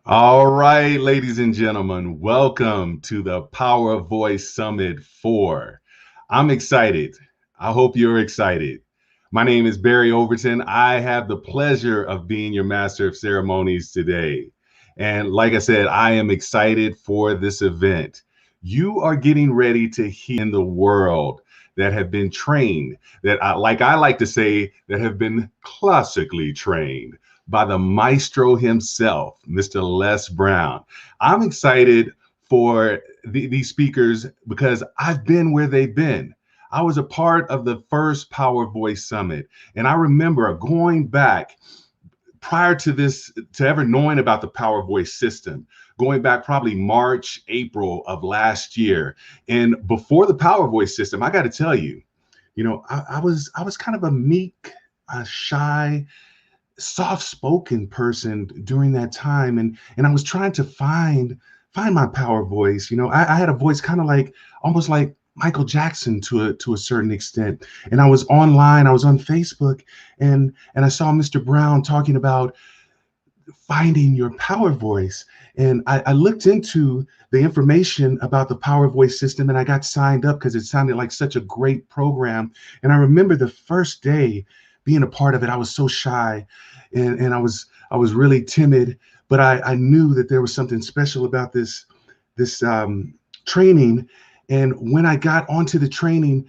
All right, ladies and gentlemen, welcome to the Power of Voice Summit 4. I'm excited. I hope you're excited. My name is Barry Overton. I have the pleasure of being your master of ceremonies today. And like I said, I am excited for this event. You are getting ready to hear in the world that have been trained, like I like to say, that have been classically trained by the maestro himself, Mr. Les Brown. I'm excited for these speakers because I've been where they've been. I was a part of the first Power Voice Summit, and I remember going back prior to this, to ever knowing about the Power Voice system, going back probably March, April of last year. And before the Power Voice system, I got to tell you, I was kind of a meek, shy, soft-spoken person during that time, and I was trying to find my power voice. I had a voice kind of like almost like Michael Jackson to a certain extent. And I was online, I was on Facebook, and I saw Mr. Brown talking about finding your power voice. And I looked into the information about the Power Voice system, and I got signed up because it sounded like such a great program. And I remember the first day being a part of it, I was so shy, and I was really timid, but I knew that there was something special about this training. And when I got onto the training,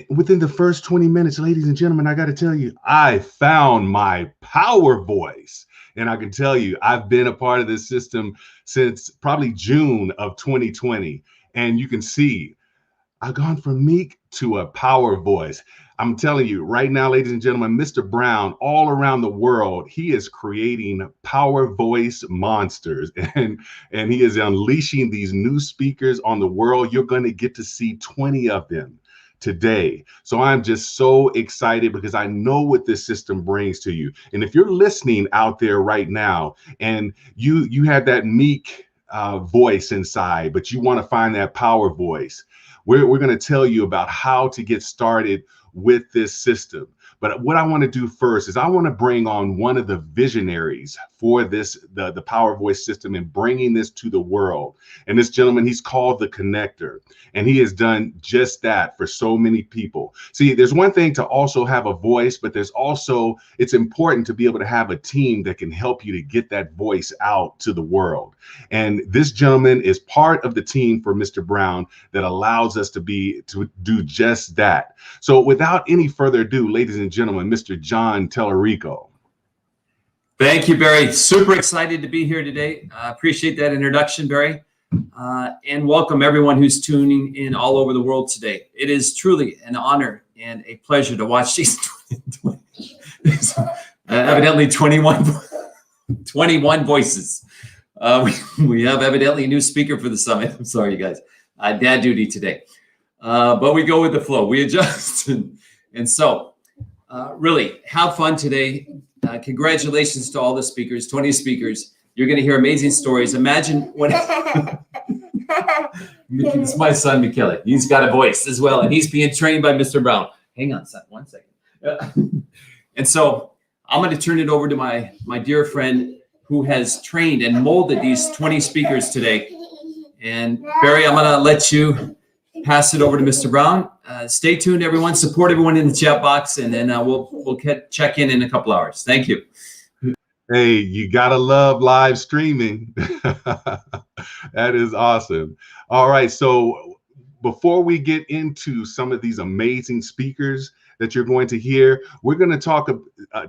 within the first 20 minutes, ladies and gentlemen, I got to tell you, I found my power voice. And I can tell you, I've been a part of this system since probably June of 2020. And you can see I've gone from meek to a power voice. I'm telling you right now, ladies and gentlemen, Mr. Brown, all around the world, he is creating power voice monsters, and he is unleashing these new speakers on the world. You're going to get to see 20 of them today. So I'm just so excited because I know what this system brings to you. And if you're listening out there right now and you have that meek voice inside, but you want to find that power voice, we're going to tell you about how to get started with this system. But what I want to do first is I want to bring on one of the visionaries for the Power Voice system and bringing this to the world. And this gentleman, he's called the Connector, and he has done just that for so many people. See, there's one thing to also have a voice, but it's important to be able to have a team that can help you to get that voice out to the world. And this gentleman is part of the team for Mr. Brown that allows us to do just that. So without any further ado, ladies and gentlemen, Mr. John Tellerico. Thank you, Barry. Super excited to be here today. Appreciate that introduction, Barry. And welcome everyone who's tuning in all over the world today. It is truly an honor and a pleasure to watch these evidently 21 voices. We have evidently a new speaker for the summit. I'm sorry, you guys. Dad duty today. But we go with the flow. We adjust. And so really have fun today. Congratulations to all the speakers, 20 speakers. You're going to hear amazing stories. Imagine what it's my son, Michele. He's got a voice as well, and he's being trained by Mr. Brown. Hang on, son, 1 second. And so I'm going to turn it over to my dear friend who has trained and molded these 20 speakers today. And Barry, I'm going to let you pass it over to Mr. Brown. Stay tuned, everyone. Support everyone in the chat box, and then we'll check in a couple hours. Thank you. Hey, you gotta love live streaming. That is awesome. All right, so before we get into some of these amazing speakers that you're going to hear, we're going to talk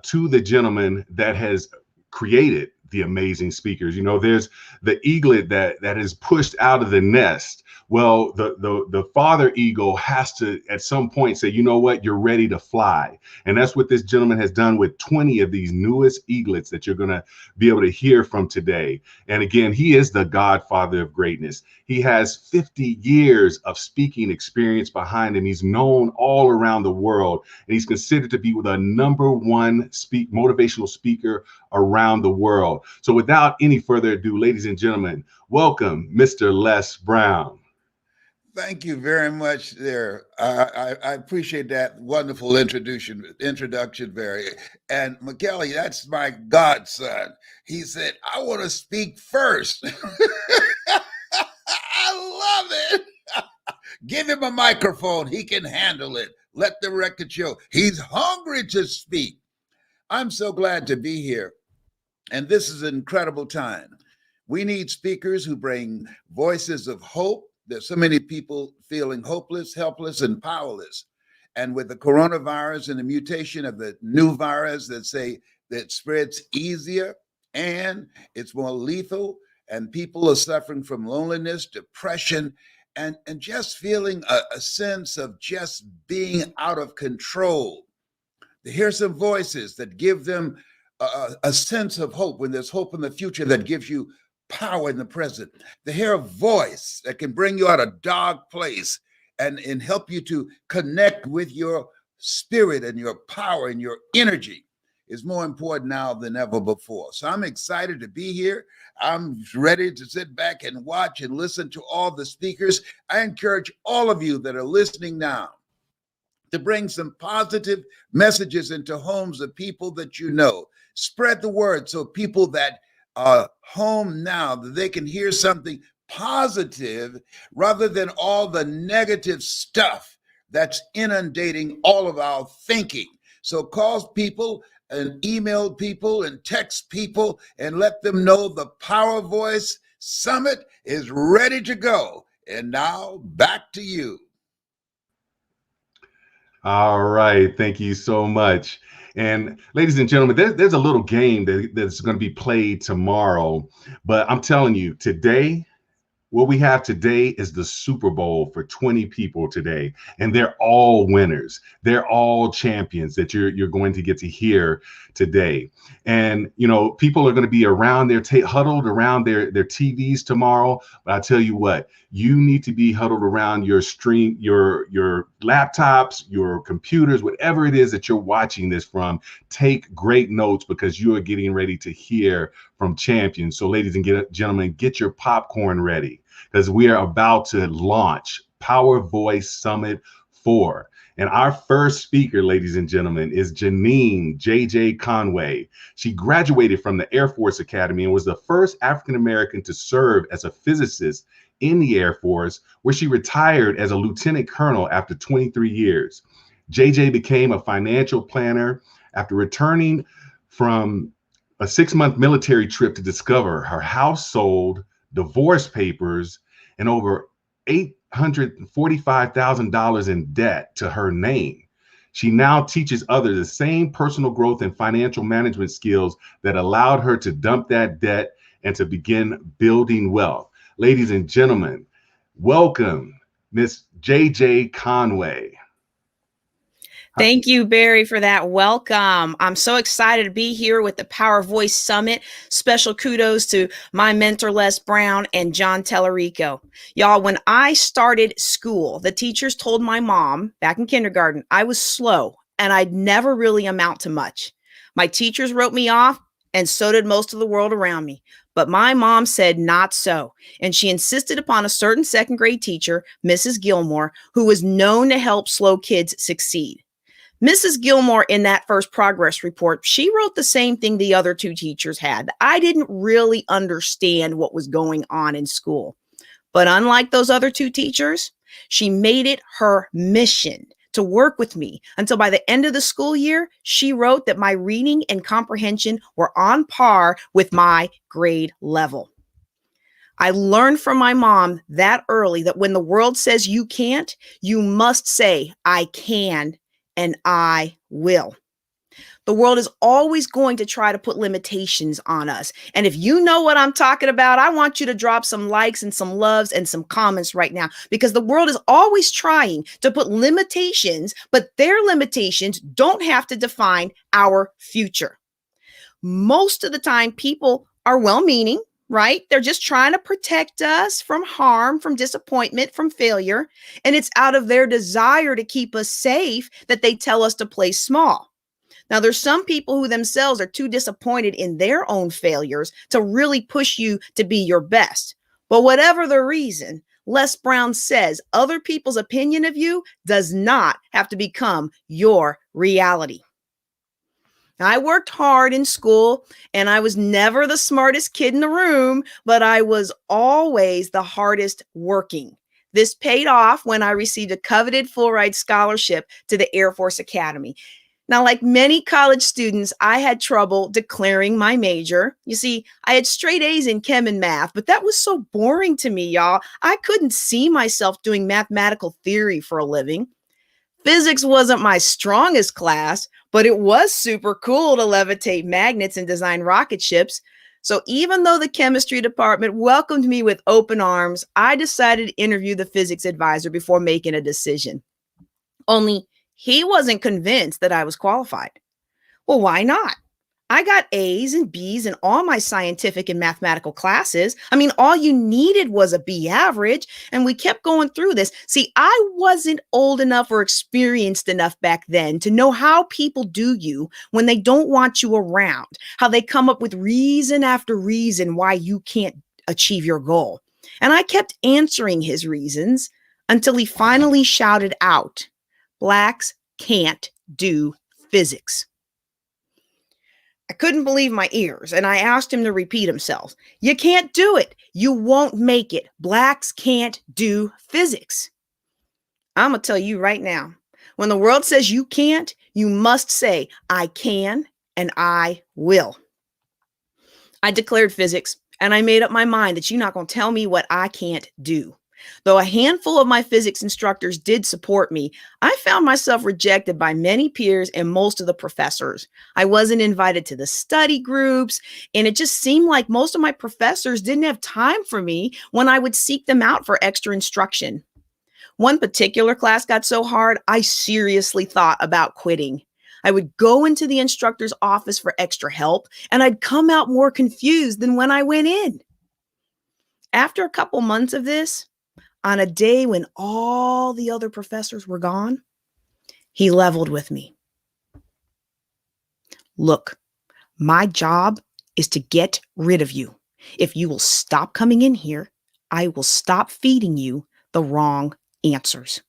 to the gentleman that has created the amazing speakers. There's the eaglet that is pushed out of the nest. Well, the father eagle has to at some point say, you know what, you're ready to fly. And that's what this gentleman has done with 20 of these newest eaglets that you're going to be able to hear from today. And again, he is the godfather of greatness. He has 50 years of speaking experience behind him. He's known all around the world, and he's considered to be the #1 motivational speaker around the world. So without any further ado, ladies and gentlemen, welcome Mr. Les Brown. Thank you very much there. I appreciate that wonderful introduction, Barry. And McKelly, that's my godson. He said, I want to speak first. I love it. Give him a microphone. He can handle it. Let the record show. He's hungry to speak. I'm so glad to be here. And this is an incredible time. We need speakers who bring voices of hope. There's so many people feeling hopeless, helpless, and powerless. And with the coronavirus and the mutation of the new virus that spreads easier and it's more lethal, and people are suffering from loneliness, depression, and just feeling a sense of just being out of control. To hear some voices that give them a sense of hope when there's hope in the future that gives you power in the present. To hear a voice that can bring you out of a dark place and help you to connect with your spirit and your power and your energy is more important now than ever before. So I'm excited to be here. I'm ready to sit back and watch and listen to all the speakers. I encourage all of you that are listening now to bring some positive messages into homes of people that you know. Spread the word so people that are home now, that they can hear something positive rather than all the negative stuff that's inundating all of our thinking. So call people and email people and text people and let them know the Power Voice Summit is ready to go. And now back to you. All right. Thank you so much. And ladies and gentlemen, there's a little game that's going to be played tomorrow. But I'm telling you, today, what we have today is the Super Bowl for 20 people today, and they're all winners. They're all champions that you're going to get to hear today. And you know, people are going to be around huddled around their TVs tomorrow. But I tell you what, you need to be huddled around your stream, your laptops, your computers, whatever it is that you're watching this from. Take great notes because you are getting ready to hear from champions. So, ladies and gentlemen, get your popcorn ready, because we are about to launch Power Voice Summit 4. And our first speaker, ladies and gentlemen, is Janine J.J. Conway. She graduated from the Air Force Academy and was the first African-American to serve as a physicist in the Air Force, where she retired as a lieutenant colonel after 23 years. J.J. became a financial planner after returning from a 6-month military trip to discover her house sold, divorce papers, and over $845,000 in debt to her name. She now teaches others the same personal growth and financial management skills that allowed her to dump that debt and to begin building wealth. Ladies and gentlemen, welcome Miss J.J. Conway. Thank you, Barry, for that welcome. I'm so excited to be here with the Power Voice Summit. Special kudos to my mentor, Les Brown, and John Tellerico. Y'all, when I started school, the teachers told my mom back in kindergarten I was slow and I'd never really amount to much. My teachers wrote me off, and so did most of the world around me. But my mom said not so, and she insisted upon a certain second grade teacher, Mrs. Gilmore, who was known to help slow kids succeed. Mrs. Gilmore, in that first progress report, she wrote the same thing the other two teachers had. I didn't really understand what was going on in school. But unlike those other two teachers, she made it her mission to work with me until by the end of the school year, she wrote that my reading and comprehension were on par with my grade level. I learned from my mom that early that when the world says you can't, you must say, I can. And I will. The world is always going to try to put limitations on us. And if you know what I'm talking about, I want you to drop some likes and some loves and some comments right now, because the world is always trying to put limitations, but their limitations don't have to define our future. Most of the time, people are well-meaning, right? They're just trying to protect us from harm, from disappointment, from failure. And it's out of their desire to keep us safe that they tell us to play small. Now, there's some people who themselves are too disappointed in their own failures to really push you to be your best. But whatever the reason, Les Brown says other people's opinion of you does not have to become your reality. I worked hard in school and I was never the smartest kid in the room, but I was always the hardest working. This paid off when I received a coveted full ride scholarship to the Air Force Academy. Now, like many college students, I had trouble declaring my major. You see, I had straight A's in chem and math, but that was so boring to me, y'all. I couldn't see myself doing mathematical theory for a living. Physics wasn't my strongest class, but it was super cool to levitate magnets and design rocket ships. So even though the chemistry department welcomed me with open arms, I decided to interview the physics advisor before making a decision. Only he wasn't convinced that I was qualified. Well, why not? I got A's and B's in all my scientific and mathematical classes. I mean, all you needed was a B average, and we kept going through this. See, I wasn't old enough or experienced enough back then to know how people do you when they don't want you around, how they come up with reason after reason why you can't achieve your goal. And I kept answering his reasons until he finally shouted out, "Blacks can't do physics." I couldn't believe my ears, and I asked him to repeat himself. "You can't do it. You won't make it. Blacks can't do physics." I'm going to tell you right now, when the world says you can't, you must say, "I can and I will." I declared physics, and I made up my mind that you're not going to tell me what I can't do. Though a handful of my physics instructors did support me, I found myself rejected by many peers and most of the professors. I wasn't invited to the study groups, and it just seemed like most of my professors didn't have time for me when I would seek them out for extra instruction. One particular class got so hard, I seriously thought about quitting. I would go into the instructor's office for extra help, and I'd come out more confused than when I went in. After a couple months of this, on a day when all the other professors were gone, he leveled with me. "Look, my job is to get rid of you. If you will stop coming in here, I will stop feeding you the wrong answers."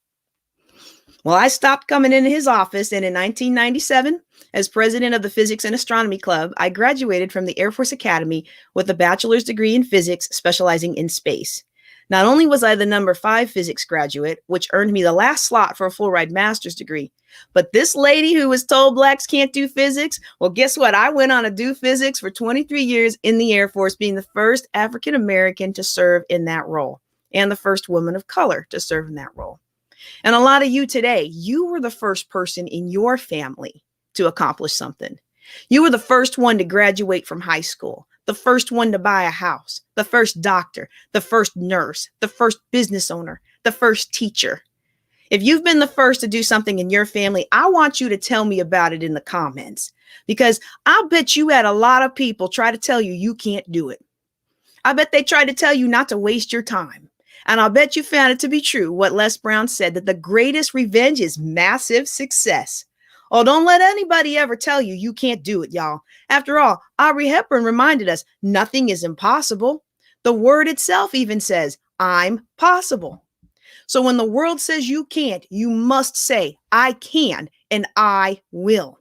Well, I stopped coming into his office, and in 1997, as president of the Physics and Astronomy Club, I graduated from the Air Force Academy with a bachelor's degree in physics, specializing in space. Not only was I the number 5 physics graduate, which earned me the last slot for a full ride master's degree, but this lady who was told blacks can't do physics, well, guess what? I went on to do physics for 23 years in the Air Force, being the first African American to serve in that role and the first woman of color to serve in that role. And a lot of you today, you were the first person in your family to accomplish something. You were the first one to graduate from high school, the first one to buy a house, the first doctor, the first nurse, the first business owner, the first teacher. If you've been the first to do something in your family, I want you to tell me about it in the comments, because I'll bet you had a lot of people try to tell you you can't do it. I bet they tried to tell you not to waste your time. And I'll bet you found it to be true what Les Brown said, that the greatest revenge is massive success. Oh, don't let anybody ever tell you you can't do it, y'all. After all, Audrey Hepburn reminded us nothing is impossible. The word itself even says, "I'm possible." So when the world says you can't, you must say, "I can and I will."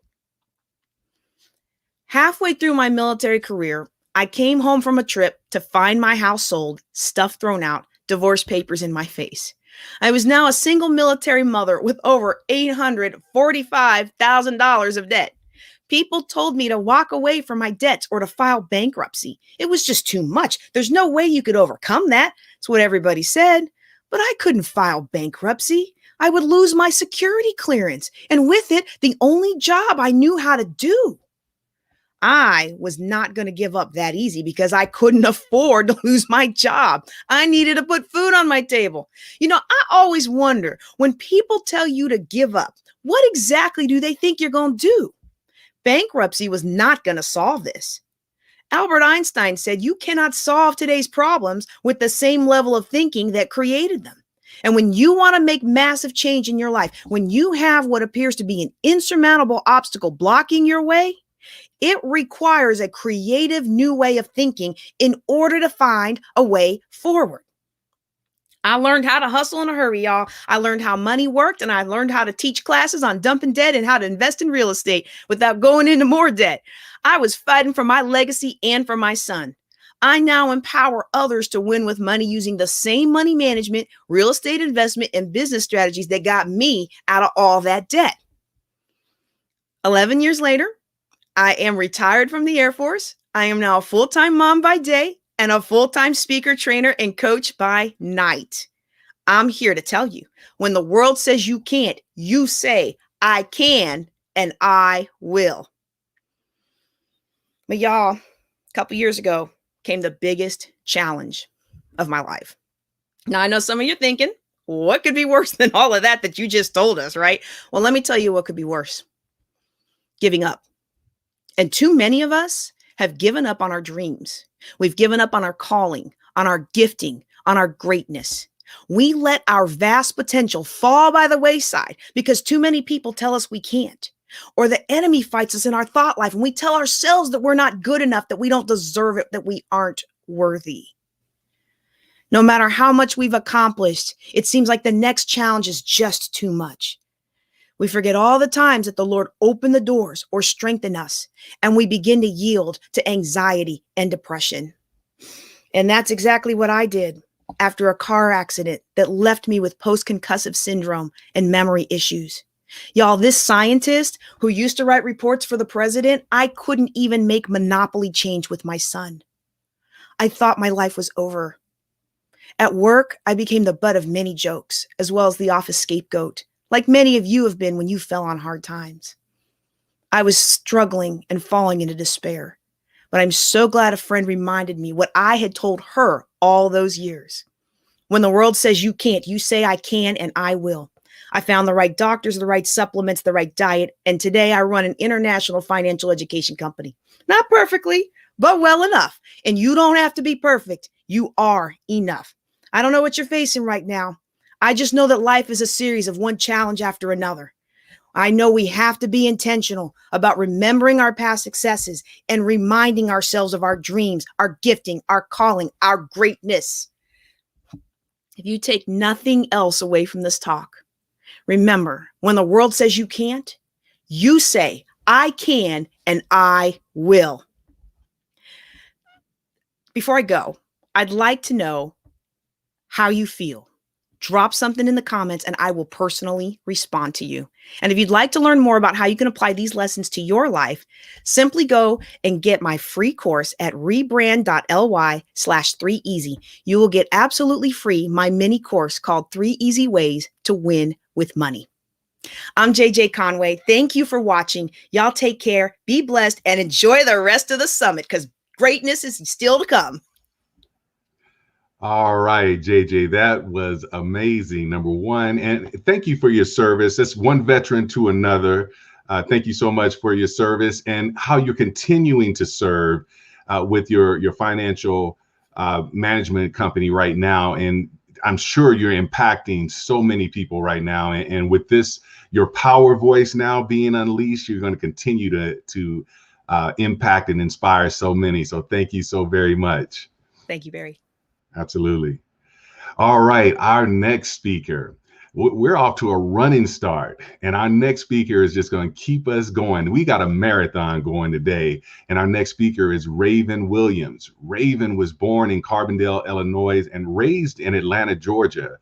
Halfway through my military career, I came home from a trip to find my house sold, stuff thrown out, divorce papers in my face. I was now a single military mother with over $845,000 of debt. People told me to walk away from my debts or to file bankruptcy. It was just too much. There's no way you could overcome that. That's what everybody said. But I couldn't file bankruptcy. I would lose my security clearance, and with it, the only job I knew how to do. I was not going to give up that easy because I couldn't afford to lose my job. I needed to put food on my table. You know, I always wonder, when people tell you to give up, what exactly do they think you're going to do? Bankruptcy was not going to solve this. Albert Einstein said you cannot solve today's problems with the same level of thinking that created them. And when you want to make massive change in your life, when you have what appears to be an insurmountable obstacle blocking your way, it requires a creative new way of thinking in order to find a way forward. I learned how to hustle in a hurry, y'all. I learned how money worked, and I learned how to teach classes on dumping debt and how to invest in real estate without going into more debt. I was fighting for my legacy and for my son. I now empower others to win with money using the same money management, real estate investment, and business strategies that got me out of all that debt. 11 years later, I am retired from the Air Force. I am now a full-time mom by day and a full-time speaker, trainer, and coach by night. I'm here to tell you, when the world says you can't, you say, I can and I will. But y'all, a couple years ago came the biggest challenge of my life. Now, I know some of you are thinking, what could be worse than all of that you just told us, right? Well, let me tell you what could be worse. Giving up. And too many of us have given up on our dreams. We've given up on our calling, on our gifting, on our greatness. We let our vast potential fall by the wayside because too many people tell us we can't. Or the enemy fights us in our thought life and we tell ourselves that we're not good enough, that we don't deserve it, that we aren't worthy. No matter how much we've accomplished, it seems like the next challenge is just too much. We forget all the times that the Lord opened the doors or strengthened us, and we begin to yield to anxiety and depression. And that's exactly what I did after a car accident that left me with post-concussive syndrome and memory issues. Y'all, this scientist who used to write reports for the president, I couldn't even make Monopoly change with my son. I thought my life was over. At work, I became the butt of many jokes, as well as the office scapegoat, like many of you have been when you fell on hard times. I was struggling and falling into despair, but I'm so glad a friend reminded me what I had told her all those years. When the world says you can't, you say I can and I will. I found the right doctors, the right supplements, the right diet, and today I run an international financial education company. Not perfectly, but well enough. And you don't have to be perfect. You are enough. I don't know what you're facing right now. I just know that life is a series of one challenge after another. I know we have to be intentional about remembering our past successes and reminding ourselves of our dreams, our gifting, our calling, our greatness. If you take nothing else away from this talk, remember, when the world says you can't, you say, I can and I will. Before I go, I'd like to know how you feel. Drop something in the comments and I will personally respond to you. And if you'd like to learn more about how you can apply these lessons to your life, simply go and get my free course at rebrand.ly/3easy. You will get absolutely free my mini course called 3 Easy Ways to Win with Money. I'm JJ Conway. Thank you for watching. Y'all take care, be blessed, and enjoy the rest of the summit because greatness is still to come. All right, JJ, that was amazing. Number one, and thank you for your service. That's one veteran to another. Thank you so much for your service and how you're continuing to serve with your financial management company right now. And I'm sure you're impacting so many people right now. And with this, your power voice now being unleashed, you're going to continue to impact and inspire so many. So thank you so very much. Thank you, Barry. Absolutely. All right, our next speaker. We're off to a running start, and our next speaker is just going to keep us going. We got a marathon going today, and our next speaker is Raven Williams. Raven was born in Carbondale, Illinois, and raised in Atlanta, Georgia.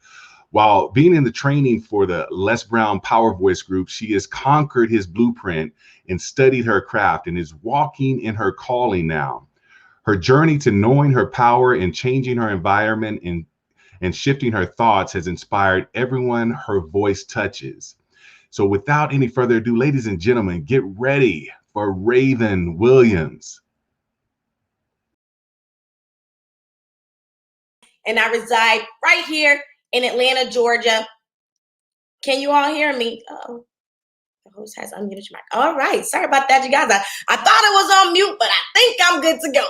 While being in the training for the Les Brown Power Voice Group, she has conquered his blueprint and studied her craft and is walking in her calling now. Her journey to knowing her power and changing her environment and shifting her thoughts has inspired everyone her voice touches. So without any further ado, ladies and gentlemen, get ready for Raven Williams. And I reside right here in Atlanta, Georgia. Can you all hear me? Uh-oh. The host has unmuted your mic. All right. Sorry about that, you guys. I thought it was on mute, but I think I'm good to go.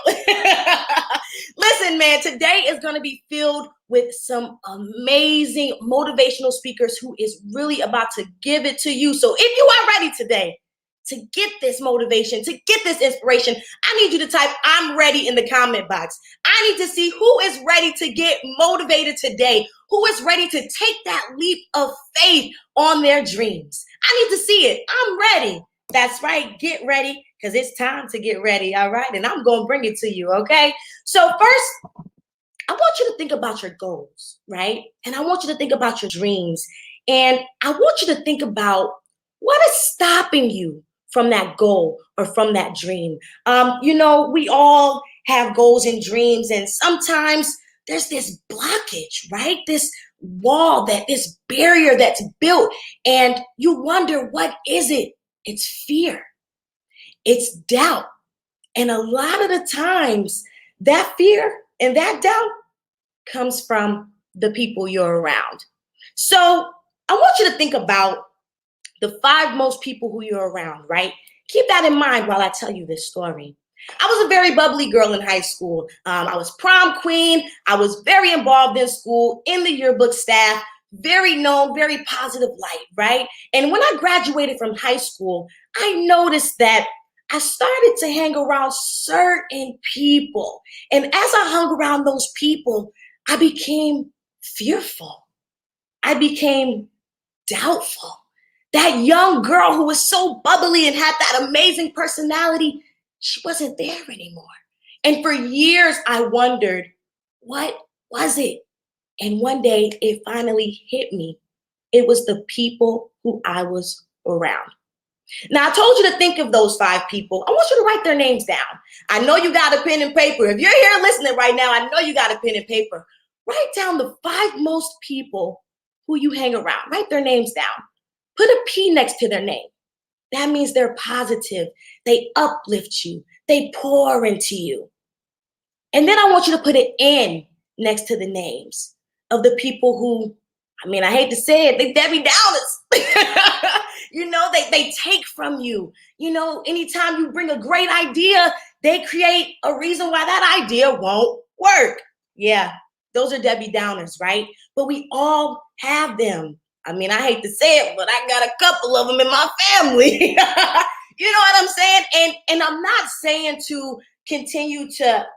Listen, man, today is going to be filled with some amazing motivational speakers who is really about to give it to you. So if you are ready today, to get this motivation, to get this inspiration, I need you to type "I'm ready" in the comment box. I need to see who is ready to get motivated today, who is ready to take that leap of faith on their dreams. I need to see it. I'm ready. That's right. Get ready, because it's time to get ready. All right. And I'm going to bring it to you. Okay. So first, I want you to think about your goals, right? And I want you to think about your dreams. And I want you to think about what is stopping you from that goal or from that dream. We all have goals and dreams, and sometimes there's this blockage, right? This wall, this barrier that's built, and you wonder, what is it? It's fear. It's doubt. And a lot of the times that fear and that doubt comes from the people you're around. So I want you to think about the 5 most people who you're around, right? Keep that in mind while I tell you this story. I was a very bubbly girl in high school. I was prom queen. I was very involved in school, in the yearbook staff, very known, very positive light, right? And when I graduated from high school, I noticed that I started to hang around certain people. And as I hung around those people, I became fearful. I became doubtful. That young girl who was so bubbly and had that amazing personality, she wasn't there anymore. And for years, I wondered, what was it? And one day, it finally hit me. It was the people who I was around. Now, I told you to think of those 5 people. I want you to write their names down. I know you got a pen and paper. If you're here listening right now, I know you got a pen and paper. Write down the 5 most people who you hang around. Write their names down. Put a P next to their name. That means they're positive. They uplift you. They pour into you. And then I want you to put an N next to the names of the people who, I hate to say it, they Debbie Downers. They take from you. Anytime you bring a great idea, they create a reason why that idea won't work. Yeah, those are Debbie Downers, right? But we all have them. I hate to say it, but I got a couple of them in my family. You know what I'm saying? And I'm not saying to continue to,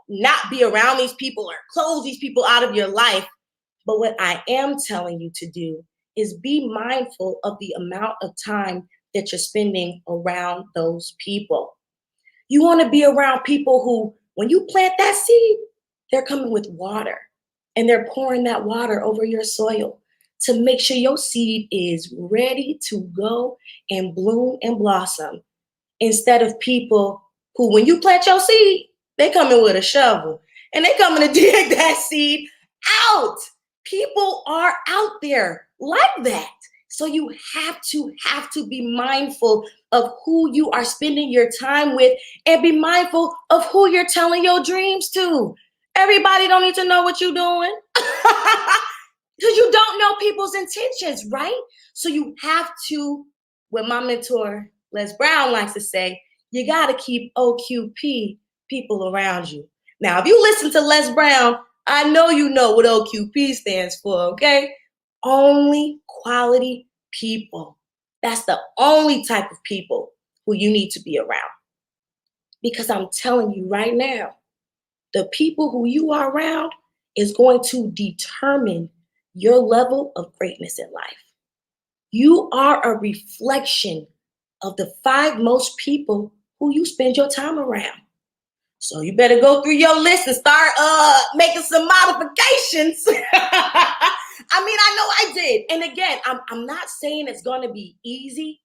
not be around these people or close these people out of your life. But what I am telling you to do is be mindful of the amount of time that you're spending around those people. You want to be around people who, when you plant that seed, they're coming with water and they're pouring that water over your soil to make sure your seed is ready to go and bloom and blossom, instead of people who, when you plant your seed, they come in with a shovel and they coming to dig that seed out. People are out there like that. So you have to be mindful of who you are spending your time with, and be mindful of who you're telling your dreams to. Everybody don't need to know what you're doing. Because you don't know people's intentions, right? So you have to, what my mentor, Les Brown, likes to say, you got to keep OQP people around you. Now, if you listen to Les Brown, I know you know what OQP stands for, okay? Only quality people. That's the only type of people who you need to be around. Because I'm telling you right now, the people who you are around is going to determine your level of greatness in life. You are a reflection of the 5 most people who you spend your time around. So you better go through your list and start making some modifications. I know I did. And again, I'm not saying it's going to be easy,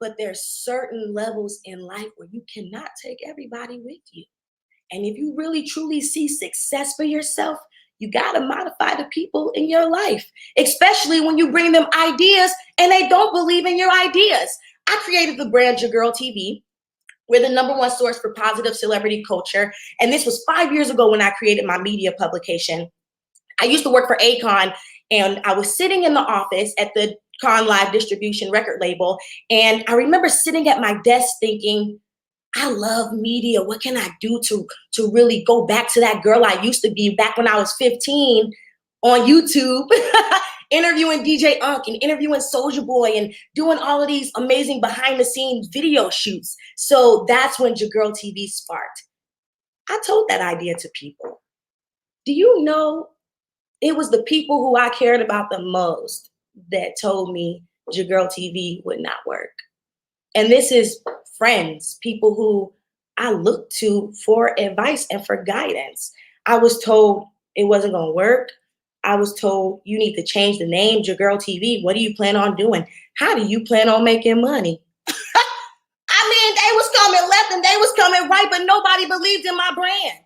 but there's certain levels in life where you cannot take everybody with you. And if you really truly see success for yourself, you got to modify the people in your life, especially when you bring them ideas and they don't believe in your ideas. I created the brand Your Girl TV. We're the #1 source for positive celebrity culture. And this was 5 years ago when I created my media publication. I used to work for Akon, and I was sitting in the office at the Con Live Distribution record label. And I remember sitting at my desk thinking, I love media. What can I do to really go back to that girl I used to be back when I was 15 on YouTube interviewing DJ Unk and interviewing Soulja Boy and doing all of these amazing behind the scenes video shoots. So that's when Jagirl TV sparked. I told that idea to people. Do you know it was the people who I cared about the most that told me Jagirl TV would not work? And this is friends, people who I looked to for advice and for guidance. I was told it wasn't going to work. I was told you need to change the name, Jagirl TV. What do you plan on doing? How do you plan on making money? I mean, they was coming left and they was coming right, but nobody believed in my brand.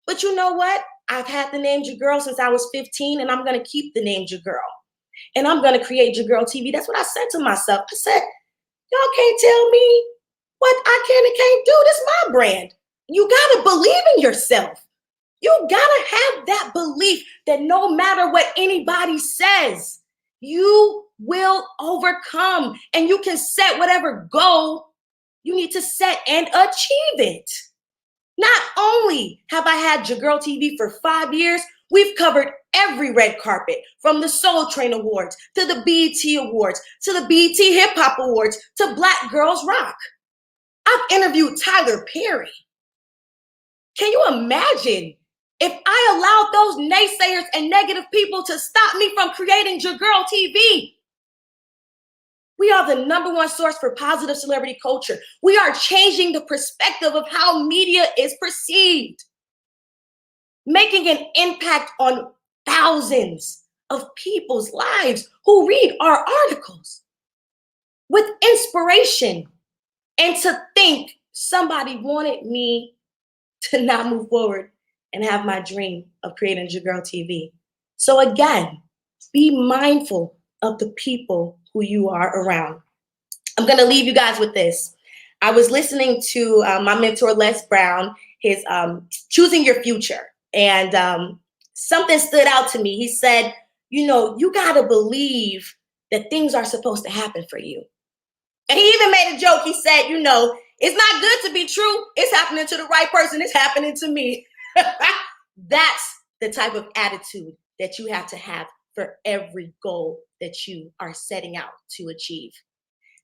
But you know what? I've had the name Jagirl since I was 15, and I'm going to keep the name Jagirl. And I'm going to create Jagirl TV. That's what I said to myself. I said, y'all can't tell me what I can and can't do. This is my brand. You got to believe in yourself. You got to have that belief that no matter what anybody says, you will overcome, and you can set whatever goal you need to set and achieve it. Not only have I had Jagirl TV for 5 years, we've covered every red carpet, from the Soul Train Awards to the BET Awards to the BET Hip Hop Awards to Black Girls Rock. I've interviewed Tyler Perry. Can you imagine if I allowed those naysayers and negative people to stop me from creating Jagirl TV? We are the #1 source for positive celebrity culture. We are changing the perspective of how media is perceived, making an impact on thousands of people's lives who read our articles with inspiration. And to think somebody wanted me to not move forward and have my dream of creating Jagirl TV. So again, be mindful of the people who you are around. I'm going to leave you guys with this. I was listening to my mentor, Les Brown, his Choosing Your Future. And something stood out to me. He said, you know, you got to believe that things are supposed to happen for you. And he even made a joke. He said, you know, it's not good to be true. It's happening to the right person. It's happening to me. That's the type of attitude that you have to have for every goal that you are setting out to achieve.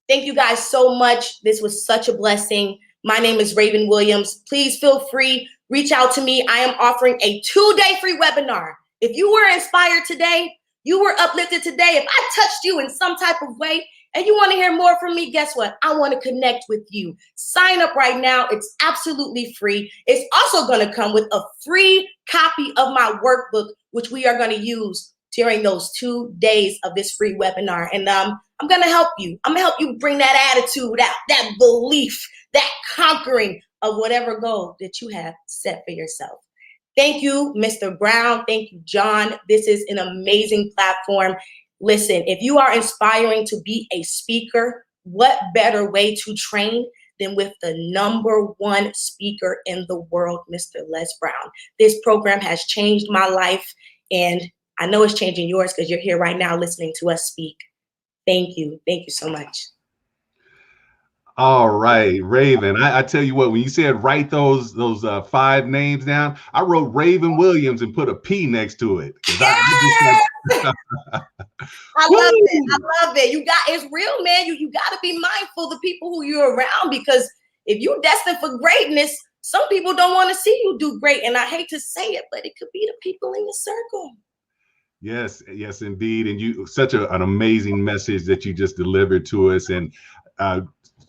Thank you guys so much. This was such a blessing. My name is Raven Williams. Please feel free, reach out to me. I am offering a 2-day free webinar. If you were inspired today, you were uplifted today, if I touched you in some type of way and you want to hear more from me, guess what? I want to connect with you. Sign up right now. It's absolutely free. It's also going to come with a free copy of my workbook, which we are going to use during those 2 days of this free webinar. And I'm going to help you. I'm going to help you bring that attitude out, that belief, that conquering of whatever goal that you have set for yourself. Thank you, Mr. Brown. Thank you, John. This is an amazing platform. Listen, if you are inspiring to be a speaker, what better way to train than with the #1 speaker in the world, Mr. Les Brown. This program has changed my life, and I know it's changing yours because you're here right now listening to us speak. Thank you. Thank you so much. All right, Raven. I tell you what, when you said write those 5 names down, I wrote Raven Williams and put a P next to it. Yes! I love it. I love it. It's real, man. You got to be mindful of the people who you're around, because if you're destined for greatness, some people don't want to see you do great. And I hate to say it, but it could be the people in your circle. Yes, yes, indeed. And you such an amazing message that you just delivered to us, and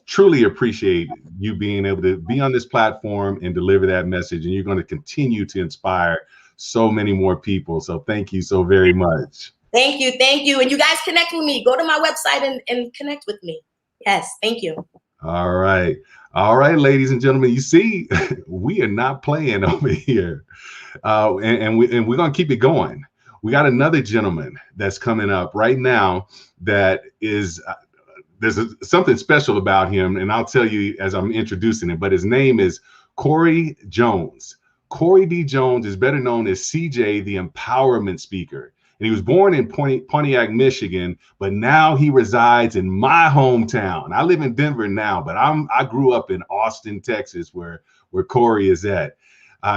truly appreciate you being able to be on this platform and deliver that message. And you're going to continue to inspire so many more people. So thank you so very much. Thank you. Thank you. And you guys connect with me. Go to my website and connect with me. Yes. Thank you. All right. All right, ladies and gentlemen, you see, we are not playing over here. And we're going to keep it going. We got another gentleman that's coming up right now that is, there's something special about him, and I'll tell you as I'm introducing him, but his name is Corey Jones. Corey D. Jones is better known as CJ, the empowerment speaker. And he was born in Pontiac, Michigan, but now he resides in my hometown. I live in Denver now, but I grew up in Austin, Texas, where Corey is at.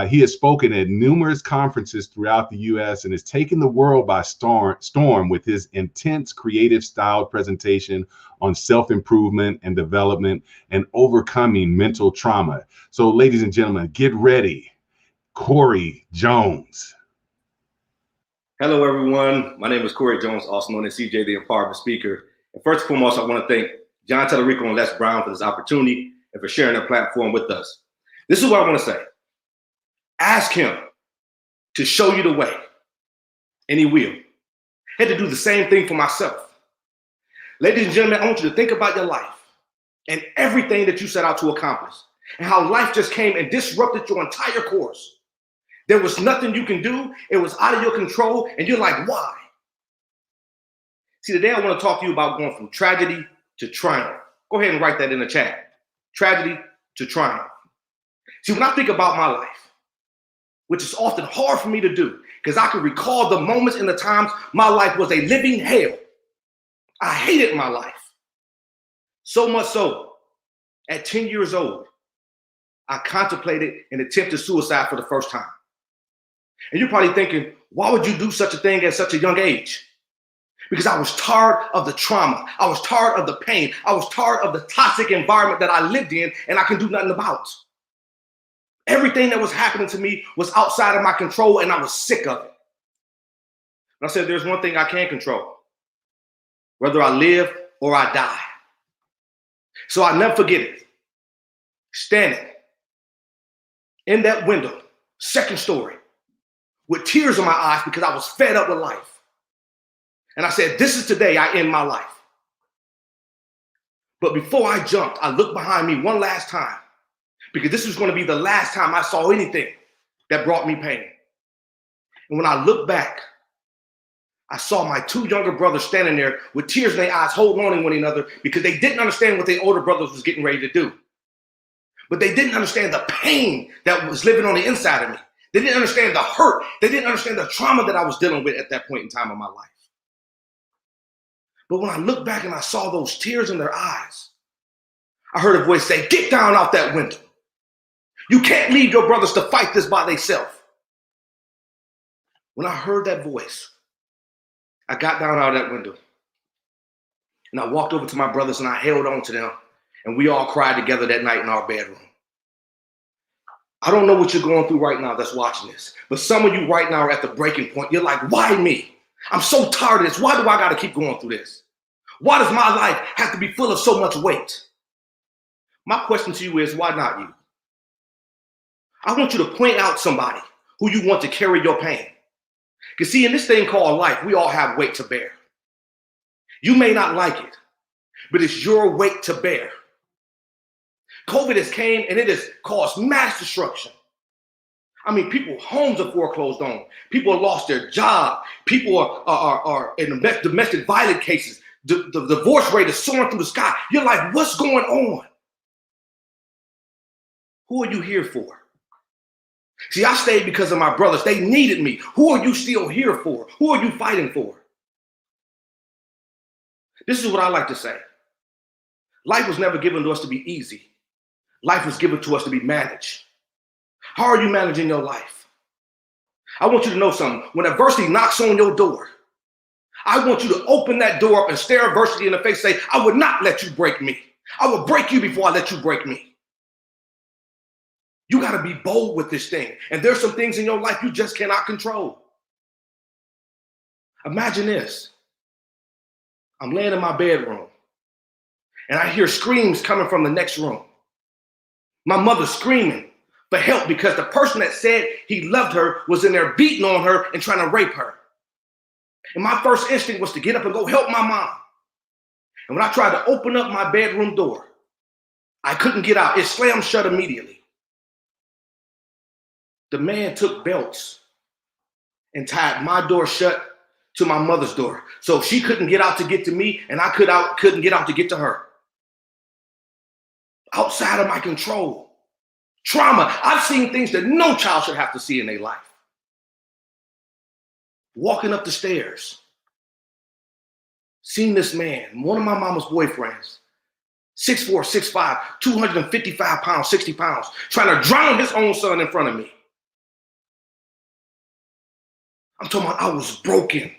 He has spoken at numerous conferences throughout the U.S. and has taken the world by storm with his intense creative style presentation on self-improvement and development and overcoming mental trauma. So, ladies and gentlemen, get ready. Corey Jones. Hello, everyone. My name is Corey Jones, also known as CJ, the Empowerment Speaker. And first and foremost, I want to thank John Tellerico and Les Brown for this opportunity and for sharing their platform with us. This is what I want to say. Ask him to show you the way, and he will. I had to do the same thing for myself. Ladies and gentlemen, I want you to think about your life and everything that you set out to accomplish and how life just came and disrupted your entire course. There was nothing you can do. It was out of your control, and you're like, why? See, today I want to talk to you about going from tragedy to triumph. Go ahead and write that in the chat. Tragedy to triumph. See, when I think about my life, which is often hard for me to do, because I can recall the moments and the times my life was a living hell. I hated my life. So much so, at 10 years old, I contemplated an attempted suicide for the first time. And you're probably thinking, why would you do such a thing at such a young age? Because I was tired of the trauma. I was tired of the pain. I was tired of the toxic environment that I lived in and I can do nothing about. Everything that was happening to me was outside of my control and I was sick of it. And I said, there's one thing I can control, whether I live or I die. So I'll never forget it. Standing in that window, second story, with tears in my eyes because I was fed up with life. And I said, this is today I end my life. But before I jumped, I looked behind me one last time because this was going to be the last time I saw anything that brought me pain. And when I looked back, I saw my two younger brothers standing there with tears in their eyes, holding on to one another because they didn't understand what their older brothers was getting ready to do. But they didn't understand the pain that was living on the inside of me. They didn't understand the hurt. They didn't understand the trauma that I was dealing with at that point in time in my life. But when I looked back and I saw those tears in their eyes, I heard a voice say, get down out that window. You can't leave your brothers to fight this by themselves. When I heard that voice, I got down out of that window and I walked over to my brothers and I held on to them and we all cried together that night in our bedroom. I don't know what you're going through right now that's watching this, but some of you right now are at the breaking point. You're like, why me? I'm so tired of this. Why do I got to keep going through this? Why does my life have to be full of so much weight? My question to you is, why not you? I want you to point out somebody who you want to carry your pain. Because see, in this thing called life, we all have weight to bear. You may not like it, but it's your weight to bear. COVID has came and it has caused mass destruction. I mean, people's homes are foreclosed on. People have lost their job. People are in domestic violence cases. The divorce rate is soaring through the sky. You're like, what's going on? Who are you here for? See, I stayed because of my brothers. They needed me. Who are you still here for? Who are you fighting for? This is what I like to say. Life was never given to us to be easy. Life was given to us to be managed. How are you managing your life? I want you to know something. When adversity knocks on your door, I want you to open that door up and stare adversity in the face and say, I would not let you break me. I will break you before I let you break me. You got to be bold with this thing. And there's some things in your life you just cannot control. Imagine this. I'm laying in my bedroom and I hear screams coming from the next room. My mother screaming for help because the person that said he loved her was in there beating on her and trying to rape her. And my first instinct was to get up and go help my mom. And when I tried to open up my bedroom door, I couldn't get out. It slammed shut immediately. The man took belts and tied my door shut to my mother's door. So she couldn't get out to get to me and I couldn't get out to get to her. Outside of my control. Trauma. I've seen things that no child should have to see in their life. Walking up the stairs. Seen this man, one of my mama's boyfriends, 6'4", 6'5", 255 pounds, 60 pounds, trying to drown his own son in front of me. I'm talking about I was broken.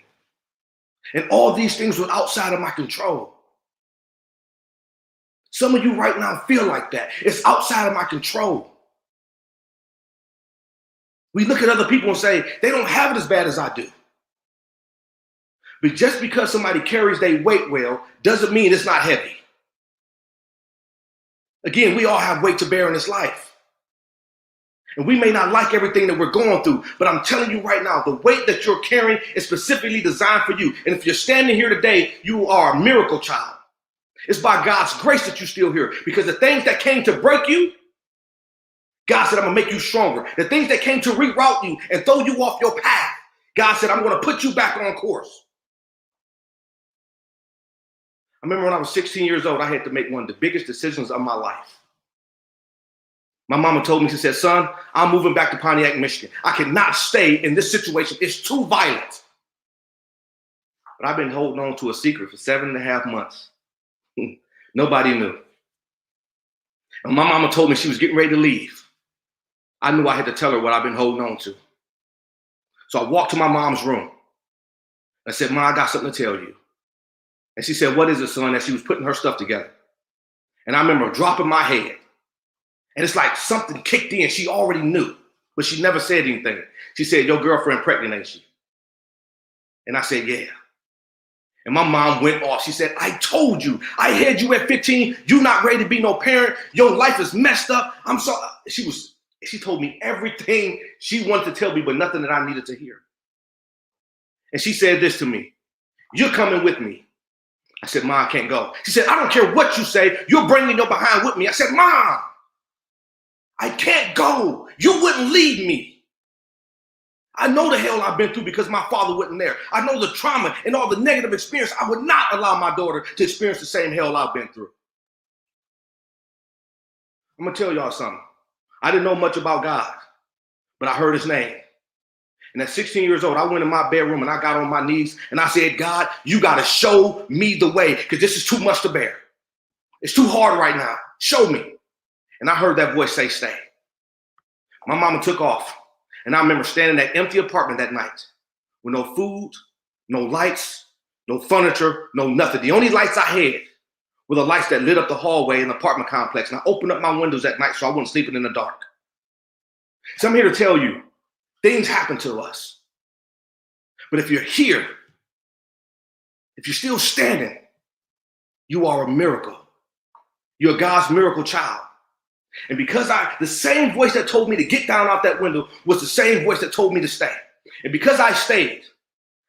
And all these things were outside of my control. Some of you right now feel like that. It's outside of my control. We look at other people and say, they don't have it as bad as I do. But just because somebody carries their weight well doesn't mean it's not heavy. Again, we all have weight to bear in this life. And we may not like everything that we're going through, but I'm telling you right now, the weight that you're carrying is specifically designed for you. And if you're standing here today, you are a miracle child. It's by God's grace that you're still here, because the things that came to break you, God said, I'm gonna make you stronger. The things that came to reroute you and throw you off your path, God said, I'm gonna put you back on course. I remember when I was 16 years old, I had to make one of the biggest decisions of my life. My mama told me, she said, son, I'm moving back to Pontiac, Michigan. I cannot stay in this situation. It's too violent. But I've been holding on to a secret for 7.5 months. Nobody knew. And my mama told me she was getting ready to leave. I knew I had to tell her what I've been holding on to. So I walked to my mom's room. I said, Mom, I got something to tell you. And she said, what is it, son? As she was putting her stuff together. And I remember dropping my head. And it's like something kicked in. She already knew, but she never said anything. She said, your girlfriend pregnant, ain't she? And I said, yeah. And my mom went off. She said, I told you. I had you at 15. You're not ready to be no parent. Your life is messed up. I'm sorry. She told me everything she wanted to tell me, but nothing that I needed to hear. And she said this to me. You're coming with me. I said, Mom, I can't go. She said, I don't care what you say. You're bringing your behind with me. I said, Mom, I can't go. You wouldn't leave me. I know the hell I've been through because my father wasn't there. I know the trauma and all the negative experience. I would not allow my daughter to experience the same hell I've been through. I'm going to tell y'all something. I didn't know much about God, but I heard his name. And at 16 years old, I went in my bedroom and I got on my knees and I said, God, you got to show me the way, because this is too much to bear. It's too hard right now. Show me. And I heard that voice say, stay. My mama took off. And I remember standing in that empty apartment that night with no food, no lights, no furniture, no nothing. The only lights I had were the lights that lit up the hallway in the apartment complex. And I opened up my windows at night so I wasn't sleeping in the dark. So I'm here to tell you, things happen to us. But if you're here, if you're still standing, you are a miracle. You're God's miracle child. And because the same voice that told me to get down out that window was the same voice that told me to stay. And because I stayed,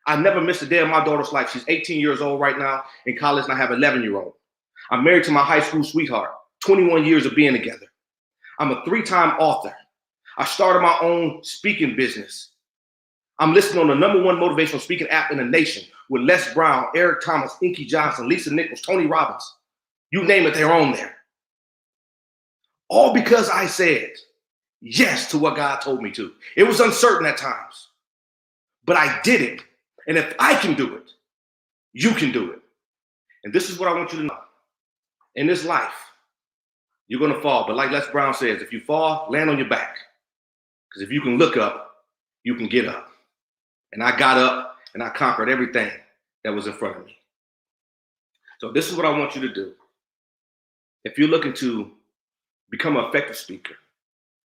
I never missed a day of my daughter's life. She's 18 years old right now in college, and I have an 11-year-old. I'm married to my high school sweetheart, 21 years of being together. I'm a 3-time author. I started my own speaking business. I'm listed on the #1 motivational speaking app in the nation with Les Brown, Eric Thomas, Inky Johnson, Lisa Nichols, Tony Robbins. You name it, they're on there. All because I said yes to what God told me to. It was uncertain at times, but I did it. And if I can do it, you can do it. And this is what I want you to know. In this life, you're going to fall. But like Les Brown says, if you fall, land on your back. Because if you can look up, you can get up. And I got up and I conquered everything that was in front of me. So this is what I want you to do. If you're looking to become an effective speaker,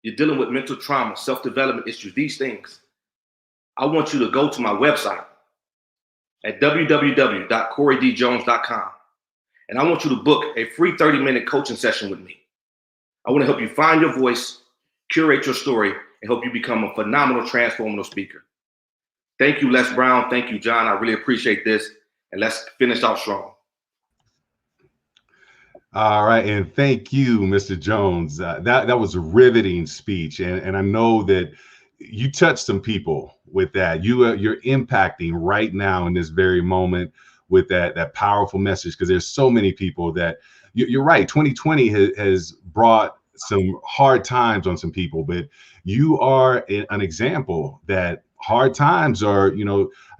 you're dealing with mental trauma, self-development issues, these things, I want you to go to my website at www.coreydjones.com. And I want you to book a free 30-minute coaching session with me. I want to help you find your voice, curate your story, and help you become a phenomenal transformational speaker. Thank you, Les Brown. Thank you, John. I really appreciate this. And let's finish out strong. All right, and thank you, Mr. Jones. That was a riveting speech, and I know that you touched some people with that. You're impacting right now in this very moment with that powerful message, because there's so many people that you're right. 2020 has brought some hard times on some people, but you are an example that hard times are,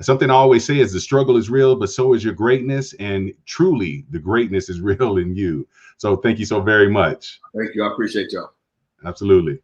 something I always say is the struggle is real, but so is your greatness. And truly, the greatness is real in you. So thank you so very much. Thank you. I appreciate y'all. Absolutely.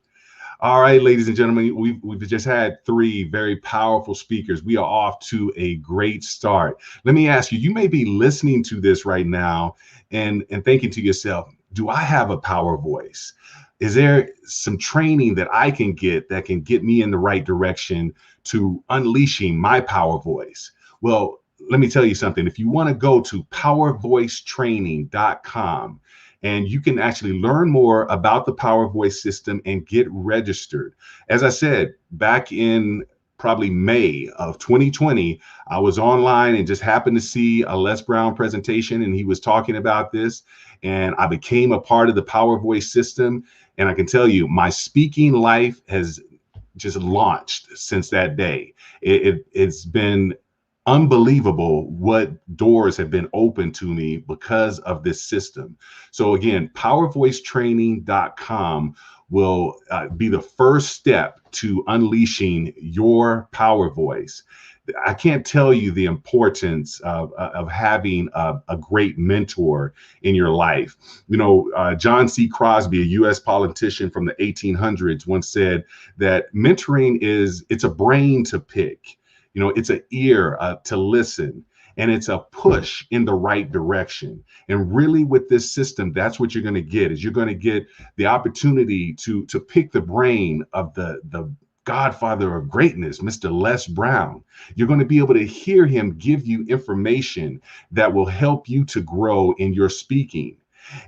All right, ladies and gentlemen, we've just had 3 very powerful speakers. We are off to a great start. Let me ask you, you may be listening to this right now and thinking to yourself, do I have a power voice? Is there some training that I can get that can get me in the right direction to unleashing my power voice? Well, let me tell you something. If you want to go to powervoicetraining.com, and you can actually learn more about the Power Voice system and get registered. As I said, back in probably May of 2020, I was online and just happened to see a Les Brown presentation, and he was talking about this, and I became a part of the Power Voice system. And I can tell you, my speaking life has just launched since that day. It's been unbelievable what doors have been opened to me because of this system. So again, powervoicetraining.com will be the first step to unleashing your power voice. I can't tell you the importance of having a great mentor in your life. You know, John C. Crosby, a U.S. politician from the 1800s, once said that mentoring it's a brain to pick. You know, it's an ear to listen, and it's a push in the right direction. And really with this system, that's what you're going to get, is you're going to get the opportunity to pick the brain of the godfather of greatness, Mr. Les Brown. You're going to be able to hear him give you information that will help you to grow in your speaking.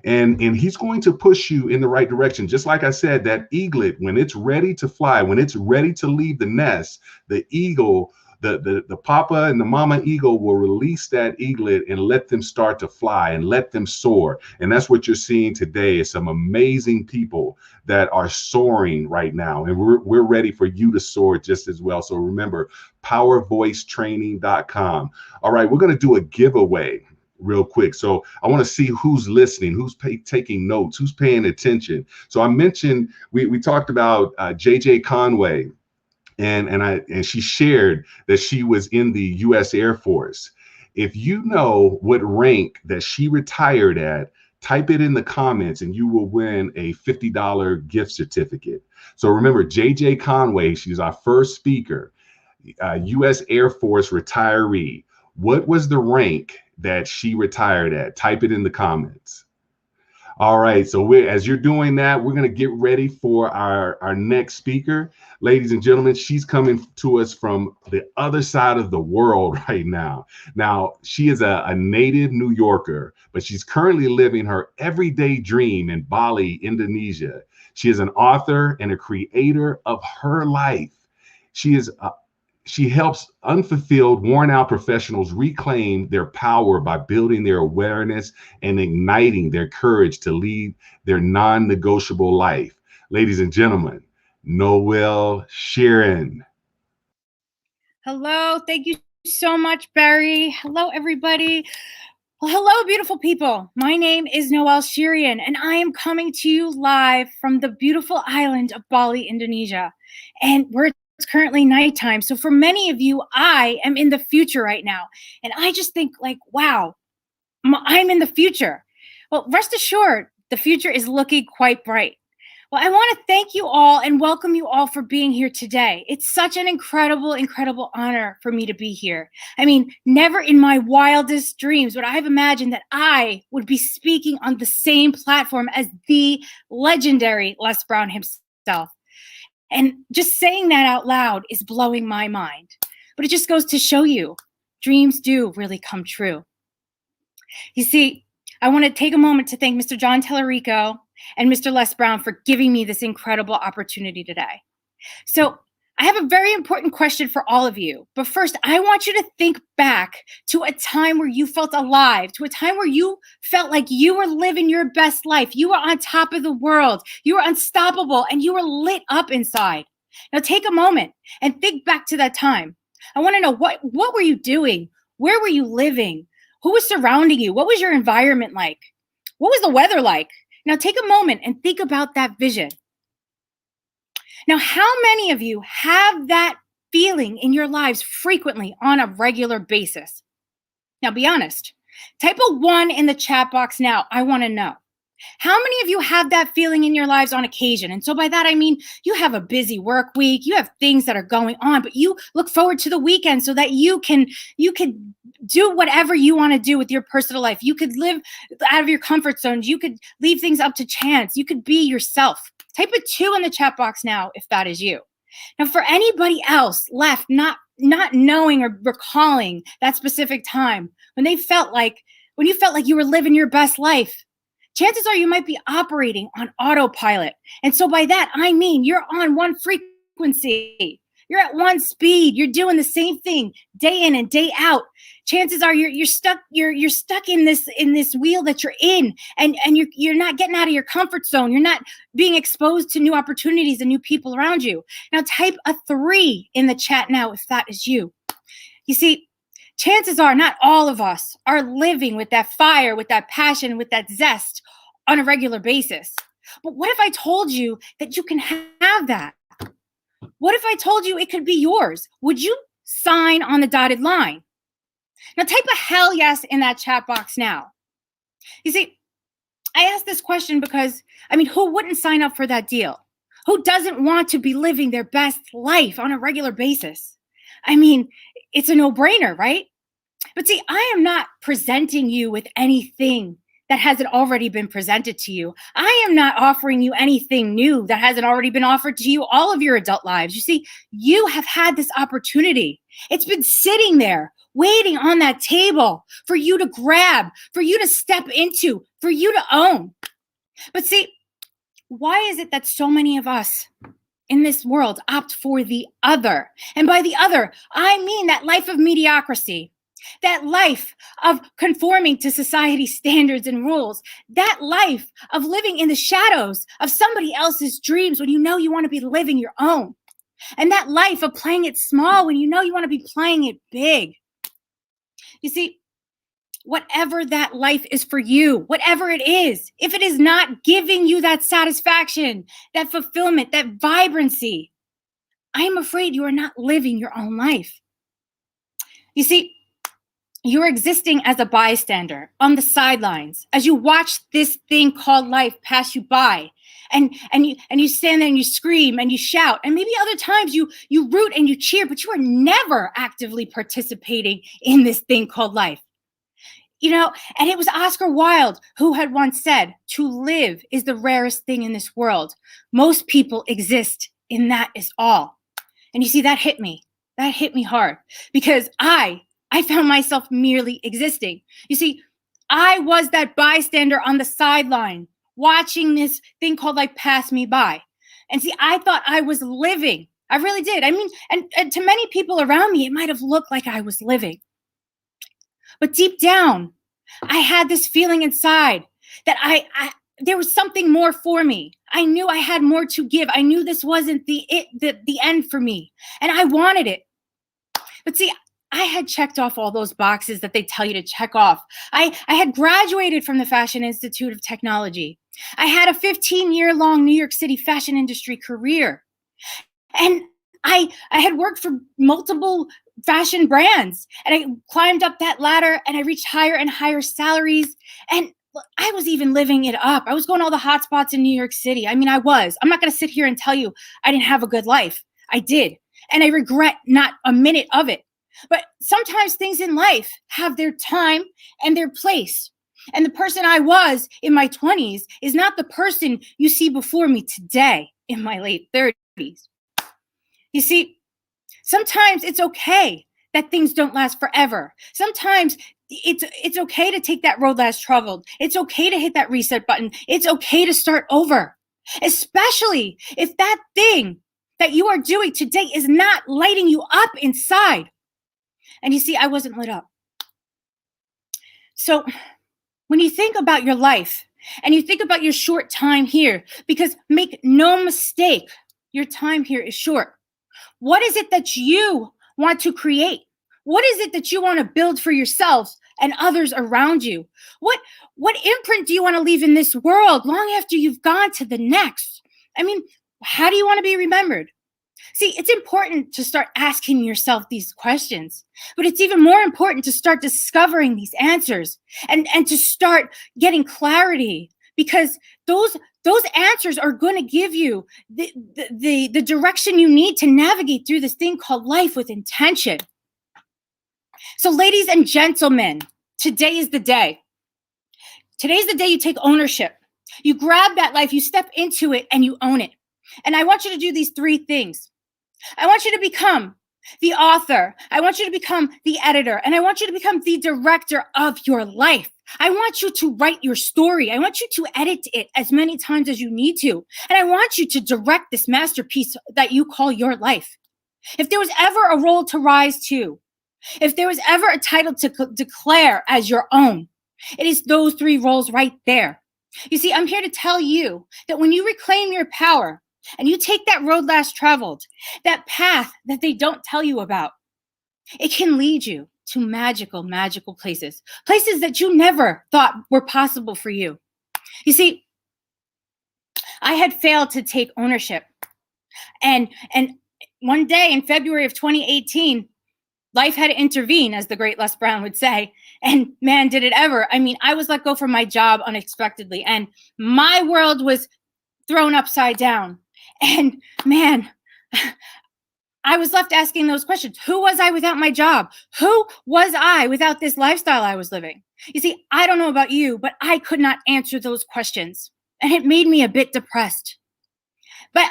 And he's going to push you in the right direction. Just like I said, that eaglet, when it's ready to fly, when it's ready to leave the nest, the eagle, the papa and the mama eagle will release that eaglet and let them start to fly and let them soar. And that's what you're seeing today, is some amazing people that are soaring right now. And we're ready for you to soar just as well. So remember, powervoicetraining.com. All right, we're going to do a giveaway real quick. So I want to see who's listening, who's taking notes, who's paying attention. So I mentioned, we talked about JJ Conway. And she shared that she was in the U.S. Air Force. If you know what rank that she retired at, type it in the comments and you will win a $50 gift certificate. So remember, JJ Conway, she's our first speaker, U.S. Air Force retiree. What was the rank that she retired at? Type it in the comments. All right, so as you're doing that, we're going to get ready for our next speaker. Ladies and gentlemen, she's coming to us from the other side of the world right now. Now, she is a native New Yorker, but she's currently living her everyday dream in Bali, Indonesia. She is an author and a creator of her life. She helps unfulfilled, worn-out professionals reclaim their power by building their awareness and igniting their courage to lead their non-negotiable life. Ladies and gentlemen, Noelle Sheeran. Hello. Thank you so much, Barry. Hello, everybody. Well, hello, beautiful people. My name is Noelle Sheeran, and I am coming to you live from the beautiful island of Bali, Indonesia. And it's currently nighttime. So for many of you, I am in the future right now. And I just think like, wow, I'm in the future. Well, rest assured, the future is looking quite bright. Well, I want to thank you all and welcome you all for being here today. It's such an incredible, incredible honor for me to be here. I mean, never in my wildest dreams would I have imagined that I would be speaking on the same platform as the legendary Les Brown himself. And just saying that out loud is blowing my mind. But it just goes to show you, dreams do really come true. You see, I want to take a moment to thank Mr. John Tallarico and Mr. Les Brown for giving me this incredible opportunity today. So I have a very important question for all of you. But first, I want you to think back to a time where you felt alive, to a time where you felt like you were living your best life. You were on top of the world. You were unstoppable and you were lit up inside. Now take a moment and think back to that time. I want to know what were you doing? Where were you living? Who was surrounding you? What was your environment like? What was the weather like? Now take a moment and think about that vision. Now, how many of you have that feeling in your lives frequently on a regular basis? Now, be honest. Type a 1 in the chat box now. I want to know. How many of you have that feeling in your lives on occasion? And so by that, I mean, you have a busy work week, you have things that are going on, but you look forward to the weekend so that you can do whatever you want to do with your personal life. You could live out of your comfort zone. You could leave things up to chance. You could be yourself. Type a 2 in the chat box now if that is you. Now, for anybody else left not knowing or recalling that specific time when you felt like you were living your best life, chances are you might be operating on autopilot. And so by that, I mean you're on one frequency. You're at one speed. You're doing the same thing day in and day out. Chances are you're stuck in this wheel that you're in, and you're not getting out of your comfort zone. You're not being exposed to new opportunities and new people around you. Now type a 3 in the chat now if that is you. You see, chances are not all of us are living with that fire, with that passion, with that zest on a regular basis. But what if I told you that you can have that? What if I told you it could be yours? Would you sign on the dotted line? Now type a hell yes in that chat box now. You see, I asked this question because, who wouldn't sign up for that deal? Who doesn't want to be living their best life on a regular basis? It's a no-brainer, right? But see, I am not presenting you with anything that hasn't already been presented to you. I am not offering you anything new that hasn't already been offered to you all of your adult lives. You see, you have had this opportunity. It's been sitting there, waiting on that table for you to grab, for you to step into, for you to own. But see, why is it that so many of us in this world opt for the other? And by the other, I mean that life of mediocrity, that life of conforming to society's standards and rules, that life of living in the shadows of somebody else's dreams when you know you want to be living your own, and that life of playing it small when you know you want to be playing it big. You see, whatever that life is for you, whatever it is, if it is not giving you that satisfaction, that fulfillment, that vibrancy, I am afraid you are not living your own life. You see, you're existing as a bystander on the sidelines as you watch this thing called life pass you by, and you stand there and you scream and you shout, and maybe other times you root and you cheer, but you are never actively participating in this thing called life. And it was Oscar Wilde who had once said, "To live is the rarest thing in this world. Most people exist, and that is all." And you see, that hit me hard, because I found myself merely existing. You see, I was that bystander on the sideline, watching this thing called life pass me by. And see, I thought I was living. I really did. And to many people around me, it might have looked like I was living. But deep down, I had this feeling inside that there was something more for me. I knew I had more to give. I knew this wasn't the end for me, and I wanted it. But see, I had checked off all those boxes that they tell you to check off. I had graduated from the Fashion Institute of Technology. I had a 15-year-long New York City fashion industry career. And I had worked for multiple fashion brands, and I climbed up that ladder, and I reached higher and higher salaries. And I was even living it up. I was going to all the hot spots in New York City. I'm not going to sit here and tell you I didn't have a good life. I did. And I regret not a minute of it. But sometimes things in life have their time and their place. And the person I was in my 20s is not the person you see before me today in my late 30s. You see, sometimes it's okay that things don't last forever. Sometimes it's okay to take that road less traveled. It's okay to hit that reset button. It's okay to start over, especially if that thing that you are doing today is not lighting you up inside. And you see, I wasn't lit up. So when you think about your life and you think about your short time here, because make no mistake, your time here is short. What is it that you want to create? What is it that you want to build for yourself and others around you? What imprint do you want to leave in this world long after you've gone to the next? How do you want to be remembered? See, it's important to start asking yourself these questions, but it's even more important to start discovering these answers and to start getting clarity, because those answers are going to give you the direction you need to navigate through this thing called life with intention. So ladies and gentlemen, today is the day. Today's the day you take ownership. You grab that life, you step into it, and you own it. And I want you to do these 3 things. I want you to become the author. I want you to become the editor. And I want you to become the director of your life. I want you to write your story. I want you to edit it as many times as you need to. And I want you to direct this masterpiece that you call your life. If there was ever a role to rise to, if there was ever a title to declare as your own, it is those 3 roles right there. You see, I'm here to tell you that when you reclaim your power and you take that road less traveled, that path that they don't tell you about, it can lead you to magical, magical places, places that you never thought were possible for you. You see, I had failed to take ownership. And one day in February of 2018, life had to intervene, as the great Les Brown would say. And man, did it ever. I mean, I was let go from my job unexpectedly, and my world was thrown upside down. And man, I was left asking those questions. Who was I without my job? Who was I without this lifestyle I was living? You see, I don't know about you, but I could not answer those questions. And it made me a bit depressed. But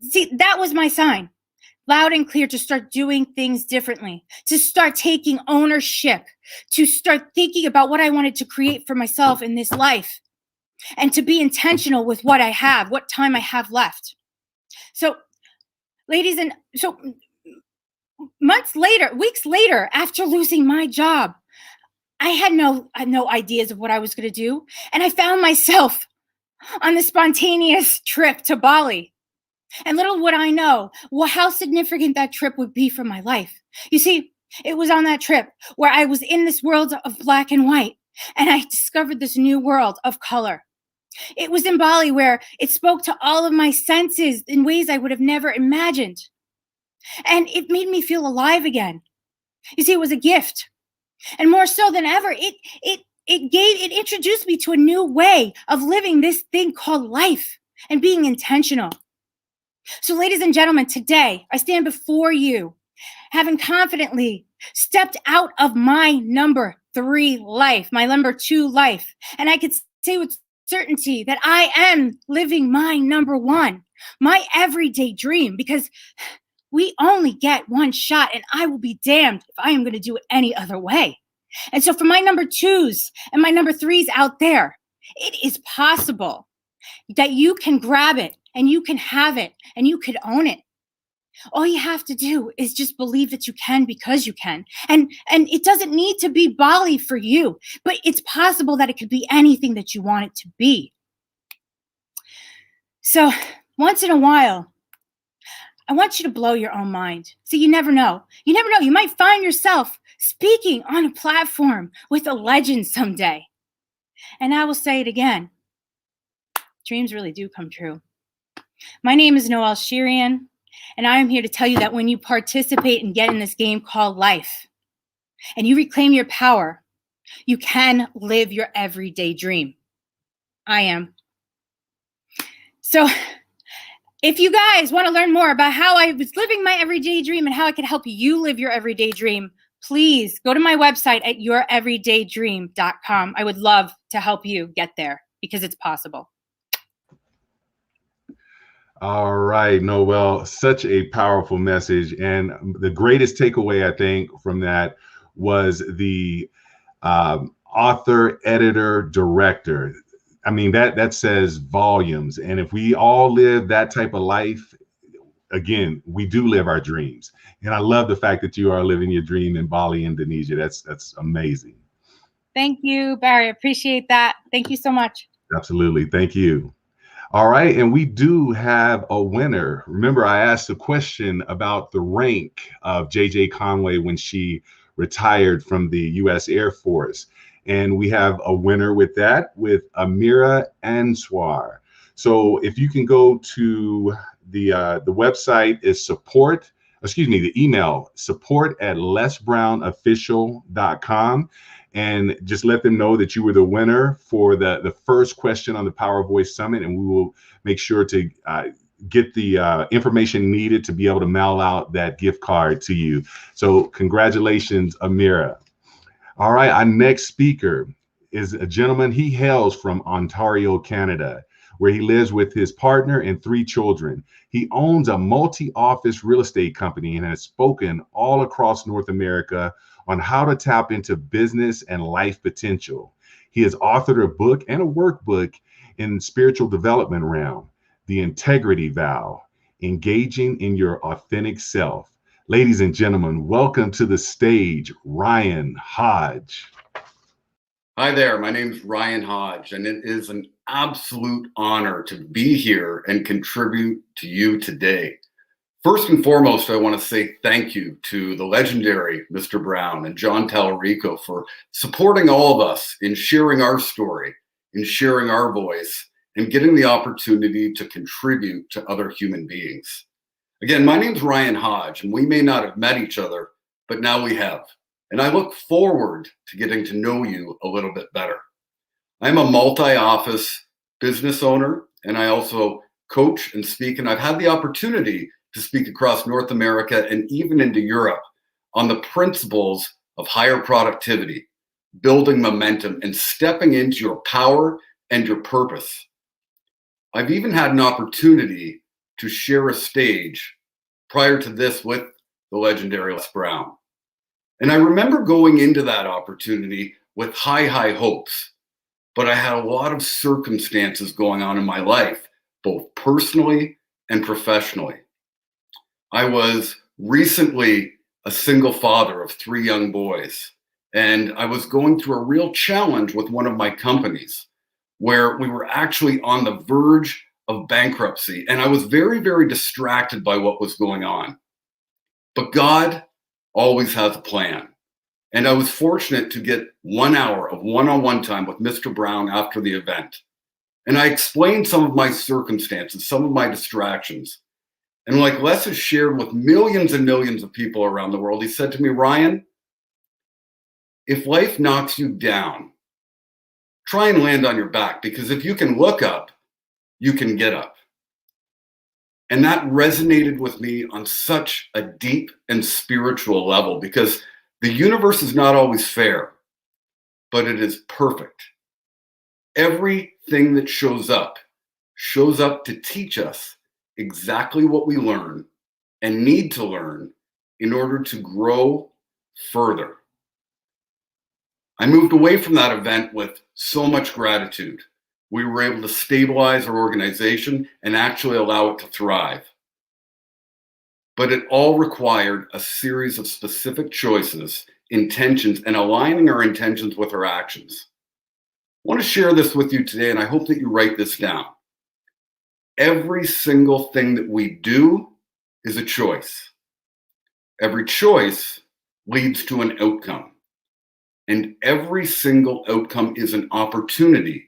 see, that was my sign, loud and clear, to start doing things differently, to start taking ownership, to start thinking about what I wanted to create for myself in this life, and to be intentional with what I have, what time I have left. So, ladies, and so months later, weeks later, after losing my job, I had no ideas of what I was going to do. And I found myself on the spontaneous trip to Bali. And little would I know how significant that trip would be for my life. You see, it was on that trip where I was in this world of black and white, and I discovered this new world of color. It was in Bali where it spoke to all of my senses in ways I would have never imagined. And it made me feel alive again. You see, it was a gift. And more so than ever, it introduced me to a new way of living this thing called life and being intentional. So, ladies and gentlemen, today I stand before you, having confidently stepped out of my number 3 life, my number 2 life. And I could say with certainty that I am living my number 1, my everyday dream, because we only get one shot, and I will be damned if I am going to do it any other way. And so for my number 2s and my number 3s out there, it is possible that you can grab it and you can have it and you can own it. All you have to do is just believe that you can, because you can. And it doesn't need to be Bali for you, but it's possible that it could be anything that you want it to be. So once in a while, I want you to blow your own mind. See, you never know. You never know. You might find yourself speaking on a platform with a legend someday. And I will say it again. Dreams really do come true. My name is Noelle Shirian, and I am here to tell you that when you participate and get in this game called life, and you reclaim your power, you can live your everyday dream. I am. So if you guys want to learn more about how I was living my everyday dream and how I could help you live your everyday dream, please go to my website at youreverydayDream.com. I would love to help you get there, because it's possible. All right, Noelle, such a powerful message. And the greatest takeaway, I think, from that was the author, editor, director. I mean, that says volumes. And if we all live that type of life, again, we do live our dreams. And I love the fact that you are living your dream in Bali, Indonesia. That's amazing. Thank you, Barry. I appreciate that. Thank you so much. Absolutely. Thank you. All right. And we do have a winner. Remember, I asked a question about the rank of JJ Conway when she retired from the U.S. Air Force. And we have a winner with that, with Amira Answar. So if you can go to the website is support the email support@lesbrownofficial.com, and just let them know that you were the winner for the first question on the Power Voice Summit, and we will make sure to get the information needed to be able to mail out that gift card to you. So congratulations, Amira. All right, our next speaker is a gentleman. He hails from Ontario, Canada, where he lives with his partner and 3 children. He owns a multi-office real estate company and has spoken all across North America on how to tap into business and life potential. He has authored a book and a workbook in spiritual development realm, The Integrity Vow, Engaging in Your Authentic Self. Ladies and gentlemen, welcome to the stage, Ryan Hodge. Hi there, my name is Ryan Hodge, and it is an absolute honor to be here and contribute to you today. First and foremost, I want to say thank you to the legendary Mr. Brown and John Tallarico for supporting all of us in sharing our story, in sharing our voice, and getting the opportunity to contribute to other human beings. Again, my name's Ryan Hodge, and we may not have met each other, but now we have. And I look forward to getting to know you a little bit better. I'm a multi-office business owner, and I also coach and speak, and I've had the opportunity to speak across North America and even into Europe on the principles of higher productivity, building momentum, and stepping into your power and your purpose. I've even had an opportunity to share a stage prior to this with the legendary Les Brown. And I remember going into that opportunity with high hopes, but I had a lot of circumstances going on in my life, both personally and professionally. I was recently a single father of 3 young boys, and I was going through a real challenge with one of my companies where we were actually on the verge of bankruptcy, and I was very, very distracted by what was going on. But God always has a plan. And I was fortunate to get 1 hour of one-on-one time with Mr. Brown after the event. And I explained some of my circumstances, some of my distractions. And like Les has shared with millions and millions of people around the world, he said to me, Ryan, if life knocks you down, try and land on your back, because if you can look up, you can get up. And that resonated with me on such a deep and spiritual level, because the universe is not always fair, but it is perfect. Everything that shows up to teach us exactly what we learn and need to learn in order to grow further. I moved away from that event with so much gratitude. We were able to stabilize our organization and actually allow it to thrive. But it all required a series of specific choices, intentions, and aligning our intentions with our actions. I want to share this with you today, and I hope that you write this down. Every single thing that we do is a choice. Every choice leads to an outcome. And every single outcome is an opportunity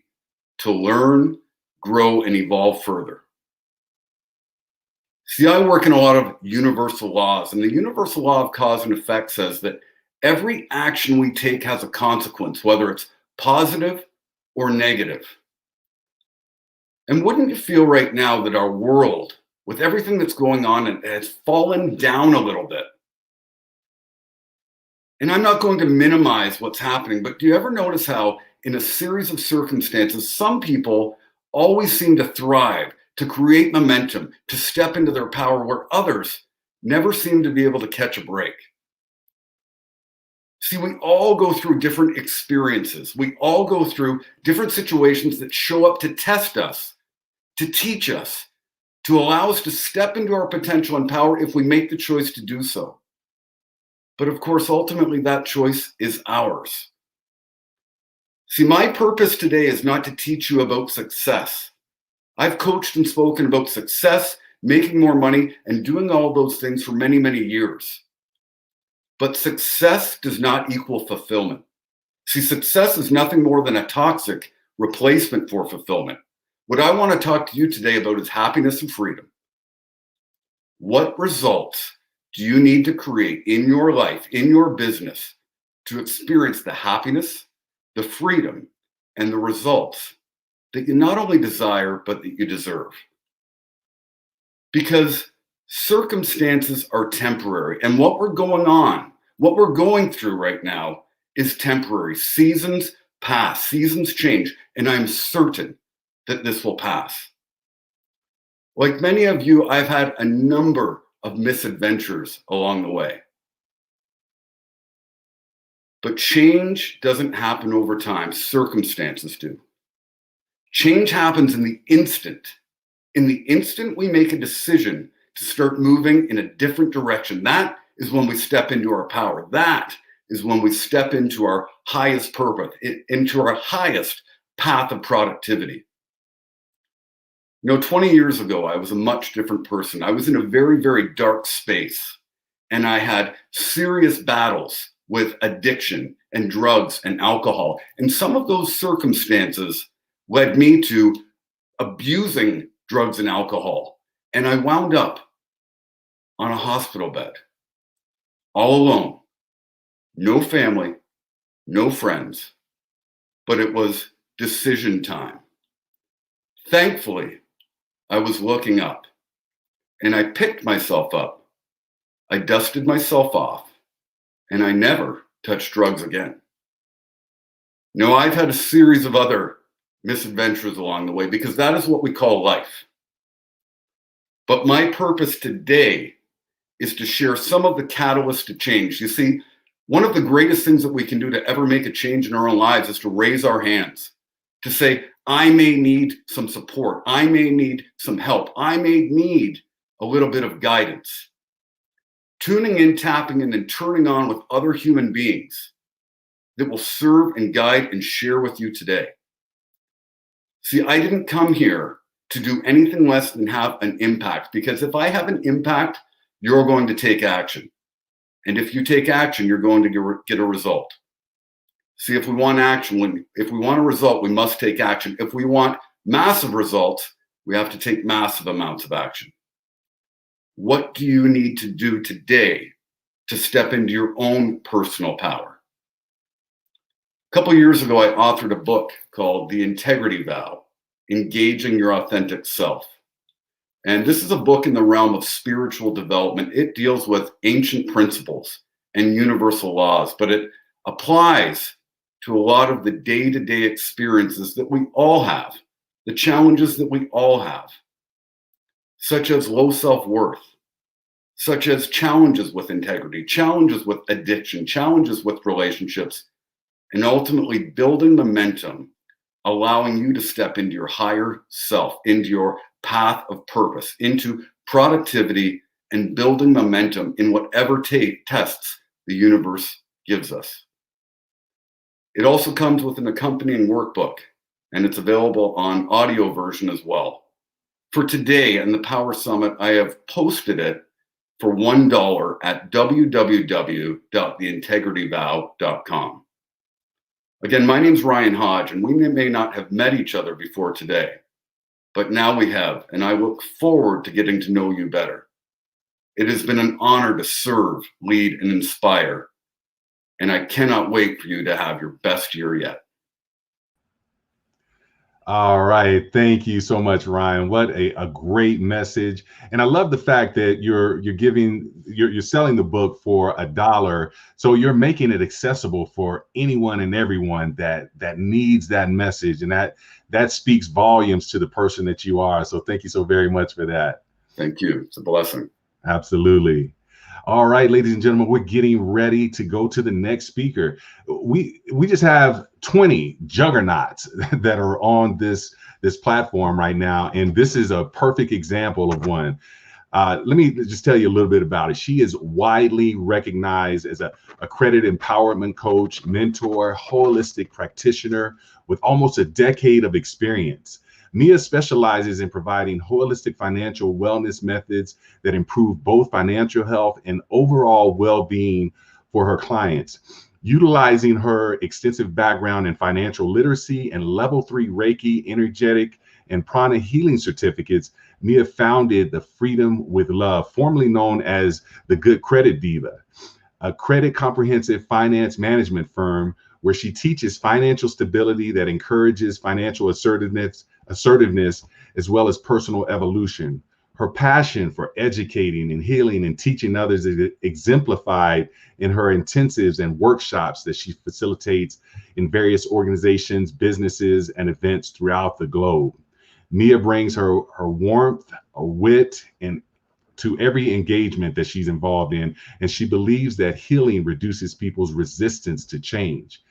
to learn, grow, and evolve further. See, I work in a lot of universal laws, and the universal law of cause and effect says that every action we take has a consequence, whether it's positive or negative. And wouldn't you feel right now that our world, with everything that's going on, has fallen down a little bit? And I'm not going to minimize what's happening, but do you ever notice how in a series of circumstances, some people always seem to thrive, to create momentum, to step into their power, where others never seem to be able to catch a break? See, we all go through different experiences. We all go through different situations that show up to test us, to teach us, to allow us to step into our potential and power if we make the choice to do so. But of course, ultimately, that choice is ours. See, my purpose today is not to teach you about success. I've coached and spoken about success, making more money, and doing all those things for many, many years. But success does not equal fulfillment. See, success is nothing more than a toxic replacement for fulfillment. What I want to talk to you today about is happiness and freedom. What results do you need to create in your life, in your business, to experience the happiness, the freedom, and the results that you not only desire, but that you deserve? Because circumstances are temporary, and what we're going through right now is temporary. Seasons pass, seasons change, and I'm certain that this will pass. Like many of you, I've had a number of misadventures along the way. But change doesn't happen over time, circumstances do. Change happens in the instant. In the instant we make a decision to start moving in a different direction, that is when we step into our power. That is when we step into our highest purpose, into our highest path of productivity. 20 years ago, I was a much different person. I was in a very, very dark space, and I had serious battles with addiction and drugs and alcohol. And some of those circumstances led me to abusing drugs and alcohol. And I wound up on a hospital bed, all alone. No family, no friends, but it was decision time. Thankfully, I was looking up, and I picked myself up. I dusted myself off, and I never touched drugs again. No, I've had a series of other misadventures along the way, because that is what we call life. But my purpose today is to share some of the catalysts to change. You see, one of the greatest things that we can do to ever make a change in our own lives is to raise our hands, to say, I may need some support. I may need some help. I may need a little bit of guidance. Tuning in, tapping in, and turning on with other human beings that will serve and guide and share with you today. See, I didn't come here to do anything less than have an impact, because if I have an impact, you're going to take action. And if you take action, you're going to get a result. See, if we want action, if we want a result, we must take action. If we want massive results, we have to take massive amounts of action. What do you need to do today to step into your own personal power? A couple of years ago, I authored a book called The Integrity Vow: Engaging Your Authentic Self. And this is a book in the realm of spiritual development. It deals with ancient principles and universal laws, but it applies to a lot of the day-to-day experiences that we all have, the challenges that we all have, such as low self-worth, such as challenges with integrity, challenges with addiction, challenges with relationships, and ultimately building momentum, allowing you to step into your higher self, into your path of purpose, into productivity, and building momentum in whatever tests the universe gives us. It also comes with an accompanying workbook, and it's available on audio version as well. For today and the Power Summit, I have posted it for $1 at www.theintegrityvow.com. Again, my name's Ryan Hodge, and we may not have met each other before today, but now we have, and I look forward to getting to know you better. It has been an honor to serve, lead, and inspire, and I cannot wait for you to have your best year yet. All right. Thank you so much, Ryan. What a great message. And I love the fact that you're selling the book for $1. So you're making it accessible for anyone and everyone that needs that message. And that speaks volumes to the person that you are. So thank you so very much for that. Thank you. It's a blessing. Absolutely. All right, ladies and gentlemen, we're getting ready to go to the next speaker. We just have 20 juggernauts that are on this platform right now, and this is a perfect example of one. Let me just tell you a little bit about it. She is widely recognized as an accredited empowerment coach, mentor, holistic practitioner with almost a decade of experience. Mia specializes in providing holistic financial wellness methods that improve both financial health and overall well-being for her clients. Utilizing her extensive background in financial literacy and level 3 Reiki, energetic and prana healing certificates, Mia founded the Freedom with Love, formerly known as the Good Credit Diva, a credit comprehensive finance management firm where she teaches financial stability that encourages financial assertiveness, as well as personal evolution. Her passion for educating and healing and teaching others is exemplified in her intensives and workshops that she facilitates in various organizations, businesses, and events throughout the globe. Mia brings her warmth, wit, and to every engagement that she's involved in, and she believes that healing reduces people's resistance to change.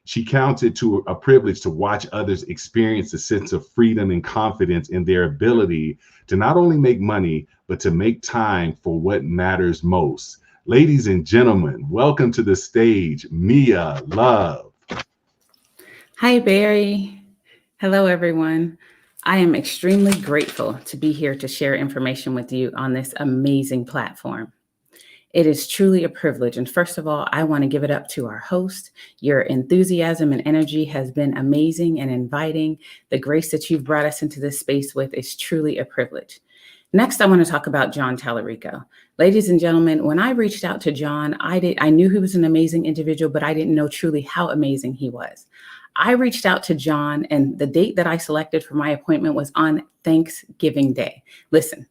She counts it to a privilege to watch others experience a sense of freedom and confidence in their ability to not only make money, but to make time for what matters most. Ladies and gentlemen, welcome to the stage, Mia Love. Hi, Barry. Hello, everyone. I am extremely grateful to be here to share information with you on this amazing platform. It is truly a privilege. And first of all, I want to give it up to our host. Your enthusiasm and energy has been amazing and inviting. The grace that you've brought us into this space with is truly a privilege. Next, I want to talk about John Tallarico. Ladies and gentlemen, when I reached out to John, I knew he was an amazing individual, but I didn't know truly how amazing he was. I reached out to John, and the date that I selected for my appointment was on Thanksgiving Day. Listen,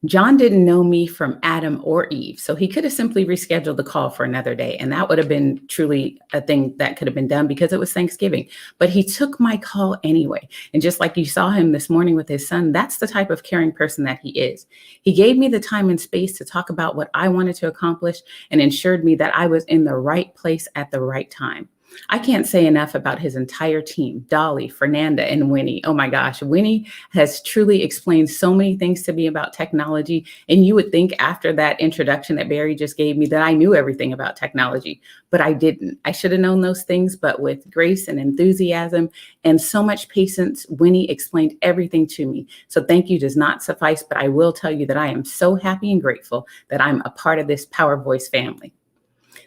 John didn't know me from Adam or Eve, so he could have simply rescheduled the call for another day, and that would have been truly a thing that could have been done because it was Thanksgiving. But he took my call anyway, and just like you saw him this morning with his son, that's the type of caring person that he is. He gave me the time and space to talk about what I wanted to accomplish and ensured me that I was in the right place at the right time. I can't say enough about his entire team, Dolly, Fernanda, and Winnie. Oh my gosh, Winnie has truly explained so many things to me about technology. And you would think after that introduction that Barry just gave me that I knew everything about technology, but I didn't. I should have known those things, but with grace and enthusiasm and so much patience, Winnie explained everything to me. So thank you does not suffice, but I will tell you that I am so happy and grateful that I'm a part of this Power Voice family.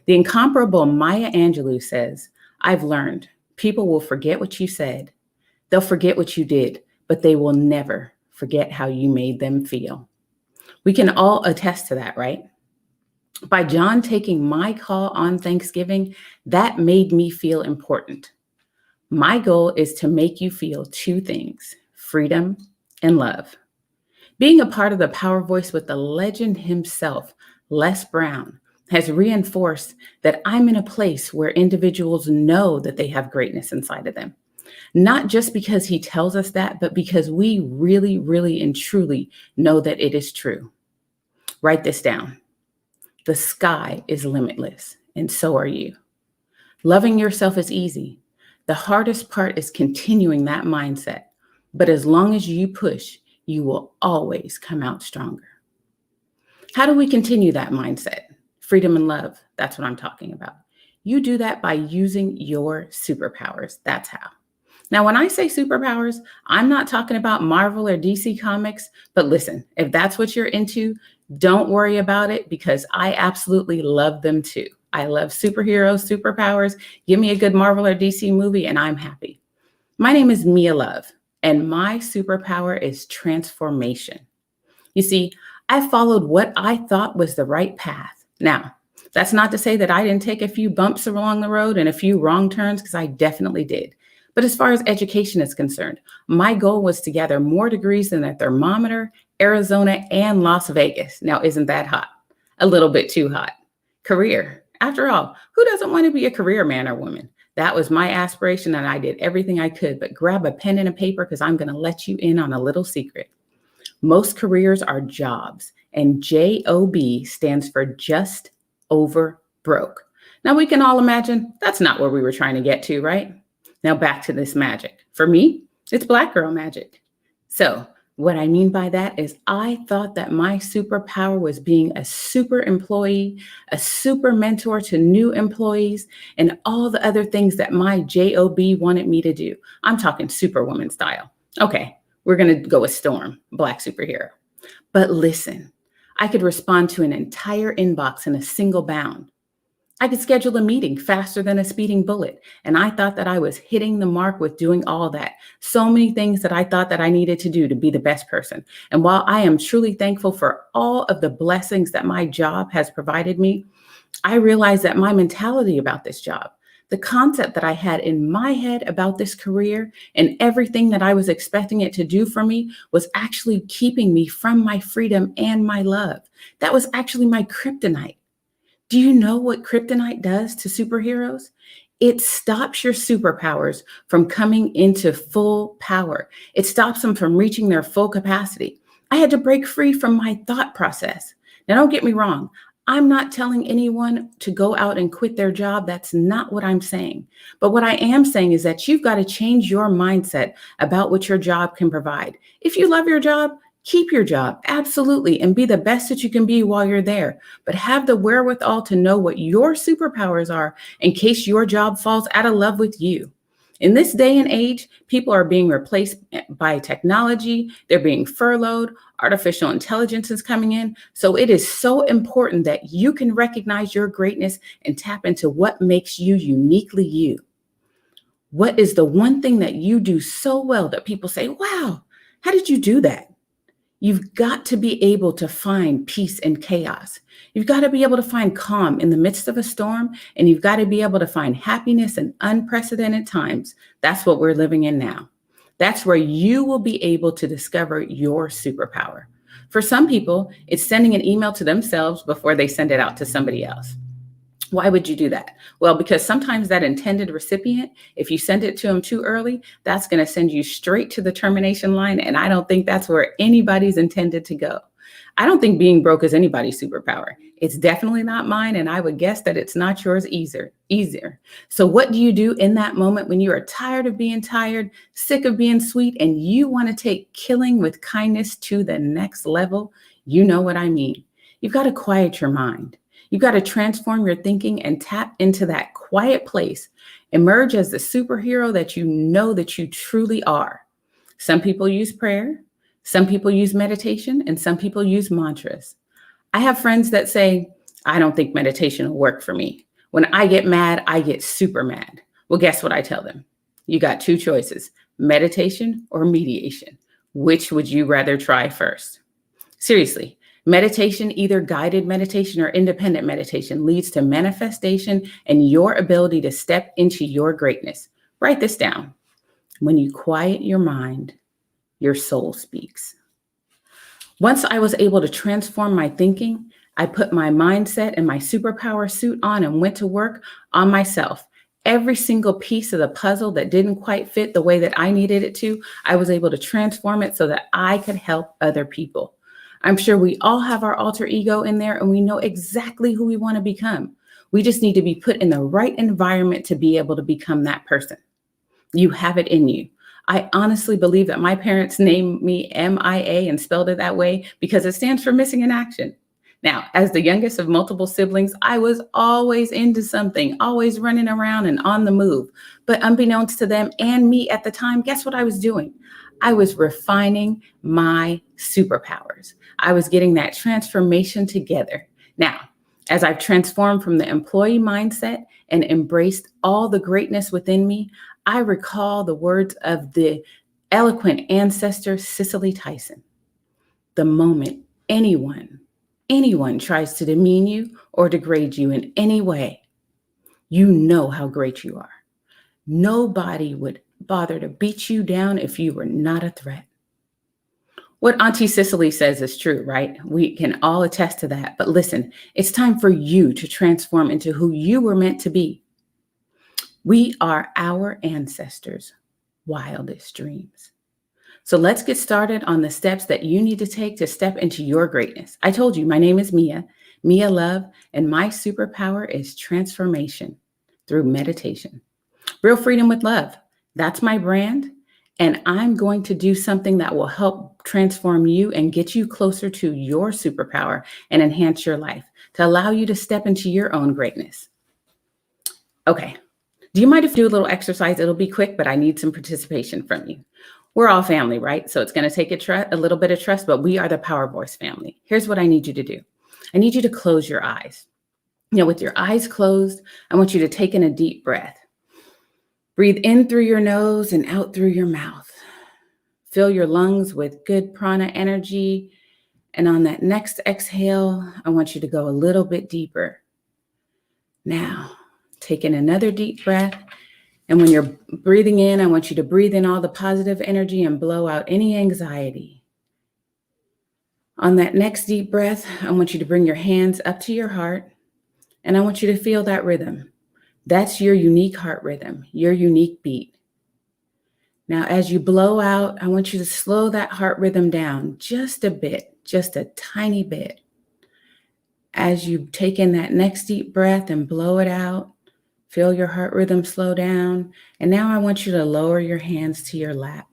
The incomparable Maya Angelou says, I've learned people will forget what you said. They'll forget what you did, but they will never forget how you made them feel. We can all attest to that, right? By John taking my call on Thanksgiving, that made me feel important. My goal is to make you feel two things, freedom and love. Being a part of the Power Voice with the legend himself, Les Brown, has reinforced that I'm in a place where individuals know that they have greatness inside of them. Not just because he tells us that, but because we really, really and truly know that it is true. Write this down. The sky is limitless, and so are you. Loving yourself is easy. The hardest part is continuing that mindset. But as long as you push, you will always come out stronger. How do we continue that mindset? Freedom and love. That's what I'm talking about. You do that by using your superpowers. That's how. Now, when I say superpowers, I'm not talking about Marvel or DC Comics, but listen, if that's what you're into, don't worry about it because I absolutely love them too. I love superheroes, superpowers. Give me a good Marvel or DC movie and I'm happy. My name is Mia Love and my superpower is transformation. You see, I followed what I thought was the right path. Now, that's not to say that I didn't take a few bumps along the road and a few wrong turns, because I definitely did. But as far as education is concerned, my goal was to gather more degrees than a thermometer, Arizona, and Las Vegas. Now, isn't that hot? A little bit too hot. Career. After all, who doesn't want to be a career man or woman? That was my aspiration, and I did everything I could. But grab a pen and a paper, because I'm going to let you in on a little secret. Most careers are jobs, and JOB stands for just over broke. Now we can all imagine that's not where we were trying to get to, right? Now back to this magic. For me, it's Black girl magic. So what I mean by that is I thought that my superpower was being a super employee, a super mentor to new employees, and all the other things that my JOB wanted me to do. I'm talking superwoman style. Okay. We're going to go with Storm, Black superhero. But listen, I could respond to an entire inbox in a single bound. I could schedule a meeting faster than a speeding bullet. And I thought that I was hitting the mark with doing all that. So many things that I thought that I needed to do to be the best person. And while I am truly thankful for all of the blessings that my job has provided me, I realized that my mentality about this job, the concept that I had in my head about this career and everything that I was expecting it to do for me was actually keeping me from my freedom and my love. That was actually my kryptonite. Do you know what kryptonite does to superheroes? It stops your superpowers from coming into full power. It stops them from reaching their full capacity. I had to break free from my thought process. Now, don't get me wrong. I'm not telling anyone to go out and quit their job. That's not what I'm saying. But what I am saying is that you've got to change your mindset about what your job can provide. If you love your job, keep your job, absolutely, and be the best that you can be while you're there. But have the wherewithal to know what your superpowers are in case your job falls out of love with you. In this day and age, people are being replaced by technology. They're being furloughed. Artificial intelligence is coming in. So it is so important that you can recognize your greatness and tap into what makes you uniquely you. What is the one thing that you do so well that people say, wow, how did you do that? You've got to be able to find peace in chaos. You've got to be able to find calm in the midst of a storm, and you've got to be able to find happiness in unprecedented times. That's what we're living in now. That's where you will be able to discover your superpower. For some people, it's sending an email to themselves before they send it out to somebody else. Why would you do that? Well, because sometimes that intended recipient, if you send it to them too early, that's going to send you straight to the termination line. And I don't think that's where anybody's intended to go. I don't think being broke is anybody's superpower. It's definitely not mine. And I would guess that it's not yours either. So what do you do in that moment when you are tired of being tired, sick of being sweet, and you want to take killing with kindness to the next level? You know what I mean. You've got to quiet your mind. You've got to transform your thinking and tap into that quiet place. Emerge as the superhero that you know that you truly are. Some people use prayer, some people use meditation, and some people use mantras. I have friends that say, I don't think meditation will work for me. When I get mad, I get super mad. Well, guess what I tell them? You got two choices, meditation or mediation. Which would you rather try first? Seriously. Meditation, either guided meditation or independent meditation, leads to manifestation and your ability to step into your greatness. Write this down. When you quiet your mind, your soul speaks. Once I was able to transform my thinking, I put my mindset and my superpower suit on and went to work on myself. Every single piece of the puzzle that didn't quite fit the way that I needed it to, I was able to transform it so that I could help other people. I'm sure we all have our alter ego in there and we know exactly who we want to become. We just need to be put in the right environment to be able to become that person. You have it in you. I honestly believe that my parents named me MIA and spelled it that way because it stands for missing in action. Now, as the youngest of multiple siblings, I was always into something, always running around and on the move. But unbeknownst to them and me at the time, guess what I was doing? I was refining my superpowers. I was getting that transformation together. Now, as I've transformed from the employee mindset and embraced all the greatness within me, I recall the words of the eloquent ancestor, Cicely Tyson. The moment anyone tries to demean you or degrade you in any way, you know how great you are. Nobody would bother to beat you down if you were not a threat. What Auntie Cicely says is true, right? We can all attest to that. But listen, it's time for you to transform into who you were meant to be. We are our ancestors' wildest dreams. So let's get started on the steps that you need to take to step into your greatness. I told you, my name is Mia Love, and my superpower is transformation through meditation. Real Freedom with Love, that's my brand. And I'm going to do something that will help transform you and get you closer to your superpower and enhance your life to allow you to step into your own greatness. Okay. Do you mind if I do a little exercise? It'll be quick, but I need some participation from you. We're all family, right? So it's going to take a little bit of trust, but we are the Power Voice family. Here's what I need you to do. I need you to close your eyes. Now, with your eyes closed, I want you to take in a deep breath. Breathe in through your nose and out through your mouth. Fill your lungs with good prana energy. And on that next exhale, I want you to go a little bit deeper. Now, take in another deep breath. And when you're breathing in, I want you to breathe in all the positive energy and blow out any anxiety. On that next deep breath, I want you to bring your hands up to your heart. And I want you to feel that rhythm. That's your unique heart rhythm, your unique beat. Now, as you blow out, I want you to slow that heart rhythm down just a bit, just a tiny bit. As you take in that next deep breath and blow it out, feel your heart rhythm slow down. And now I want you to lower your hands to your lap.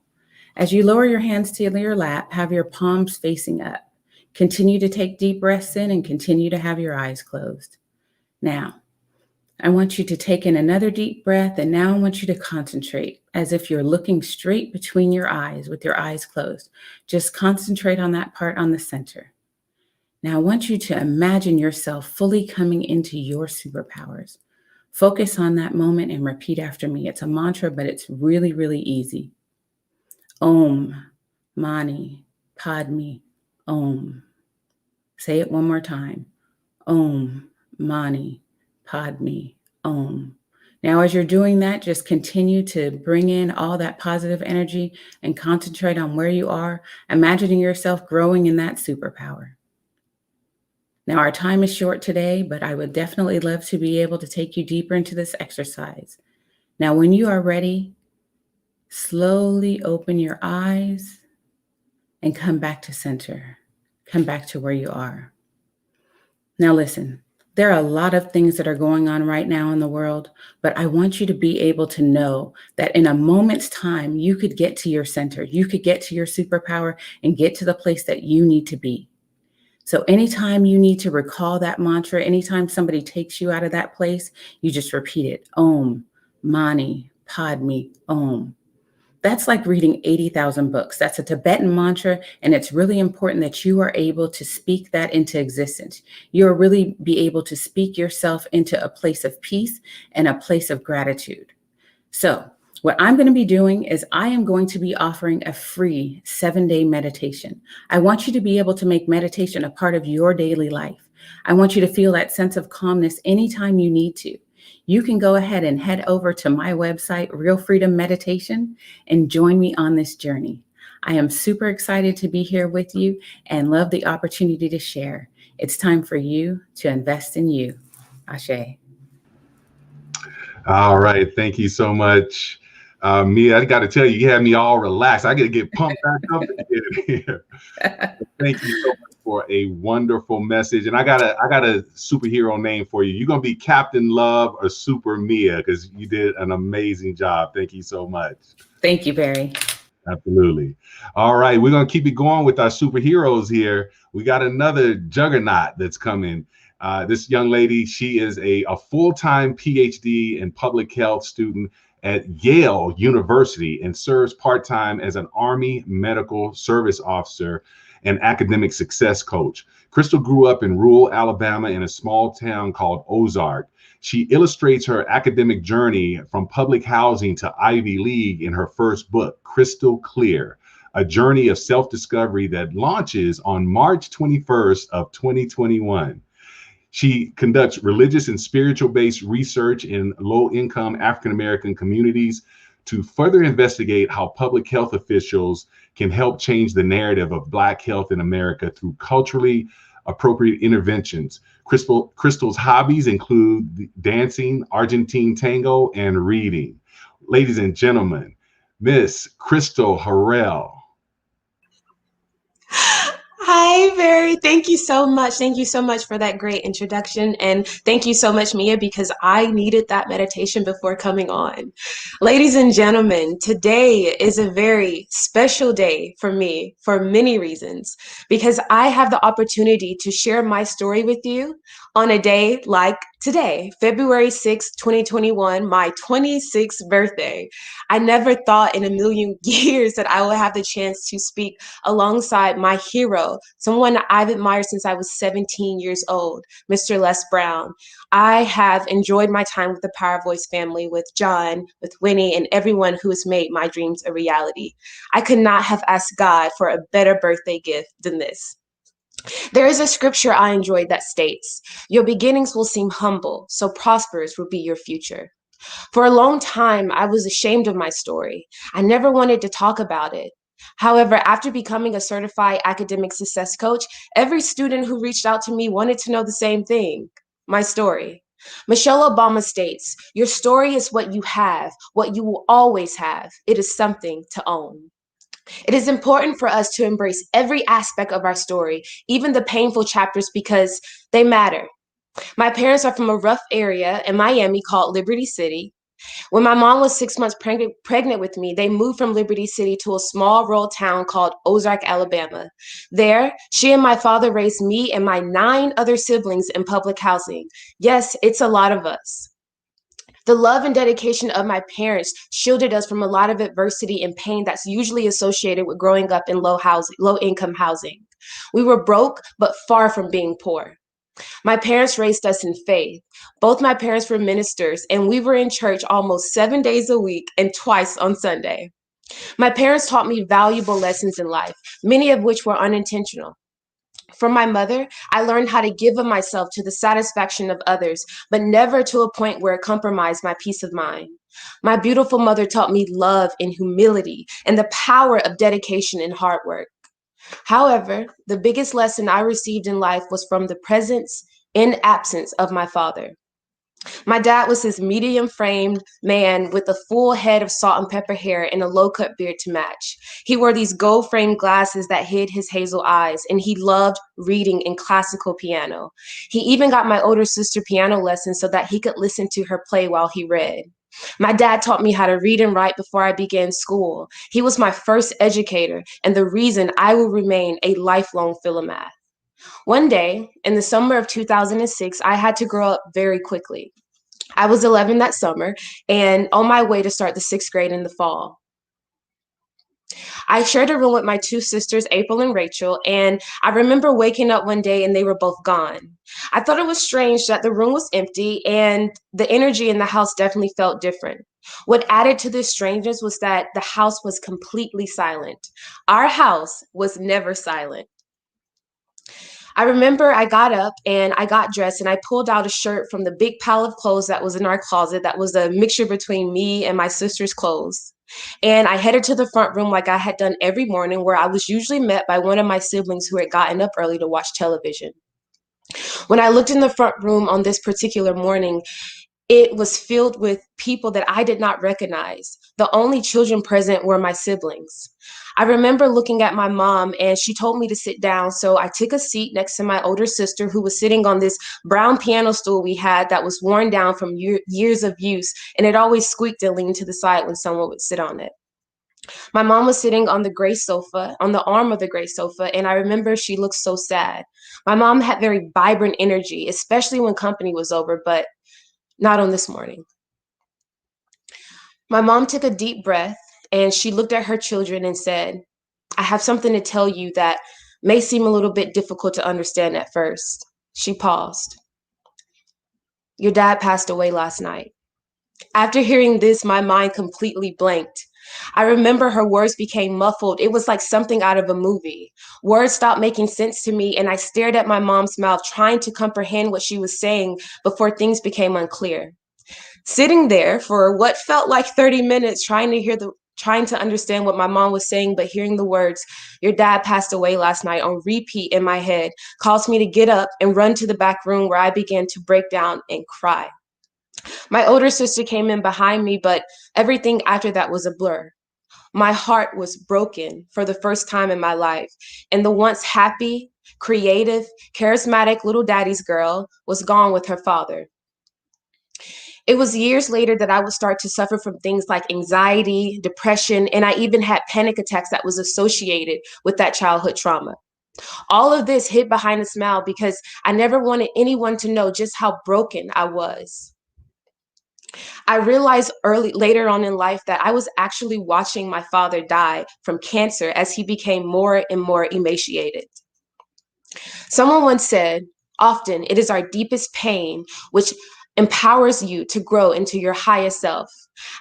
As you lower your hands to your lap, have your palms facing up. Continue to take deep breaths in and continue to have your eyes closed. Now, I want you to take in another deep breath, and now I want you to concentrate as if you're looking straight between your eyes with your eyes closed. Just concentrate on that part on the center. Now, I want you to imagine yourself fully coming into your superpowers. Focus on that moment and repeat after me. It's a mantra, but it's really, really easy. Om, Mani, Padme, Om. Say it one more time. Om, Mani, Padme, Om. Now, as you're doing that, just continue to bring in all that positive energy and concentrate on where you are, imagining yourself growing in that superpower. Now, our time is short today, but I would definitely love to be able to take you deeper into this exercise. Now, when you are ready, slowly open your eyes and come back to center. Come back to where you are. Now, listen. There are a lot of things that are going on right now in the world, but I want you to be able to know that in a moment's time, you could get to your center. You could get to your superpower and get to the place that you need to be. So anytime you need to recall that mantra, anytime somebody takes you out of that place, you just repeat it. Om, Mani, Padme, Om. That's like reading 80,000 books. That's a Tibetan mantra, and it's really important that you are able to speak that into existence. You'll really be able to speak yourself into a place of peace and a place of gratitude. So what I'm going to be doing is I am going to be offering a free 7-day meditation. I want you to be able to make meditation a part of your daily life. I want you to feel that sense of calmness anytime you need to. You can go ahead and head over to my website, Real Freedom Meditation, and join me on this journey. I am super excited to be here with you and love the opportunity to share. It's time for you to invest in you. Ashe. All right. Thank you so much. Mia, I got to tell you, you had me all relaxed. I got to get pumped back up again here. Thank you so much for a wonderful message. And I got a superhero name for you. You're going to be Captain Love or Super Mia because you did an amazing job. Thank you so much. Thank you, Barry. Absolutely. All right. We're going to keep it going with our superheroes here. We got another juggernaut that's coming. This young lady, she is a full-time PhD in public health student at Yale University and serves part-time as an Army Medical Service Officer and academic success coach. Crystal grew up in rural Alabama in a small town called Ozark. She illustrates her academic journey from public housing to Ivy League in her first book, Crystal Clear, a journey of self-discovery that launches on March 21st of 2021. She conducts religious and spiritual-based research in low-income African-American communities to further investigate how public health officials can help change the narrative of Black health in America through culturally appropriate interventions. Crystal's hobbies include dancing, Argentine tango, and reading. Ladies and gentlemen, Miss Crystal Harrell. Hi, Barry. Thank you so much. Thank you so much for that great introduction. And thank you so much, Mia, because I needed that meditation before coming on. Ladies and gentlemen, today is a very special day for me for many reasons, because I have the opportunity to share my story with you On a day like today, February 6, 2021, my 26th birthday, I never thought in a million years that I would have the chance to speak alongside my hero, someone I've admired since I was 17 years old, Mr. Les Brown. I have enjoyed my time with the Power Voice family, with John, with Winnie, and everyone who has made my dreams a reality. I could not have asked God for a better birthday gift than this. There is a scripture I enjoyed that states, "Your beginnings will seem humble, so prosperous will be your future." For a long time, I was ashamed of my story. I never wanted to talk about it. However, after becoming a certified academic success coach, every student who reached out to me wanted to know the same thing, my story. Michelle Obama states, "Your story is what you have, what you will always have. It is something to own." It is important for us to embrace every aspect of our story, even the painful chapters, because they matter. My parents are from a rough area in Miami called Liberty City. When my mom was 6 months pregnant with me, they moved from Liberty City to a small rural town called Ozark, Alabama. There, she and my father raised me and my 9 other siblings in public housing. Yes, it's a lot of us. The love and dedication of my parents shielded us from a lot of adversity and pain that's usually associated with growing up in low income housing. We were broke, but far from being poor. My parents raised us in faith. Both my parents were ministers, and we were in church almost 7 days a week and twice on Sunday. My parents taught me valuable lessons in life, many of which were unintentional. From my mother, I learned how to give of myself to the satisfaction of others, but never to a point where it compromised my peace of mind. My beautiful mother taught me love and humility and the power of dedication and hard work. However, the biggest lesson I received in life was from the presence and absence of my father. My dad was this medium-framed man with a full head of salt and pepper hair and a low-cut beard to match. He wore these gold-framed glasses that hid his hazel eyes, and he loved reading and classical piano. He even got my older sister piano lessons so that he could listen to her play while he read. My dad taught me how to read and write before I began school. He was my first educator and the reason I will remain a lifelong Philomath. One day, in the summer of 2006, I had to grow up very quickly. I was 11 that summer and on my way to start the 6th grade in the fall. I shared a room with my 2 sisters, April and Rachel, and I remember waking up one day and they were both gone. I thought it was strange that the room was empty and the energy in the house definitely felt different. What added to this strangeness was that the house was completely silent. Our house was never silent. I remember I got up and I got dressed and I pulled out a shirt from the big pile of clothes that was in our closet that was a mixture between me and my sister's clothes. And I headed to the front room like I had done every morning, where I was usually met by one of my siblings who had gotten up early to watch television. When I looked in the front room on this particular morning, it was filled with people that I did not recognize. The only children present were my siblings. I remember looking at my mom and she told me to sit down. So I took a seat next to my older sister, who was sitting on this brown piano stool we had that was worn down from years of use. And it always squeaked and leaned to the side when someone would sit on it. My mom was sitting on the gray sofa, on the arm of the gray sofa. And I remember she looked so sad. My mom had very vibrant energy, especially when company was over, but not on this morning. My mom took a deep breath and she looked at her children and said, "I have something to tell you that may seem a little bit difficult to understand at first." She paused. "Your dad passed away last night." After hearing this, my mind completely blanked. I remember her words became muffled. It was like something out of a movie. Words stopped making sense to me, and I stared at my mom's mouth, trying to comprehend what she was saying before things became unclear. Sitting there for what felt like 30 minutes, trying to understand what my mom was saying, but hearing the words, "Your dad passed away last night," on repeat in my head, caused me to get up and run to the back room, where I began to break down and cry. My older sister came in behind me, but everything after that was a blur. My heart was broken for the first time in my life, and the once happy, creative, charismatic little daddy's girl was gone with her father. It was years later that I would start to suffer from things like anxiety, depression, and I even had panic attacks that was associated with that childhood trauma. All of this hid behind a smile because I never wanted anyone to know just how broken I was. I realized later on in life that I was actually watching my father die from cancer as he became more and more emaciated. Someone once said, often it is our deepest pain which empowers you to grow into your highest self.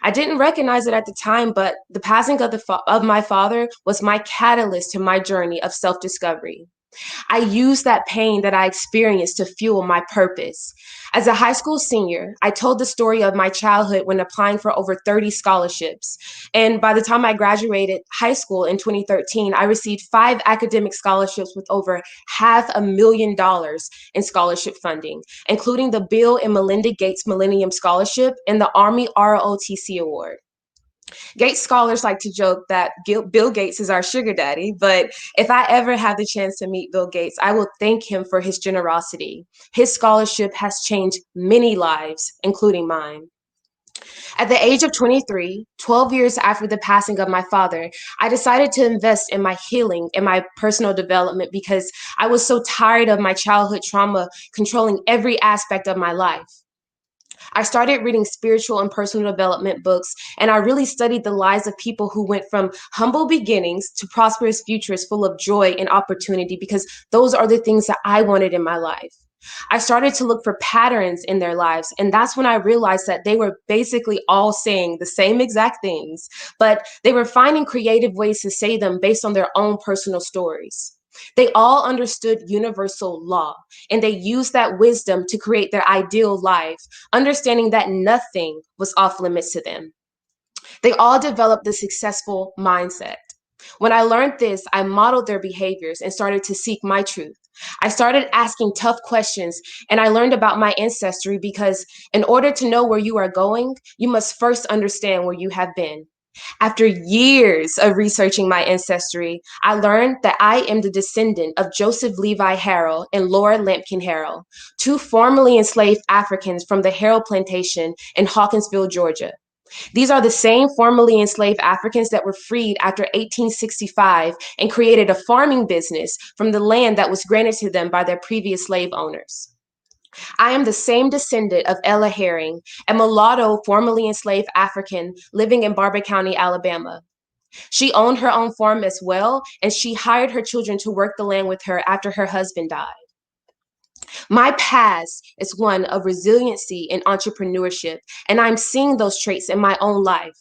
I didn't recognize it at the time, but the passing of my father was my catalyst to my journey of self-discovery. I used that pain that I experienced to fuel my purpose. As a high school senior, I told the story of my childhood when applying for over 30 scholarships. And by the time I graduated high school in 2013, I received 5 academic scholarships with over $500,000 in scholarship funding, including the Bill and Melinda Gates Millennium Scholarship and the Army ROTC Award. Gates scholars like to joke that Bill Gates is our sugar daddy, but if I ever have the chance to meet Bill Gates, I will thank him for his generosity. His scholarship has changed many lives, including mine. At the age of 23, 12 years after the passing of my father, I decided to invest in my healing and my personal development because I was so tired of my childhood trauma controlling every aspect of my life. I started reading spiritual and personal development books, and I really studied the lives of people who went from humble beginnings to prosperous futures full of joy and opportunity, because those are the things that I wanted in my life. I started to look for patterns in their lives, and that's when I realized that they were basically all saying the same exact things, but they were finding creative ways to say them based on their own personal stories. They all understood universal law, and they used that wisdom to create their ideal life, understanding that nothing was off limits to them. They all developed the successful mindset. When I learned this, I modeled their behaviors and started to seek my truth. I started asking tough questions, and I learned about my ancestry because in order to know where you are going, you must first understand where you have been. After years of researching my ancestry, I learned that I am the descendant of Joseph Levi Harrell and Laura Lampkin Harrell, 2 formerly enslaved Africans from the Harrell Plantation in Hawkinsville, Georgia. These are the same formerly enslaved Africans that were freed after 1865 and created a farming business from the land that was granted to them by their previous slave owners. I am the same descendant of Ella Herring, a mulatto formerly enslaved African living in Barber County, Alabama. She owned her own farm as well, and she hired her children to work the land with her after her husband died. My past is one of resiliency and entrepreneurship, and I'm seeing those traits in my own life.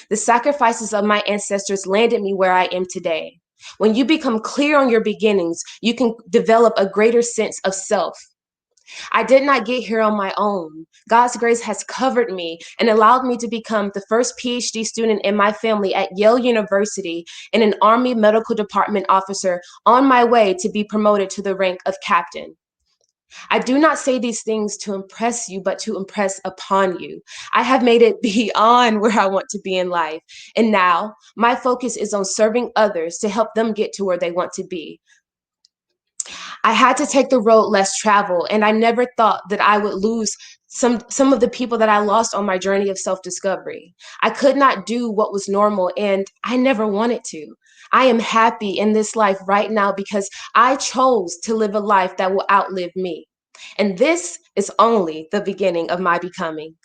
The sacrifices of my ancestors landed me where I am today. When you become clear on your beginnings, you can develop a greater sense of self. I did not get here on my own. God's grace has covered me and allowed me to become the first PhD student in my family at Yale University and an Army Medical Department officer on my way to be promoted to the rank of captain. I do not say these things to impress you, but to impress upon you. I have made it beyond where I want to be in life. And now my focus is on serving others to help them get to where they want to be. I had to take the road less traveled, and I never thought that I would lose some of the people that I lost on my journey of self-discovery. I could not do what was normal, and I never wanted to. I am happy in this life right now because I chose to live a life that will outlive me. And this is only the beginning of my becoming.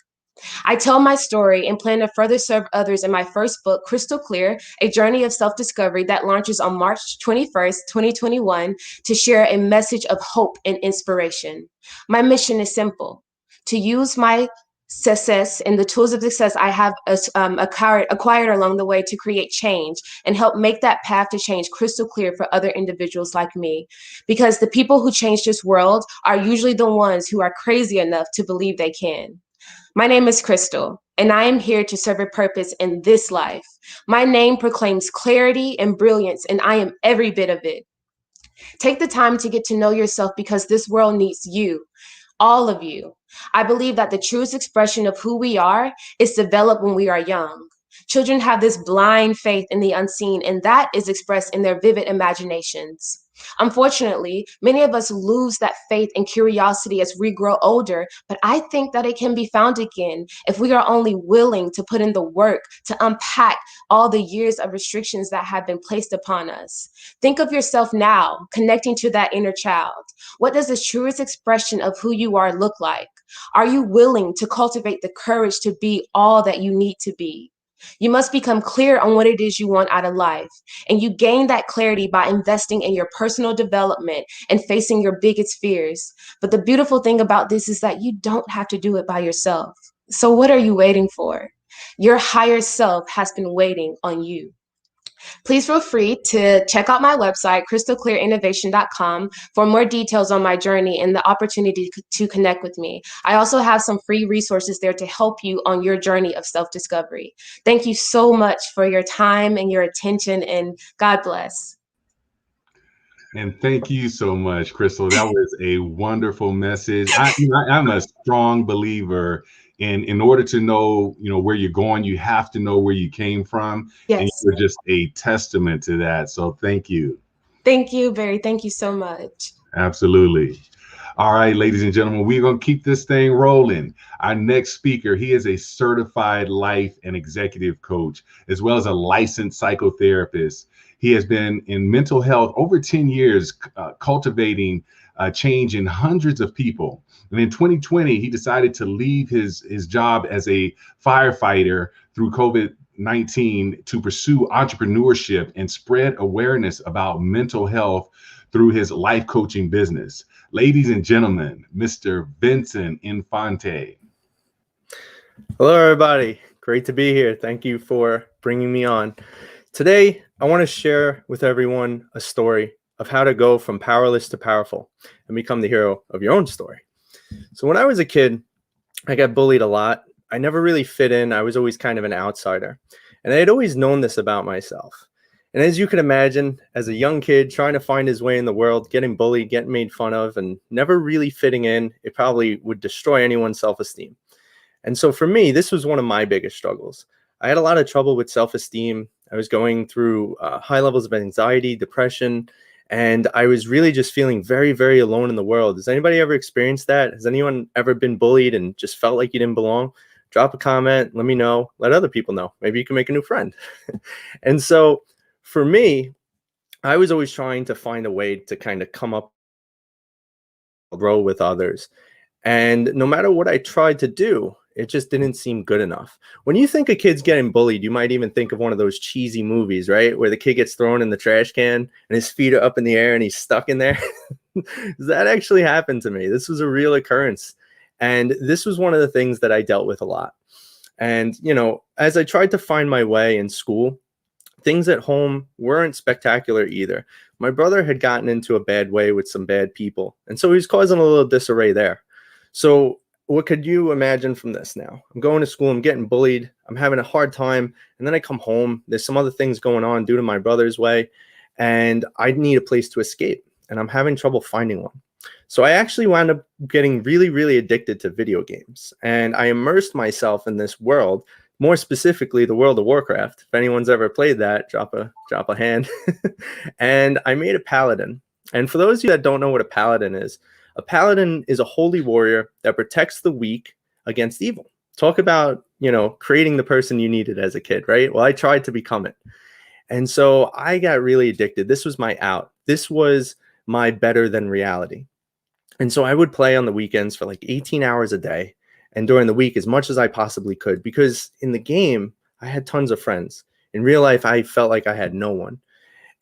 I tell my story and plan to further serve others in my first book, Crystal Clear, A Journey of Self-Discovery, that launches on March 21st, 2021, to share a message of hope and inspiration. My mission is simple: to use my success and the tools of success I have acquired along the way to create change and help make that path to change crystal clear for other individuals like me. Because the people who change this world are usually the ones who are crazy enough to believe they can. My name is Crystal, and I am here to serve a purpose in this life. My name proclaims clarity and brilliance, and I am every bit of it. Take the time to get to know yourself because this world needs you, all of you. I believe that the truest expression of who we are is developed when we are young. Children have this blind faith in the unseen, and that is expressed in their vivid imaginations. Unfortunately, many of us lose that faith and curiosity as we grow older, but I think that it can be found again if we are only willing to put in the work to unpack all the years of restrictions that have been placed upon us. Think of yourself now, connecting to that inner child. What does the truest expression of who you are look like? Are you willing to cultivate the courage to be all that you need to be? You must become clear on what it is you want out of life. And you gain that clarity by investing in your personal development and facing your biggest fears. But the beautiful thing about this is that you don't have to do it by yourself. So what are you waiting for? Your higher self has been waiting on you. Please feel free to check out my website, crystalclearinnovation.com, for more details on my journey and the opportunity to connect with me. I also have some free resources there to help you on your journey of self-discovery. Thank you so much for your time and your attention, and God bless. And thank you so much, Crystal. That was a wonderful message. I'm a strong believer in order to know, where you're going, you have to know where you came from. Yes. And you're just a testament to that. So thank you. Thank you, Barry. Thank you so much. Absolutely. All right, ladies and gentlemen, we're going to keep this thing rolling. Our next speaker, he is a certified life and executive coach, as well as a licensed psychotherapist. He has been in mental health over 10 years, cultivating change in hundreds of people. And in 2020, he decided to leave his job as a firefighter through COVID-19 to pursue entrepreneurship and spread awareness about mental health through his life coaching business. Ladies and gentlemen, Mr. Vincent Infante. Hello, everybody. Great to be here. Thank you for bringing me on. Today, I want to share with everyone a story of how to go from powerless to powerful and become the hero of your own story. So when I was a kid, I got bullied a lot. I never really fit in. I was always kind of an outsider. And I had always known this about myself. And as you can imagine, as a young kid trying to find his way in the world, getting bullied, getting made fun of, and never really fitting in, it probably would destroy anyone's self-esteem. And so for me, this was one of my biggest struggles. I had a lot of trouble with self-esteem. I was going through high levels of anxiety, depression, and I was really just feeling very, very alone in the world. Has anybody ever experienced that? Has anyone ever been bullied and just felt like you didn't belong? Drop a comment, let me know, let other people know. Maybe you can make a new friend. And so for me, I was always trying to find a way to kind of come up, grow with others. And no matter what I tried to do, it just didn't seem good enough. When you think a kid's getting bullied, you might even think of one of those cheesy movies, right? Where the kid gets thrown in the trash can and his feet are up in the air and he's stuck in there. That actually happened to me. This was a real occurrence. And this was one of the things that I dealt with a lot. And, as I tried to find my way in school, things at home weren't spectacular either. My brother had gotten into a bad way with some bad people. And so he was causing a little disarray there. So what could you imagine from this now? I'm going to school, I'm getting bullied, I'm having a hard time, and then I come home, there's some other things going on due to my brother's way, and I need a place to escape, and I'm having trouble finding one. So I actually wound up getting really, really addicted to video games, and I immersed myself in this world, more specifically the World of Warcraft. If anyone's ever played that, drop a hand. And I made a paladin. And for those of you that don't know what a paladin is a holy warrior that protects the weak against evil. Talk about, creating the person you needed as a kid, right? Well, I tried to become it. And so I got really addicted. This was my out. This was my better than reality. And so I would play on the weekends for like 18 hours a day, and during the week as much as I possibly could, because in the game, I had tons of friends. In real life, I felt like I had no one.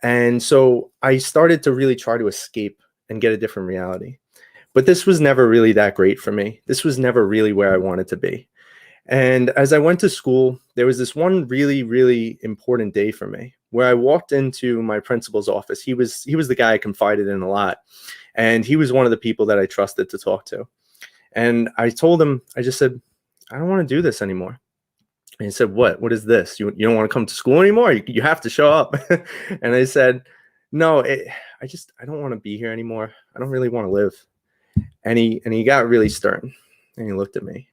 And so I started to really try to escape and get a different reality. But this was never really that great for me. This was never really where I wanted to be. And as I went to school, there was this one really, really important day for me where I walked into my principal's office. He was the guy I confided in a lot. And he was one of the people that I trusted to talk to. And I told him, I just said, I don't want to do this anymore. And he said, what is this? You don't want to come to school anymore? You have to show up. And I said, no, I don't want to be here anymore. I don't really want to live. And he got really stern, and he looked at me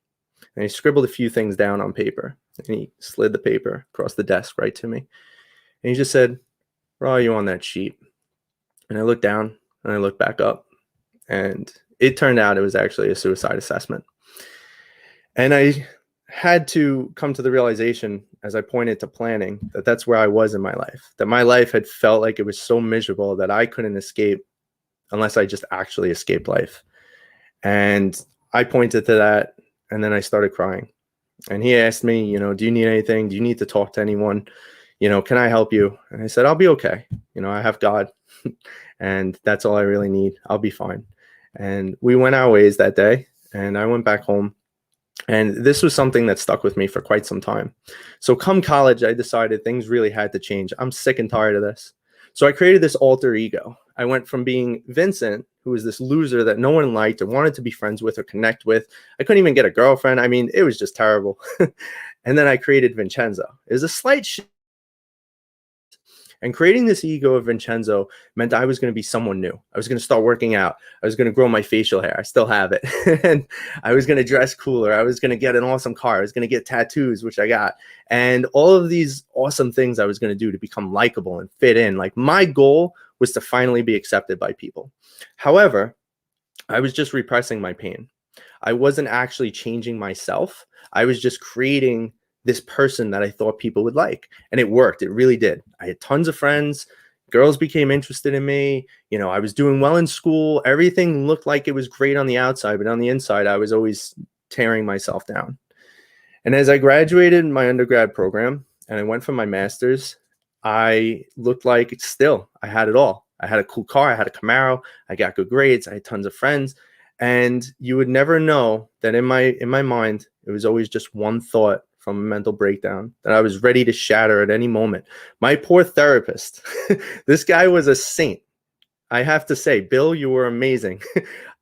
and he scribbled a few things down on paper, and he slid the paper across the desk right to me. And he just said, "Where are you on that sheet?" And I looked down and I looked back up, and it turned out it was actually a suicide assessment. And I had to come to the realization, as I pointed to planning, that that's where I was in my life, that my life had felt like it was so miserable that I couldn't escape unless I just actually escaped life. And I pointed to that, and then I started crying. And he asked me, you know, "Do you need anything? Do you need to talk to anyone? You know, can I help you?" And I said, "I'll be okay. You know, I have God and that's all I really need. I'll be fine." And we went our ways that day, and I went back home. And this was something that stuck with me for quite some time. So come college, I decided things really had to change. I'm sick and tired of this. So I created this alter ego. I went from being Vincent, who was this loser that no one liked or wanted to be friends with or connect with. I couldn't even get a girlfriend. I mean, it was just terrible. And then I created Vincenzo. It was a slight shift. And creating this ego of Vincenzo meant I was going to be someone new. I was going to start working out. I was going to grow my facial hair. I still have it. And I was going to dress cooler. I was going to get an awesome car. I was going to get tattoos, which I got. And all of these awesome things I was going to do to become likable and fit in. Like, my goal was to finally be accepted by people. However, I was just repressing my pain. I wasn't actually changing myself. I was just creating this person that I thought people would like. And it worked. It really did. I had tons of friends. Girls became interested in me. You know, I was doing well in school. Everything looked like it was great on the outside, but on the inside, I was always tearing myself down. And as I graduated my undergrad program and I went for my master's, I looked like I had it all. I had a cool car. I had a Camaro. I got good grades. I had tons of friends. And you would never know that in my mind, it was always just one thought from a mental breakdown that I was ready to shatter at any moment. My poor therapist, this guy was a saint. I have to say, "Bill, you were amazing."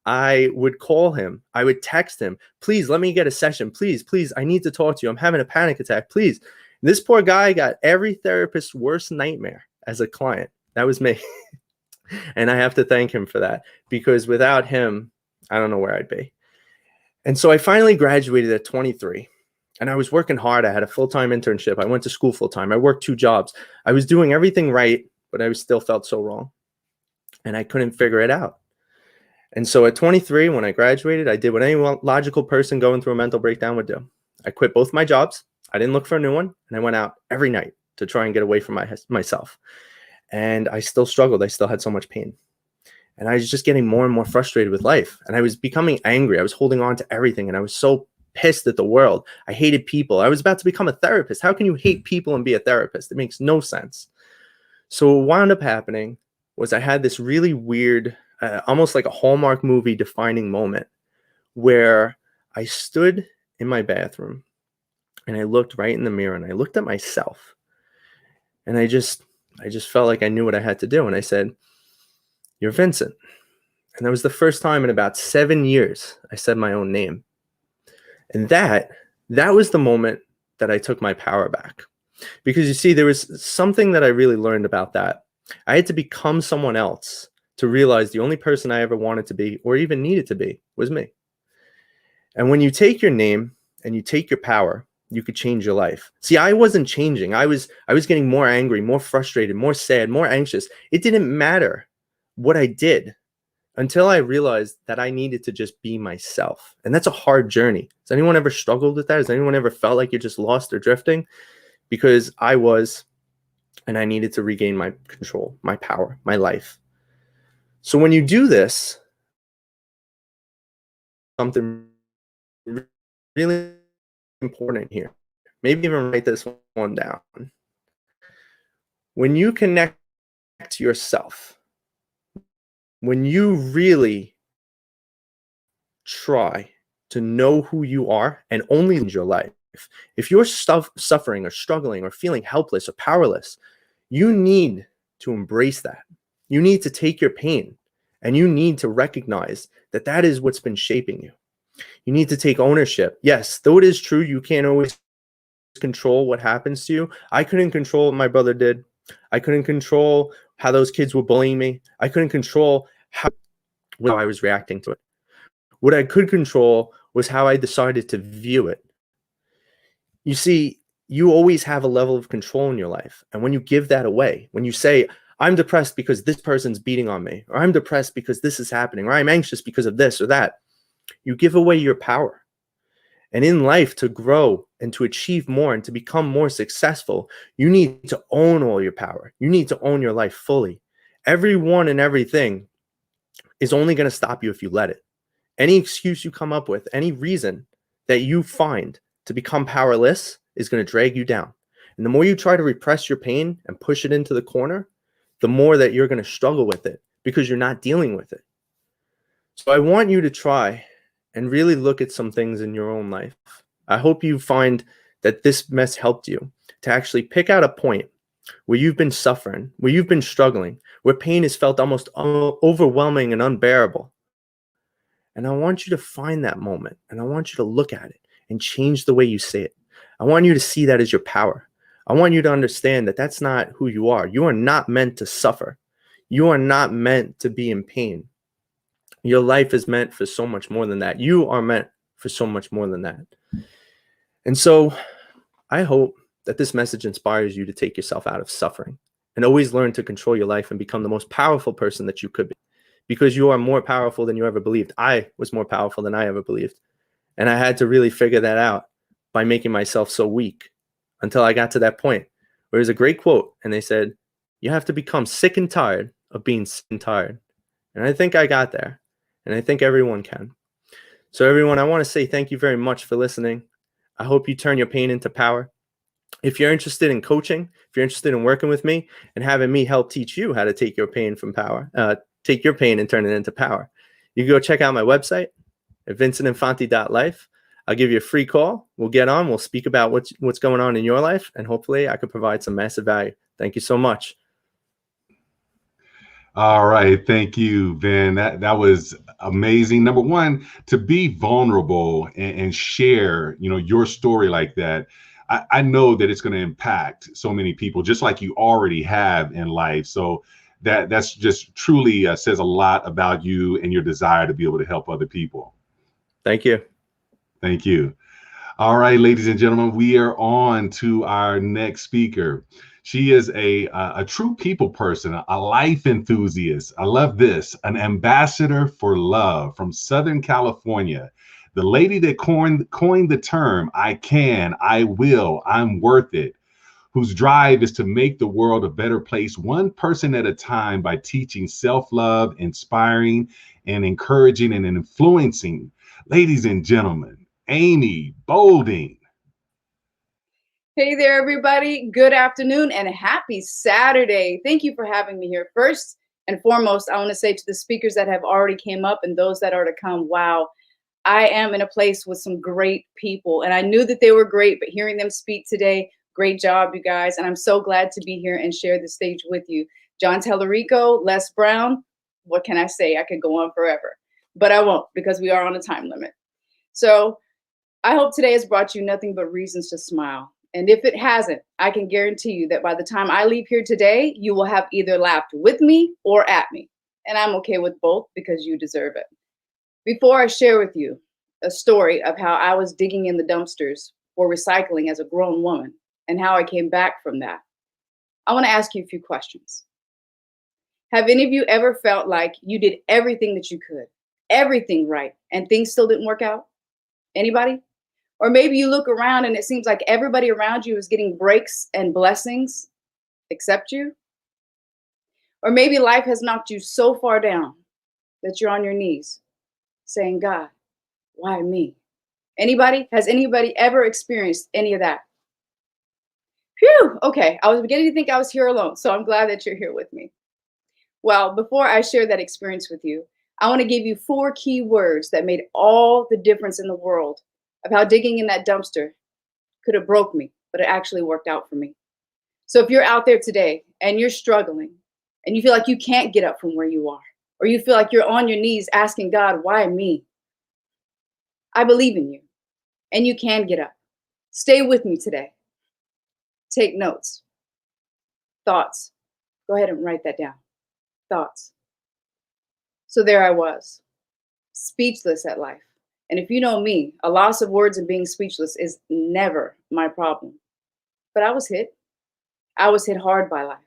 I would call him. I would text him, "Please, let me get a session. Please, please, I need to talk to you. I'm having a panic attack. Please." And this poor guy got every therapist's worst nightmare as a client. That was me. And I have to thank him for that, because without him, I don't know where I'd be. And so I finally graduated at 23. And I was working hard. I had a full-time internship. I went to school full-time. I worked 2 jobs. I was doing everything right, but I still felt so wrong. And I couldn't figure it out. And so at 23, when I graduated, I did what any logical person going through a mental breakdown would do. I quit both my jobs. I didn't look for a new one. And I went out every night to try and get away from myself. And I still struggled. I still had so much pain. And I was just getting more and more frustrated with life. And I was becoming angry. I was holding on to everything. And I was so pissed at the world. I hated people. I was about to become a therapist. How can you hate people and be a therapist? It makes no sense. So what wound up happening was I had this really weird, almost like a Hallmark movie defining moment, where I stood in my bathroom and I looked right in the mirror and I looked at myself, and I just felt like I knew what I had to do. And I said, "You're Vincent." And that was the first time in about 7 years I said my own name. And that was the moment that I took my power back. Because you see, there was something that I really learned about that. I had to become someone else to realize the only person I ever wanted to be, or even needed to be, was me. And when you take your name and you take your power, you could change your life. See, I wasn't changing. I was getting more angry, more frustrated, more sad, more anxious. It didn't matter what I did, until I realized that I needed to just be myself. And that's a hard journey. Has anyone ever struggled with that? Has anyone ever felt like you're just lost or drifting? Because I was, and I needed to regain my control, my power, my life. So when you do this, something really important here. Maybe even write this one down. When you connect to yourself, when you really try to know who you are and only live your life, if you're suffering or struggling or feeling helpless or powerless, you need to embrace that. You need to take your pain and you need to recognize that that is what's been shaping you. You need to take ownership. Yes, though it is true, you can't always control what happens to you. I couldn't control what my brother did. I couldn't control how those kids were bullying me. I couldn't control how I was reacting to it. What I could control was how I decided to view it. You see, you always have a level of control in your life. And when you give that away, when you say, I'm depressed because this person's beating on me, or I'm depressed because this is happening, or I'm anxious because of this or that, you give away your power. And in life, to grow and to achieve more and to become more successful, you need to own all your power. You need to own your life fully. Everyone and everything is only going to stop you if you let it. Any excuse you come up with, any reason that you find to become powerless is going to drag you down. And the more you try to repress your pain and push it into the corner, the more that you're going to struggle with it because you're not dealing with it. So I want you to try and really look at some things in your own life. I hope you find that this mess helped you to actually pick out a point where you've been suffering, where you've been struggling, where pain is felt almost overwhelming and unbearable. And I want you to find that moment, and I want you to look at it and change the way you see it. I want you to see that as your power. I want you to understand that that's not who you are. You are not meant to suffer. You are not meant to be in pain. Your life is meant for so much more than that. You are meant for so much more than that. And so I hope that this message inspires you to take yourself out of suffering and always learn to control your life and become the most powerful person that you could be, because you are more powerful than you ever believed. I was more powerful than I ever believed. And I had to really figure that out by making myself so weak until I got to that point where there's a great quote. And they said, you have to become sick and tired of being sick and tired. And I think I got there. And I think everyone can. So everyone, I want to say thank you very much for listening. I hope you turn your pain into power. If you're interested in coaching, if you're interested in working with me and having me help teach you how to take your pain from power, take your pain and turn it into power, you can go check out my website at vincentinfanti.life. I'll give you a free call. We'll get on. We'll speak about what's going on in your life, and hopefully I could provide some massive value. Thank you so much. All right. Thank you, Vin. That was amazing. Number one, to be vulnerable and share, your story like that. I know that it's going to impact so many people, just like you already have in life. So that's just truly says a lot about you and your desire to be able to help other people. Thank you. Thank you. All right, ladies and gentlemen, we are on to our next speaker. She is a true people person, a life enthusiast. I love this. An ambassador for love from Southern California. The lady that coined the term, I can, I will, I'm worth it, whose drive is to make the world a better place, one person at a time, by teaching self-love, inspiring and encouraging and influencing. Ladies and gentlemen, Amy Boulding. Hey there, everybody. Good afternoon and happy Saturday. Thank you for having me here. First and foremost, I want to say to the speakers that have already came up and those that are to come, wow, I am in a place with some great people. And I knew that they were great, but hearing them speak today, great job, you guys. And I'm so glad to be here and share the stage with you. John Tellerico, Les Brown, what can I say? I could go on forever, but I won't, because we are on a time limit. So I hope today has brought you nothing but reasons to smile. And if it hasn't, I can guarantee you that by the time I leave here today, you will have either laughed with me or at me. And I'm okay with both, because you deserve it. Before I share with you a story of how I was digging in the dumpsters for recycling as a grown woman and how I came back from that, I want to ask you a few questions. Have any of you ever felt like you did everything that you could, everything right, and things still didn't work out? Anybody? Or maybe you look around and it seems like everybody around you is getting breaks and blessings except you. Or maybe life has knocked you so far down that you're on your knees saying, God, why me? Anybody? Has anybody ever experienced any of that? Phew, okay. I was beginning to think I was here alone, so I'm glad that you're here with me. Well, before I share that experience with you, I want to give you 4 key words that made all the difference in the world of how digging in that dumpster could have broke me, but it actually worked out for me. So if you're out there today and you're struggling and you feel like you can't get up from where you are, or you feel like you're on your knees asking God, why me? I believe in you and you can get up. Stay with me today. Take notes. Thoughts. Go ahead and write that down. Thoughts. So there I was, speechless at life, And if you know me, a loss of words and being speechless is never my problem. But I was hit. I was hit hard by life.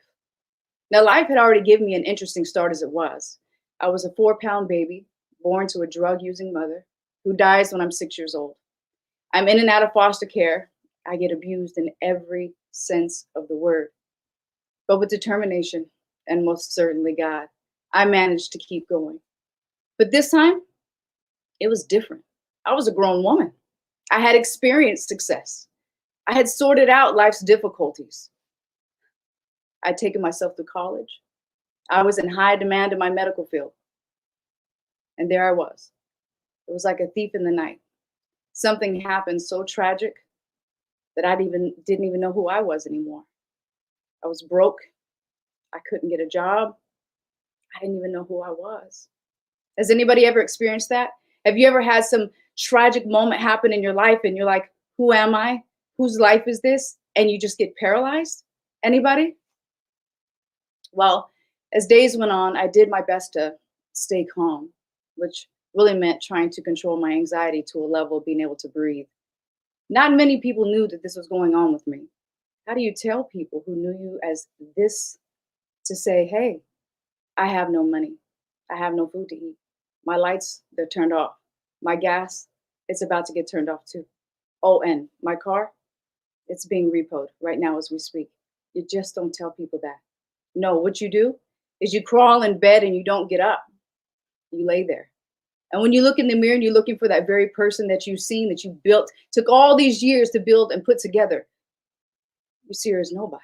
Now, life had already given me an interesting start as it was. I was a 4-pound baby born to a drug-using mother who dies when I'm 6 years old. I'm in and out of foster care. I get abused in every sense of the word. But with determination and most certainly God, I managed to keep going. But this time, it was different. I was a grown woman. I had experienced success. I had sorted out life's difficulties. I'd taken myself to college. I was in high demand in my medical field. And there I was. It was like a thief in the night. Something happened so tragic that I didn't even know who I was anymore. I was broke. I couldn't get a job. I didn't even know who I was. Has anybody ever experienced that? Have you ever had some tragic moment happen in your life and you're like, who am I? Whose life is this? And you just get paralyzed? Anybody? Well, as days went on, I did my best to stay calm, which really meant trying to control my anxiety to a level of being able to breathe. Not many people knew that this was going on with me. How do you tell people who knew you as this to say, hey, I have no money. I have no food to eat. My lights, they're turned off. My gas, it's about to get turned off too. Oh, and my car, it's being repoed right now as we speak. You just don't tell people that. No, what you do is you crawl in bed and you don't get up. You lay there. And when you look in the mirror and you're looking for that very person that you've seen, that you built, took all these years to build and put together, you see her as nobody.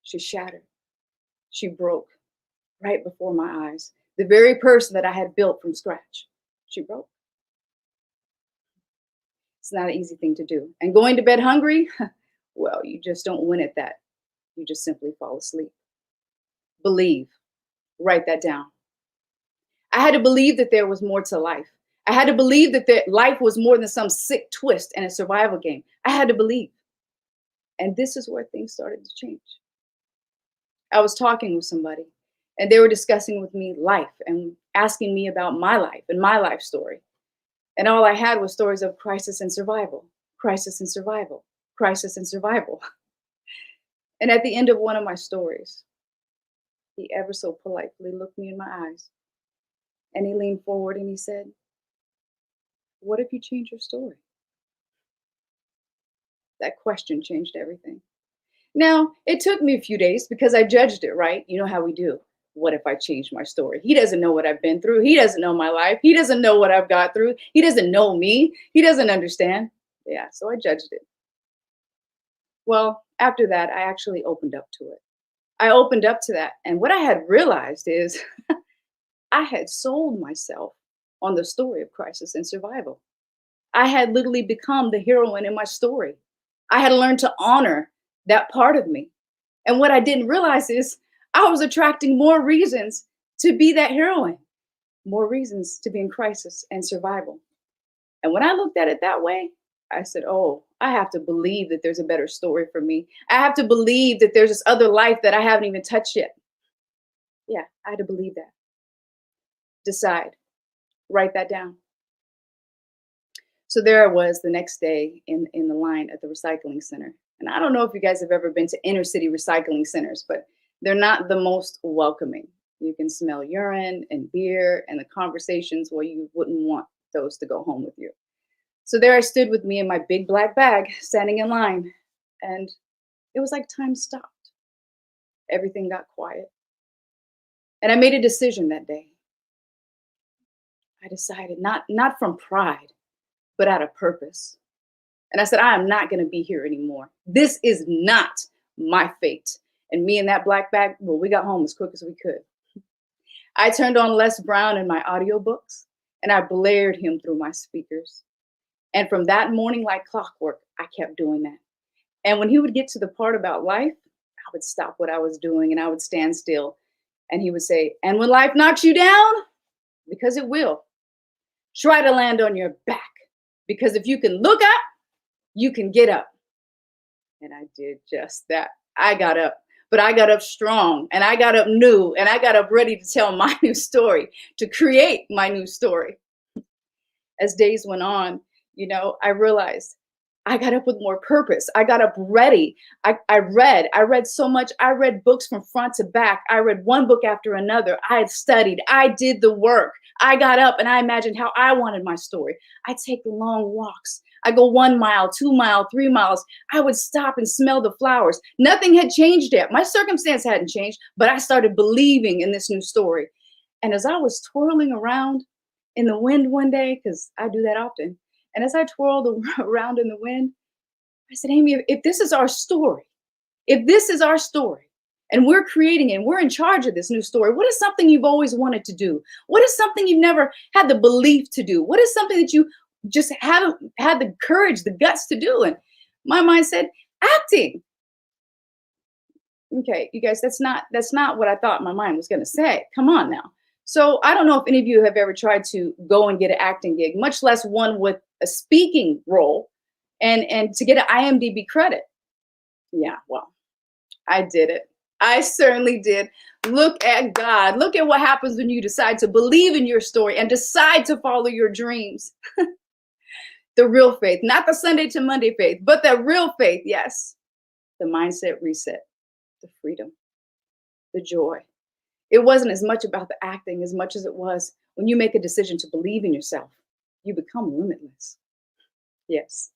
She's shattered. She broke right before my eyes. The very person that I had built from scratch, she broke. It's not an easy thing to do. And going to bed hungry, well, you just don't win at that. You just simply fall asleep. Believe. Write that down. I had to believe that there was more to life. I had to believe that life was more than some sick twist and a survival game. I had to believe. And this is where things started to change. I was talking with somebody and they were discussing with me life and asking me about my life and my life story. And all I had was stories of crisis and survival, crisis and survival, crisis and survival. And at the end of one of my stories, he ever so politely looked me in my eyes and he leaned forward and he said, what if you change your story? That question changed everything. Now, it took me a few days because I judged it, right? You know how we do. What if I change my story? He doesn't know what I've been through. He doesn't know my life. He doesn't know what I've got through. He doesn't know me. He doesn't understand. Yeah, so I judged it. Well, after that, I actually opened up to it. I opened up to that. And what I had realized is I had sold myself on the story of crisis and survival. I had literally become the heroine in my story. I had learned to honor that part of me. And what I didn't realize is I was attracting more reasons to be that heroine, more reasons to be in crisis and survival. And when I looked at it that way, I said, oh, I have to believe that there's a better story for me. I have to believe that there's this other life that I haven't even touched yet. Yeah, I had to believe that. Decide. Write that down. So there I was the next day in the line at the recycling center. And I don't know if you guys have ever been to inner city recycling centers, but they're not the most welcoming. You can smell urine and beer and the conversations where you wouldn't want those to go home with you. So there I stood with me in my big black bag, standing in line, and it was like time stopped. Everything got quiet. And I made a decision that day. I decided not from pride, but out of purpose. And I said, I am not going to be here anymore. This is not my fate. And me and that black bag, well, we got home as quick as we could. I turned on Les Brown in my audiobooks and I blared him through my speakers. And from that morning, like clockwork, I kept doing that. And when he would get to the part about life, I would stop what I was doing and I would stand still. And he would say, and when life knocks you down, because it will, try to land on your back. Because if you can look up, you can get up. And I did just that. I got up, but I got up strong and I got up new and I got up ready to tell my new story, to create my new story. as days went on, you know, I realized I got up with more purpose. I got up ready. I read so much. I read books from front to back. I read one book after another. I had studied. I did the work. I got up and I imagined how I wanted my story. I take long walks. I go 1 mile, 2 miles, 3 miles. I would stop and smell the flowers. Nothing had changed yet. My circumstance hadn't changed, but I started believing in this new story. And as I was twirling around in the wind one day, because I do that often, and as I twirled around in the wind, I said, Amy, if this is our story, if this is our story, and we're creating it, and we're in charge of this new story, what is something you've always wanted to do? What is something you've never had the belief to do? What is something that you just haven't had the courage, the guts to do? And my mind said, acting. Okay, you guys, that's not what I thought my mind was going to say. Come on now. So I don't know if any of you have ever tried to go and get an acting gig, much less one with a speaking role, and to get an IMDb credit. Yeah, well, I did it. I certainly did. Look at God. Look at what happens when you decide to believe in your story and decide to follow your dreams. The real faith, not the Sunday to Monday faith, but the real faith. Yes. The mindset reset, the freedom, the joy. It wasn't as much about the acting as much as it was when you make a decision to believe in yourself, you become limitless. Yes.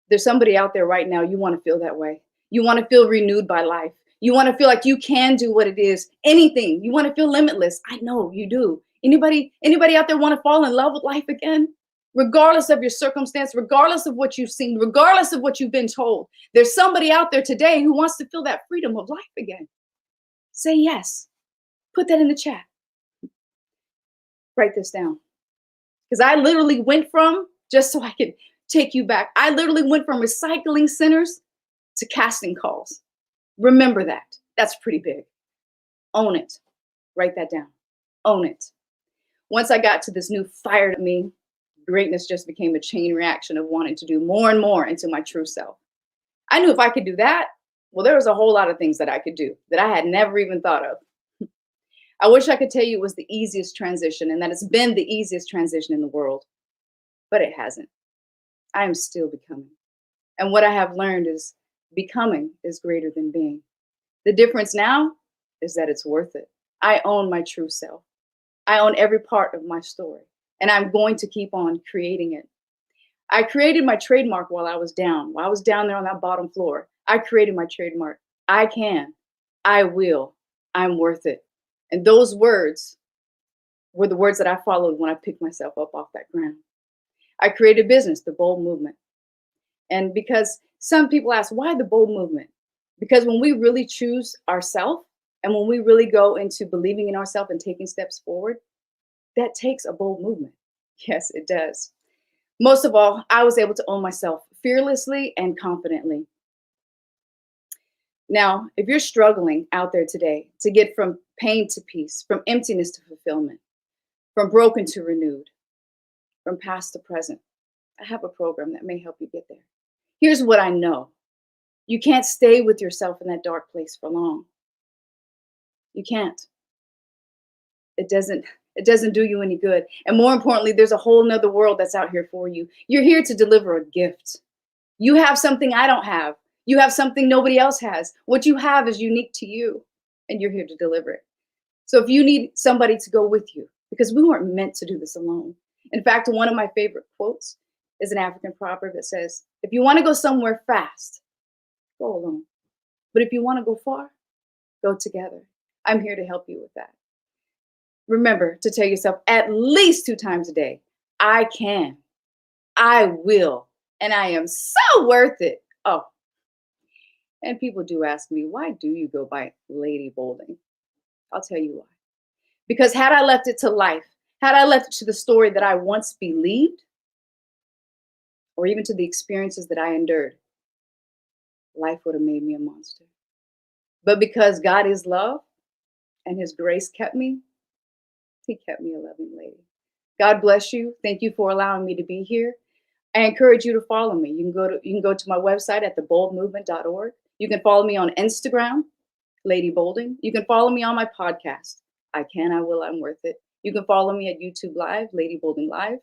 There's somebody out there right now, you want to feel that way. You want to feel renewed by life. You want to feel like you can do what it is, anything. You want to feel limitless. I know you do. Anybody out there want to fall in love with life again? Regardless of your circumstance, regardless of what you've seen, regardless of what you've been told, there's somebody out there today who wants to feel that freedom of life again. Say yes. Put that in the chat. Write this down. Because I literally went from, just so I can take you back, I literally went from recycling centers to casting calls. Remember that. That's pretty big. Own it. Write that down. Own it. Once I got to this new fire to me, greatness just became a chain reaction of wanting to do more and more into my true self. I knew if I could do that, well, there was a whole lot of things that I could do that I had never even thought of. I wish I could tell you it was the easiest transition and that it's been the easiest transition in the world, but it hasn't. I am still becoming. And what I have learned is becoming is greater than being. The difference now is that it's worth it. I own my true self. I own every part of my story, and I'm going to keep on creating it. I created my trademark while I was down there on that bottom floor. I created my trademark. I can, I will, I'm worth it. And those words were the words that I followed when I picked myself up off that ground. I created a business, the Bold Movement. And because some people ask, why the Bold Movement? Because when we really choose ourselves and when we really go into believing in ourselves and taking steps forward, that takes a bold movement. Yes, it does. Most of all, I was able to own myself fearlessly and confidently. Now, if you're struggling out there today to get from pain to peace, from emptiness to fulfillment, from broken to renewed, from past to present, I have a program that may help you get there. Here's what I know. You can't stay with yourself in that dark place for long. You can't. It doesn't do you any good. And more importantly, there's a whole nother world that's out here for you. You're here to deliver a gift. You have something I don't have. You have something nobody else has. What you have is unique to you, and you're here to deliver it. So if you need somebody to go with you, because we weren't meant to do this alone. In fact, one of my favorite quotes is an African proverb that says, if you want to go somewhere fast, go alone. But if you want to go far, go together. I'm here to help you with that. Remember to tell yourself at least 2 times a day, I can, I will, and I am so worth it. Oh, and people do ask me, why do you go by Lady Bolding? I'll tell you why. Because had I left it to life, had I left it to the story that I once believed, or even to the experiences that I endured, life would have made me a monster. But because God is love and his grace kept me, he kept me a loving lady. God bless you. Thank you for allowing me to be here. I encourage you to follow me. You can go to my website at theboldmovement.org. You can follow me on Instagram, Lady Bolding. You can follow me on my podcast, I Can, I Will, I'm Worth It. You can follow me at YouTube Live, Lady Bolding Live.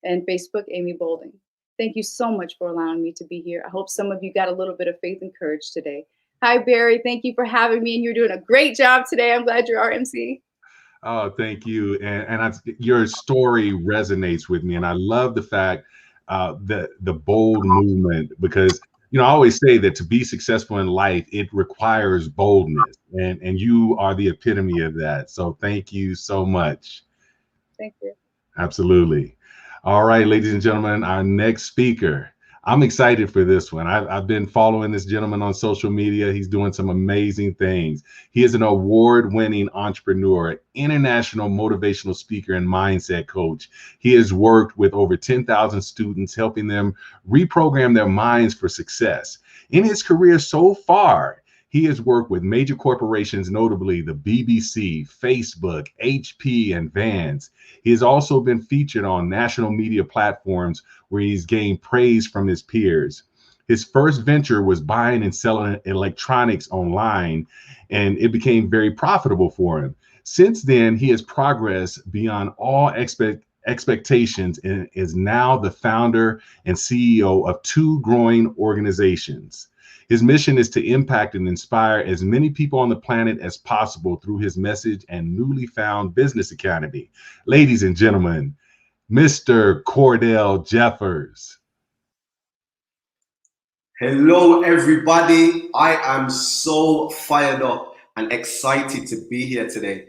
and Facebook, Amy Bolding. Thank you so much for allowing me to be here. I hope some of you got a little bit of faith and courage today. Hi, Barry. Thank you for having me, and you're doing a great job today. I'm glad you're our MC. Oh, thank you. And your story resonates with me. And I love the fact that the bold movement, because, I always say that to be successful in life, it requires boldness. And you are the epitome of that. So thank you so much. Thank you. Absolutely. All right, ladies and gentlemen, our next speaker. I'm excited for this one. I've been following this gentleman on social media. He's doing some amazing things. He is an award-winning entrepreneur, international motivational speaker, and mindset coach. He has worked with over 10,000 students, helping them reprogram their minds for success. In his career so far, he has worked with major corporations, notably the BBC, Facebook, HP, and Vans. He has also been featured on national media platforms where he's gained praise from his peers. His first venture was buying and selling electronics online, and it became very profitable for him. Since then, he has progressed beyond all expectations and is now the founder and CEO of 2 growing organizations. His mission is to impact and inspire as many people on the planet as possible through his message and newly found business academy. Ladies and gentlemen, Mr. Cordell Jeffers. Hello, everybody. I am so fired up and excited to be here today.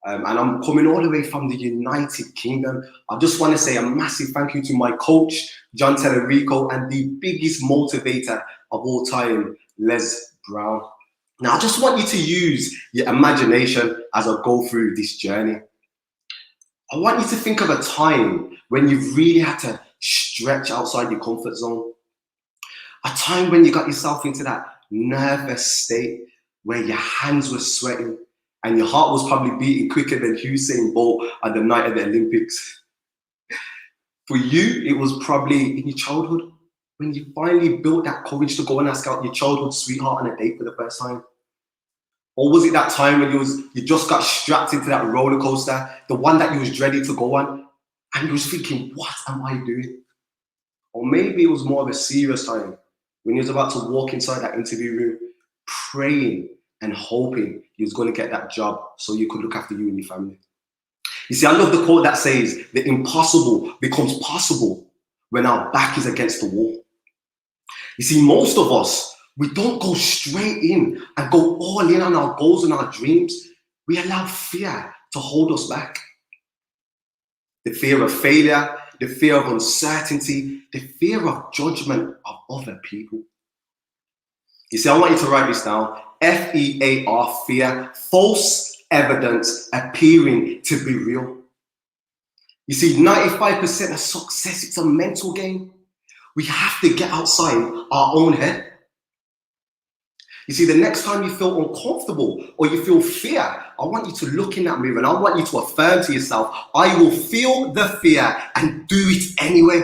And I'm coming all the way from the United Kingdom. I just want to say a massive thank you to my coach, John Tellerico, and the biggest motivator of all time, Les Brown. Now, I just want you to use your imagination as I go through this journey. I want you to think of a time when you've really had to stretch outside your comfort zone. A time when you got yourself into that nervous state where your hands were sweating and your heart was probably beating quicker than Usain Bolt on the night of the Olympics. For you, it was probably in your childhood when you finally built that courage to go and ask out your childhood sweetheart on a date for the first time. Or was it that time when you just got strapped into that roller coaster, the one that you was ready to go on, and you was thinking, what am I doing? Or maybe it was more of a serious time when you was about to walk inside that interview room, praying and hoping you was going to get that job so you could look after you and your family. You see, I love the quote that says, the impossible becomes possible when our back is against the wall. You see, most of us, we don't go straight in and go all in on our goals and our dreams. We allow fear to hold us back. The fear of failure, the fear of uncertainty, the fear of judgment of other people. You see, I want you to write this down. F-E-A-R, fear, false evidence appearing to be real. You see, 95% of success, it's a mental game. We have to get outside our own head. You see, the next time you feel uncomfortable or you feel fear, I want you to look in that mirror and I want you to affirm to yourself, I will feel the fear and do it anyway.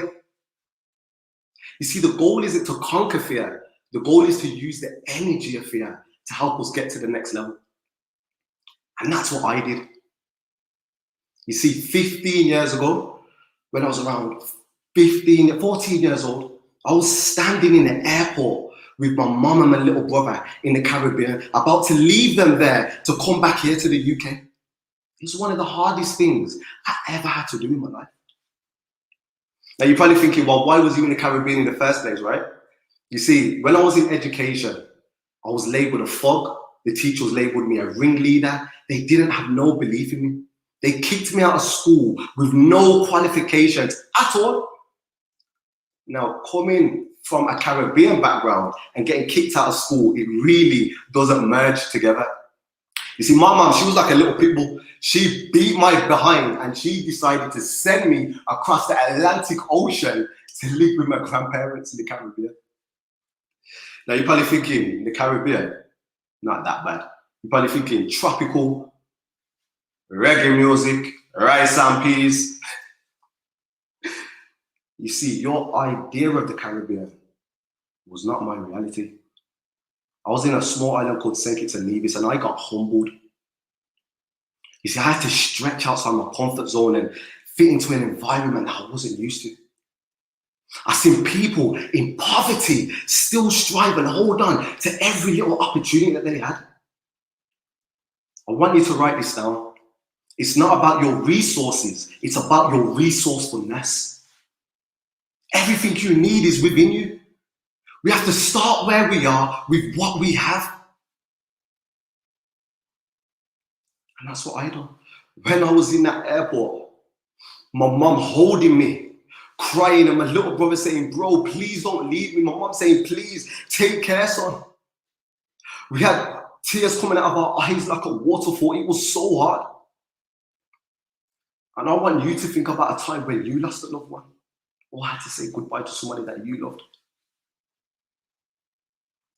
You see, the goal isn't to conquer fear. The goal is to use the energy of fear to help us get to the next level. And that's what I did. You see, 15 years ago, when I was around 14 years old, I was standing in the airport with my mom and my little brother in the Caribbean, about to leave them there to come back here to the UK. It was one of the hardest things I ever had to do in my life. Now you're probably thinking, well, why was you in the Caribbean in the first place, right? You see, when I was in education, I was labeled a thug. The teachers labeled me a ringleader. They didn't have no belief in me. They kicked me out of school with no qualifications at all. Now, coming from a Caribbean background and getting kicked out of school, it really doesn't merge together. You see, my mom, she was like a little pit bull. She beat my behind and she decided to send me across the Atlantic Ocean to live with my grandparents in the Caribbean. Now, you're probably thinking, in the Caribbean, not that bad. You're probably thinking tropical, reggae music, rice and peas. You see, your idea of the Caribbean was not my reality. I was in a small island called St. Kitts and Nevis and I got humbled. You see, I had to stretch outside my comfort zone and fit into an environment that I wasn't used to. I've seen people in poverty still strive and hold on to every little opportunity that they had. I want you to write this down. It's not about your resources, it's about your resourcefulness. Everything you need is within you. We have to start where we are with what we have. And that's what I done. When I was in that airport, my mom holding me, crying, and my little brother saying, bro, please don't leave me. My mom saying, please take care, son. We had tears coming out of our eyes like a waterfall. It was so hard. And I want you to think about a time when you lost a loved one or had to say goodbye to somebody that you loved.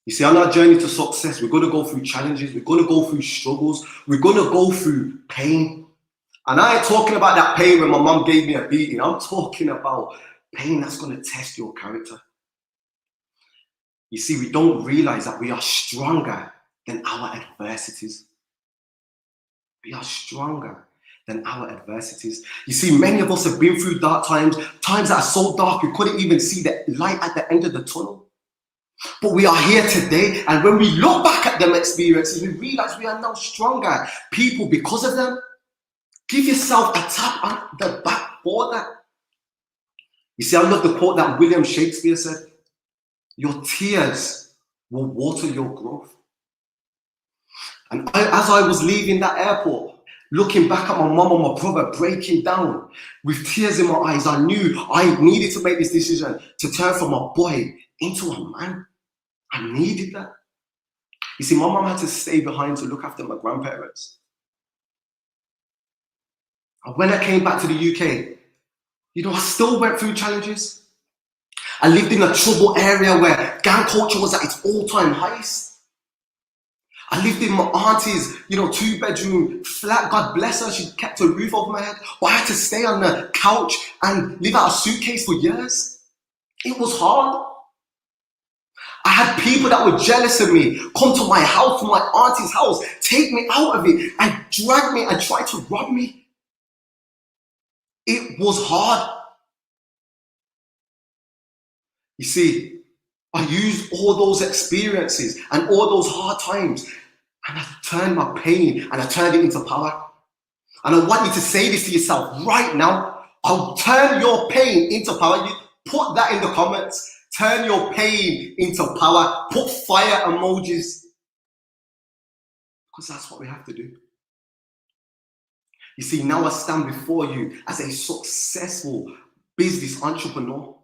You see, on our journey to success, we're going to go through challenges, we're going to go through struggles, we're going to go through pain. And I ain't talking about that pain when my mom gave me a beating. I'm talking about pain that's going to test your character. You see, we don't realize that we are stronger than our adversities. We are stronger than our adversities. You see, many of us have been through dark times, times that are so dark we couldn't even see the light at the end of the tunnel. But we are here today, and when we look back at them experiences, we realize we are now stronger people because of them. Give yourself a tap on the back for that. You see, I love the quote that William Shakespeare said, your tears will water your growth. And as I was leaving that airport, looking back at my mom and my brother breaking down with tears in my eyes, I knew I needed to make this decision to turn from a boy into a man. I needed that. You see, my mom had to stay behind to look after my grandparents. And when I came back to the UK, you know, I still went through challenges. I lived in a troubled area where gang culture was at its all-time highest. I lived in my auntie's, 2-bedroom flat. God bless her, she kept a roof over my head. But I had to stay on the couch and live out a suitcase for years. It was hard. I had people that were jealous of me come to my house, to my auntie's house, take me out of it and drag me and try to rob me. It was hard. You see, I used all those experiences and all those hard times, and I turned my pain and I turned it into power. And I want you to say this to yourself right now. I'll turn your pain into power. You put that in the comments. Turn your pain into power. Put fire emojis. Because that's what we have to do. You see, now I stand before you as a successful business entrepreneur.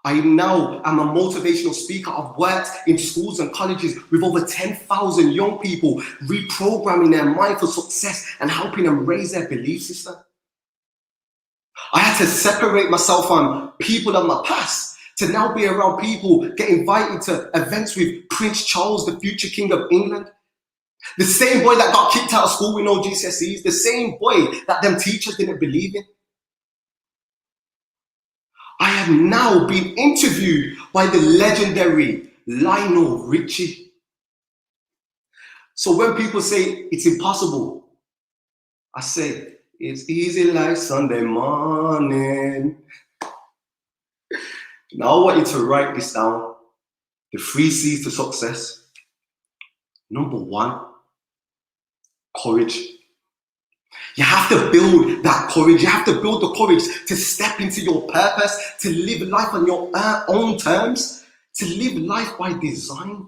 I now am a motivational speaker. I've worked in schools and colleges with over 10,000 young people, reprogramming their mind for success and helping them raise their belief system. I had to separate myself from people of my past to now be around people, get invited to events with Prince Charles, the future King of England. The same boy that got kicked out of school with no GCSEs, the same boy that them teachers didn't believe in. I have now been interviewed by the legendary Lionel Richie. So when people say it's impossible, I say it's easy like Sunday morning. Now I want you to write this down. The 3 C's to success. Number 1, courage. You have to build that courage. You have to build the courage to step into your purpose, to live life on your own terms, to live life by design.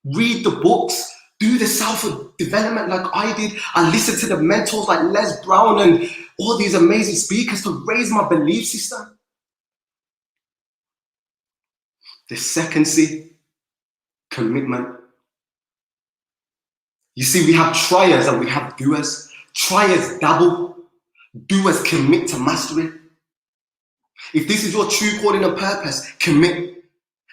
Read the books, do the self-development like I did. I listened to the mentors like Les Brown and all these amazing speakers to raise my belief system. The second C, commitment. You see, we have triers and we have doers. Triers dabble, doers commit to mastery. If this is your true calling and purpose, commit.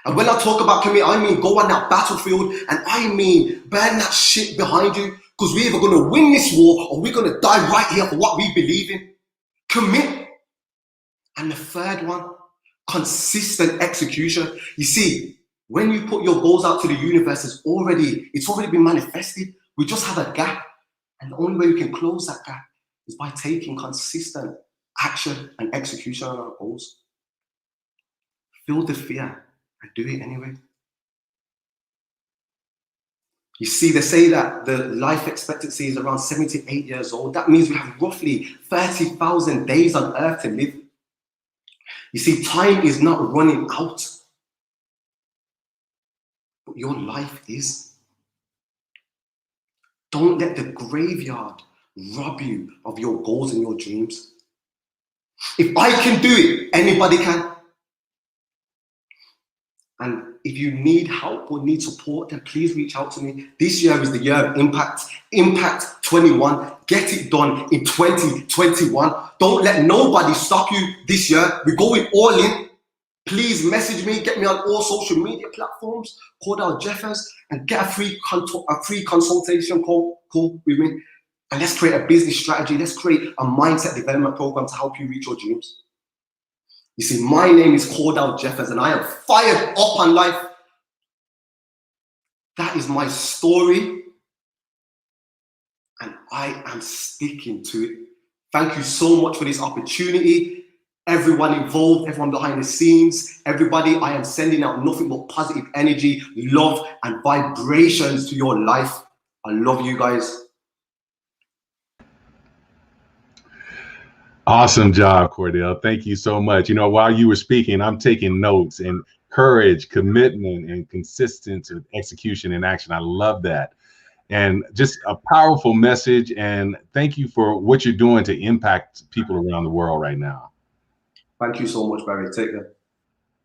And when I talk about commit, I mean go on that battlefield, and I mean burn that shit behind you, because we're either going to win this war or we're going to die right here for what we believe in. Commit. And the third one, consistent execution. You see, when you put your goals out to the universe, it's already been manifested. We just have a gap. And the only way we can close that gap is by taking consistent action and execution on our goals. Feel the fear and do it anyway. You see, they say that the life expectancy is around 78 years old. That means we have roughly 30,000 days on earth to live. You see, time is not running out, but your life is. Don't let the graveyard rob you of your goals and your dreams. If I can do it, anybody can. And if you need help or need support, then please reach out to me. This year is the year of impact. Impact 21. Get it done in 2021. Don't let nobody stop you this year. We're going all in. Please message me. Get me on all social media platforms. Cordell Jeffers, and get a free consultation call with me. And let's create a business strategy. Let's create a mindset development program to help you reach your dreams. You see, my name is Cordell Jeffers, and I am fired up on life. That is my story, and I am sticking to it. Thank you so much for this opportunity. Everyone involved, everyone behind the scenes, everybody, I am sending out nothing but positive energy, love, and vibrations to your life. I love you guys. Awesome job, Cordell. Thank you so much. You know, while you were speaking, I'm taking notes, and courage, commitment, and consistent execution and action. I love that. And just a powerful message. And thank you for what you're doing to impact people around the world right now. Thank you so much, Barry. Take care.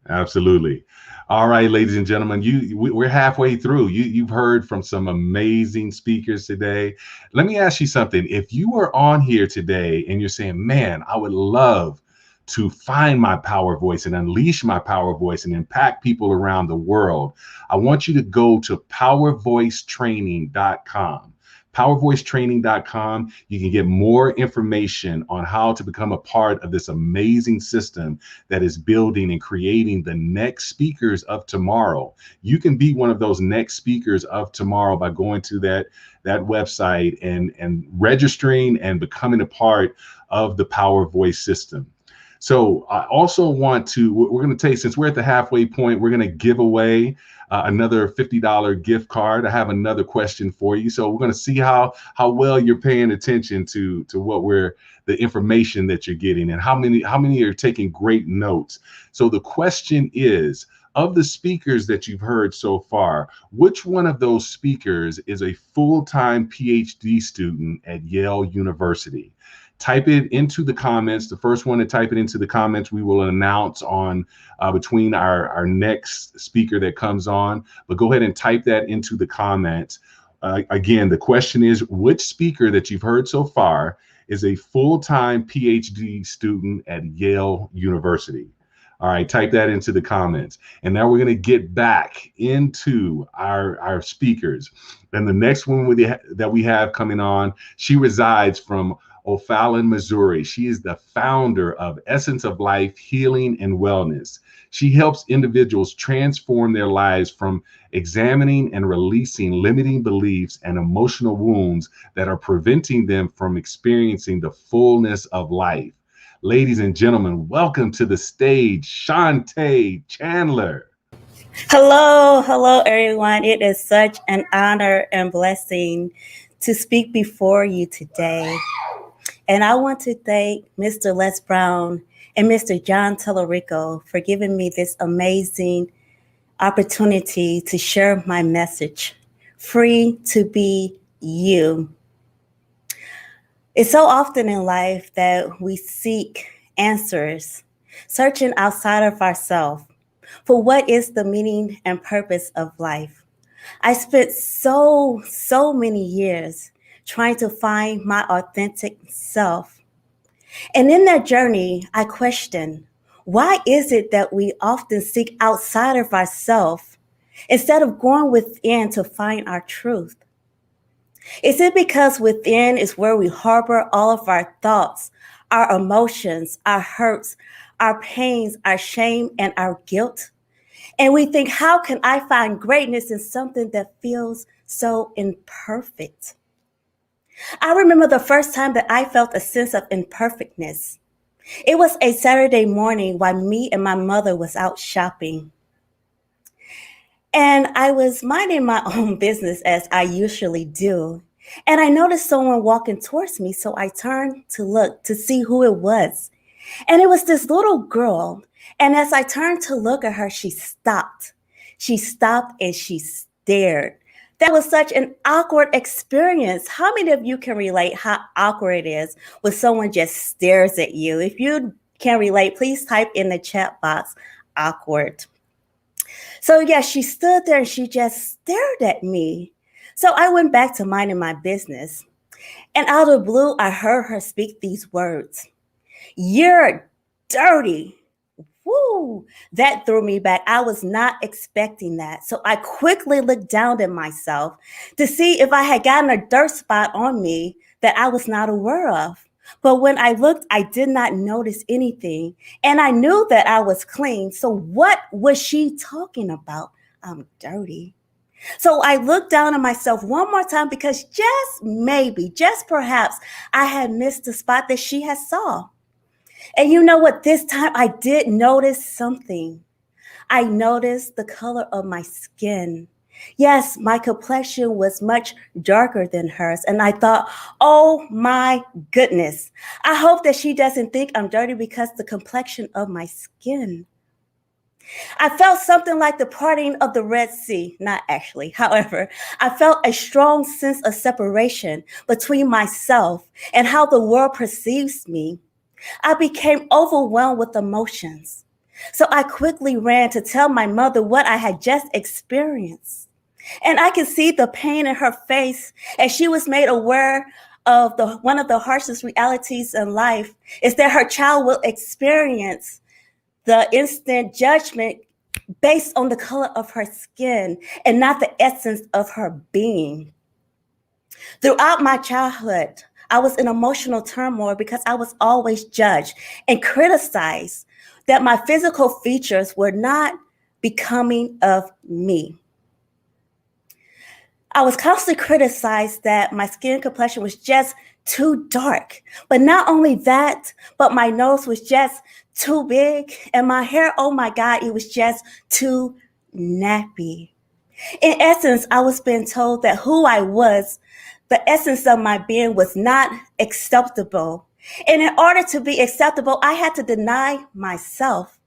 Absolutely. All right, ladies and gentlemen, we're halfway through. You've heard from some amazing speakers today. Let me ask you something. If you are on here today and you're saying, man, I would love to find my power voice and unleash my power voice and impact people around the world, I want you to go to powervoicetraining.com. powervoicetraining.com. You can get more information on how to become a part of this amazing system that is building and creating the next speakers of tomorrow. You can be one of those next speakers of tomorrow by going to that website and registering and becoming a part of the Power Voice system. So I also want to, we're going to tell you, since we're at the halfway point, we're going to give away another $50 gift card. I have another question for you. So we're going to see how well you're paying attention to what the information that you're getting, and how many are taking great notes. So the question is, of the speakers that you've heard so far, which one of those speakers is a full-time PhD student at Yale University? Type it into the comments. The first one to type it into the comments, we will announce on between our next speaker that comes on. But go ahead and type that into the comments. Again, the question is, which speaker that you've heard so far is a full-time PhD student at Yale University? All right, type that into the comments. And now we're going to get back into our speakers. And the next one that we have coming on, she resides from O'Fallon, Missouri. She is the founder of Essence of Life Healing and Wellness. She helps individuals transform their lives from examining and releasing limiting beliefs and emotional wounds that are preventing them from experiencing the fullness of life. Ladies and gentlemen, welcome to the stage, Shantae Chandler. Hello, everyone. It is such an honor and blessing to speak before you today. And I want to thank Mr. Les Brown and Mr. John Tellerico for giving me this amazing opportunity to share my message, free to be you. It's so often in life that we seek answers, searching outside of ourselves for what is the meaning and purpose of life. I spent so many years trying to find my authentic self. And in that journey, I questioned, why is it that we often seek outside of ourselves instead of going within to find our truth? Is it because within is where we harbor all of our thoughts, our emotions, our hurts, our pains, our shame, and our guilt? And we think, how can I find greatness in something that feels so imperfect? I remember the first time that I felt a sense of imperfectness. It was a Saturday morning while me and my mother was out shopping. And I was minding my own business as I usually do. And I noticed someone walking towards me, so I turned to look to see who it was. And it was this little girl. And as I turned to look at her, she stopped. She stopped and she stared. That was such an awkward experience. How many of you can relate how awkward it is when someone just stares at you? If you can relate, please type in the chat box, awkward. So yeah, she stood there and she just stared at me. So I went back to minding my business. And out of the blue, I heard her speak these words. "You're dirty." Woo, that threw me back. I was not expecting that. So I quickly looked down at myself to see if I had gotten a dirt spot on me that I was not aware of. But when I looked, I did not notice anything. And I knew that I was clean. So what was she talking about? I'm dirty. So I looked down at myself one more time because just maybe, just perhaps, I had missed the spot that she had saw. And you know what? This time I did notice something. I noticed the color of my skin. Yes, my complexion was much darker than hers. And I thought, oh my goodness, I hope that she doesn't think I'm dirty because the complexion of my skin. I felt something like the parting of the Red Sea, not actually. However, I felt a strong sense of separation between myself and how the world perceives me. I became overwhelmed with emotions. So I quickly ran to tell my mother what I had just experienced. And I could see the pain in her face as she was made aware of one of the harshest realities in life is that her child will experience the instant judgment based on the color of her skin and not the essence of her being. Throughout my childhood, I was in emotional turmoil because I was always judged and criticized that my physical features were not becoming of me. I was constantly criticized that my skin complexion was just too dark. But not only that, but my nose was just too big. And my hair, oh my God, it was just too nappy. In essence, I was being told that who I was, the essence of my being was not acceptable. And in order to be acceptable, I had to deny myself.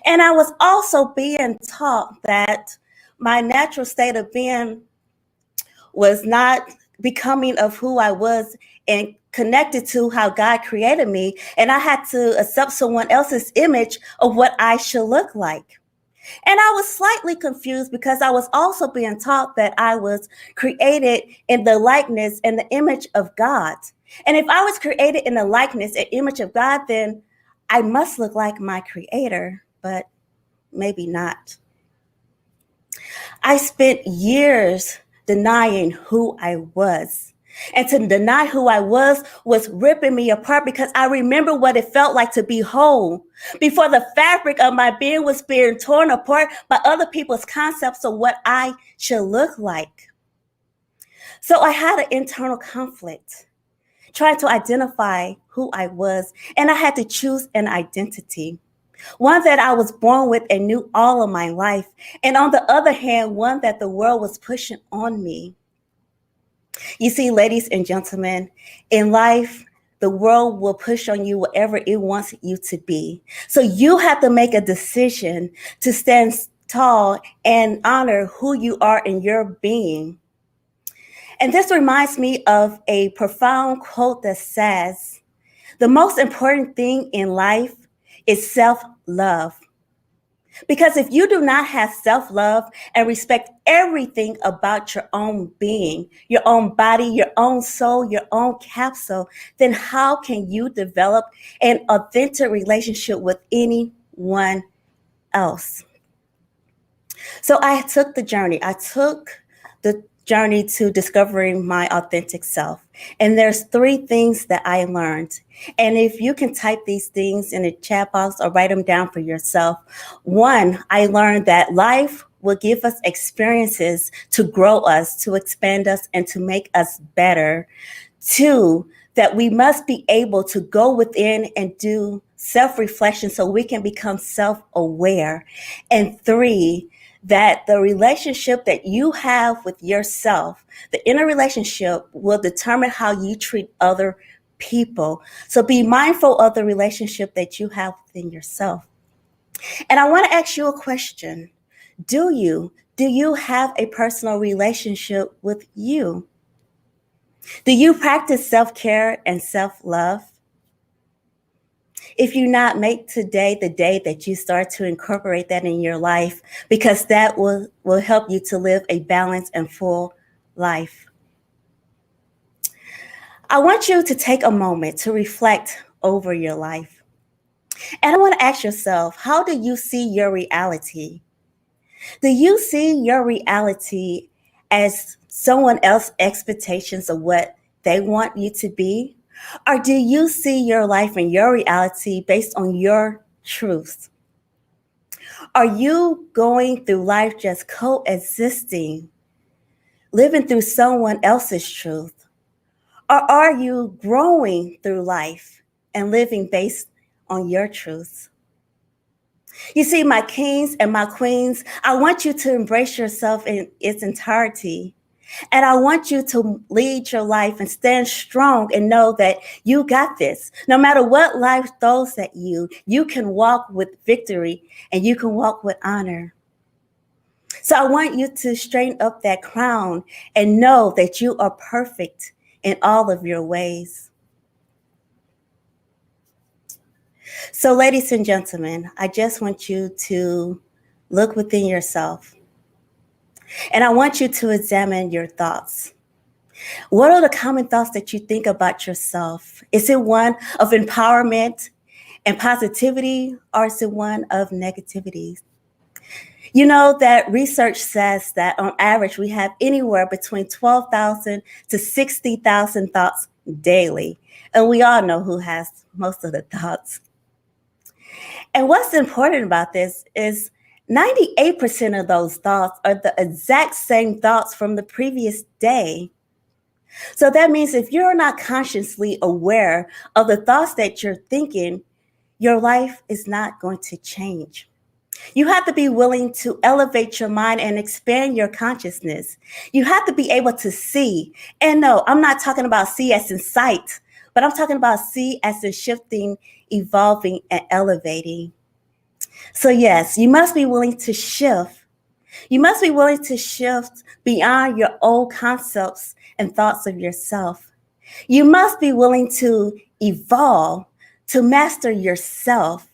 And I was also being taught that my natural state of being was not becoming of who I was and connected to how God created me. And I had to accept someone else's image of what I should look like. And I was slightly confused because I was also being taught that I was created in the likeness and the image of God. And if I was created in the likeness and image of God, then I must look like my creator, but maybe not. I spent years denying who I was. And to deny who I was ripping me apart because I remember what it felt like to be whole before the fabric of my being was being torn apart by other people's concepts of what I should look like. So I had an internal conflict, trying to identify who I was, and I had to choose an identity. One that I was born with and knew all of my life, and on the other hand, one that the world was pushing on me. You see, ladies and gentlemen, in life, the world will push on you whatever it wants you to be. So you have to make a decision to stand tall and honor who you are in your being. And this reminds me of a profound quote that says, "The most important thing in life is self-love." Because if you do not have self-love and respect everything about your own being, your own body, your own soul, your own capsule, then how can you develop an authentic relationship with anyone else? So I took the journey. I took the journey to discovering my authentic self. And there's 3 things that I learned. And if you can type these things in the chat box or write them down for yourself. 1, I learned that life will give us experiences to grow us, to expand us, and to make us better. 2, that we must be able to go within and do self-reflection so we can become self-aware. And 3, that the relationship that you have with yourself, the inner relationship, will determine how you treat other people. So be mindful of the relationship that you have within yourself. And I want to ask you a question. Do you have a personal relationship with you? Do you practice self-care and self-love? If you not, make today the day that you start to incorporate that in your life, because that will help you to live a balanced and full life. I want you to take a moment to reflect over your life. And I want to ask yourself, how do you see your reality? Do you see your reality as someone else's expectations of what they want you to be? Or do you see your life and your reality based on your truth? Are you going through life just coexisting, living through someone else's truth? Or are you growing through life and living based on your truth? You see, my kings and my queens, I want you to embrace yourself in its entirety. And I want you to lead your life and stand strong and know that you got this. No matter what life throws at you, you can walk with victory and you can walk with honor. So I want you to straighten up that crown and know that you are perfect in all of your ways. So, ladies and gentlemen, I just want you to look within yourself. And I want you to examine your thoughts. What are the common thoughts that you think about yourself? Is it one of empowerment and positivity, or is it one of negativity? You know that research says that on average, we have anywhere between 12,000 to 60,000 thoughts daily. And we all know who has most of the thoughts. And what's important about this is 98% of those thoughts are the exact same thoughts from the previous day. So that means if you're not consciously aware of the thoughts that you're thinking, your life is not going to change. You have to be willing to elevate your mind and expand your consciousness. You have to be able to see. And no, I'm not talking about see as in sight, but I'm talking about see as in shifting, evolving, and elevating. So yes, you must be willing to shift. You must be willing to shift beyond your old concepts and thoughts of yourself. You must be willing to evolve, to master yourself.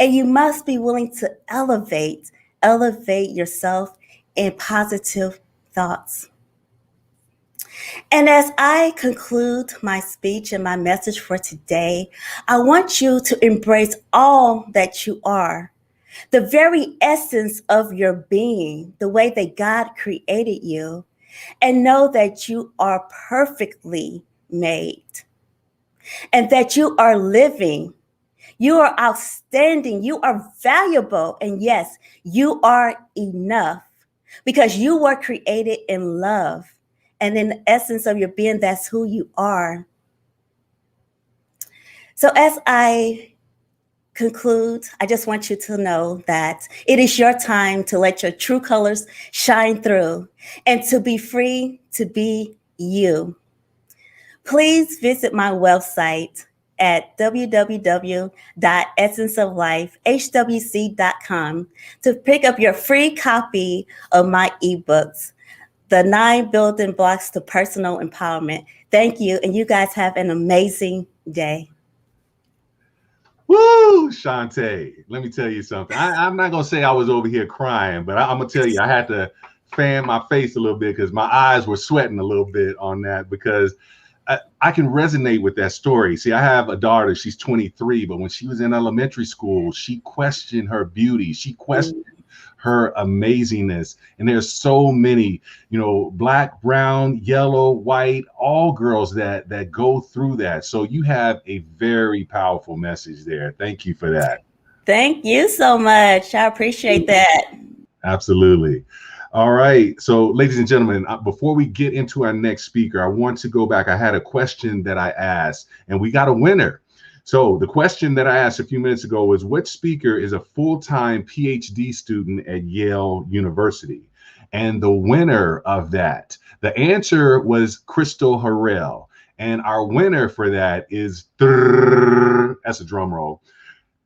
And you must be willing to elevate yourself in positive thoughts. And as I conclude my speech and my message for today, I want you to embrace all that you are. The very essence of your being, the way that God created you, and know that you are perfectly made and that you are living. You are outstanding. You are valuable. And yes, you are enough because you were created in love. And in the essence of your being, that's who you are. So as I conclude, I just want you to know that it is your time to let your true colors shine through and to be free to be you. Please visit my website at www.essenceoflifehwc.com to pick up your free copy of my ebooks, The 9 Building Blocks to Personal Empowerment. Thank you, and you guys have an amazing day. Woo, Shantae. Let me tell you something. I'm not going to say I was over here crying, but I'm going to tell you, I had to fan my face a little bit because my eyes were sweating a little bit on that because I can resonate with that story. See, I have a daughter, she's 23, but when she was in elementary school, she questioned her beauty. She questioned her amazingness. And there's so many, black, brown, yellow, white, all girls that go through that. So you have a very powerful message there. Thank you for that. Thank you so much. I appreciate that. Absolutely. All right. So, ladies and gentlemen, before we get into our next speaker, I want to go back. I had a question that I asked, and we got a winner. So the question that I asked a few minutes ago was, what speaker is a full-time PhD student at Yale University? And the winner of that, the answer was Crystal Harrell. And our winner for that is, that's a drum roll,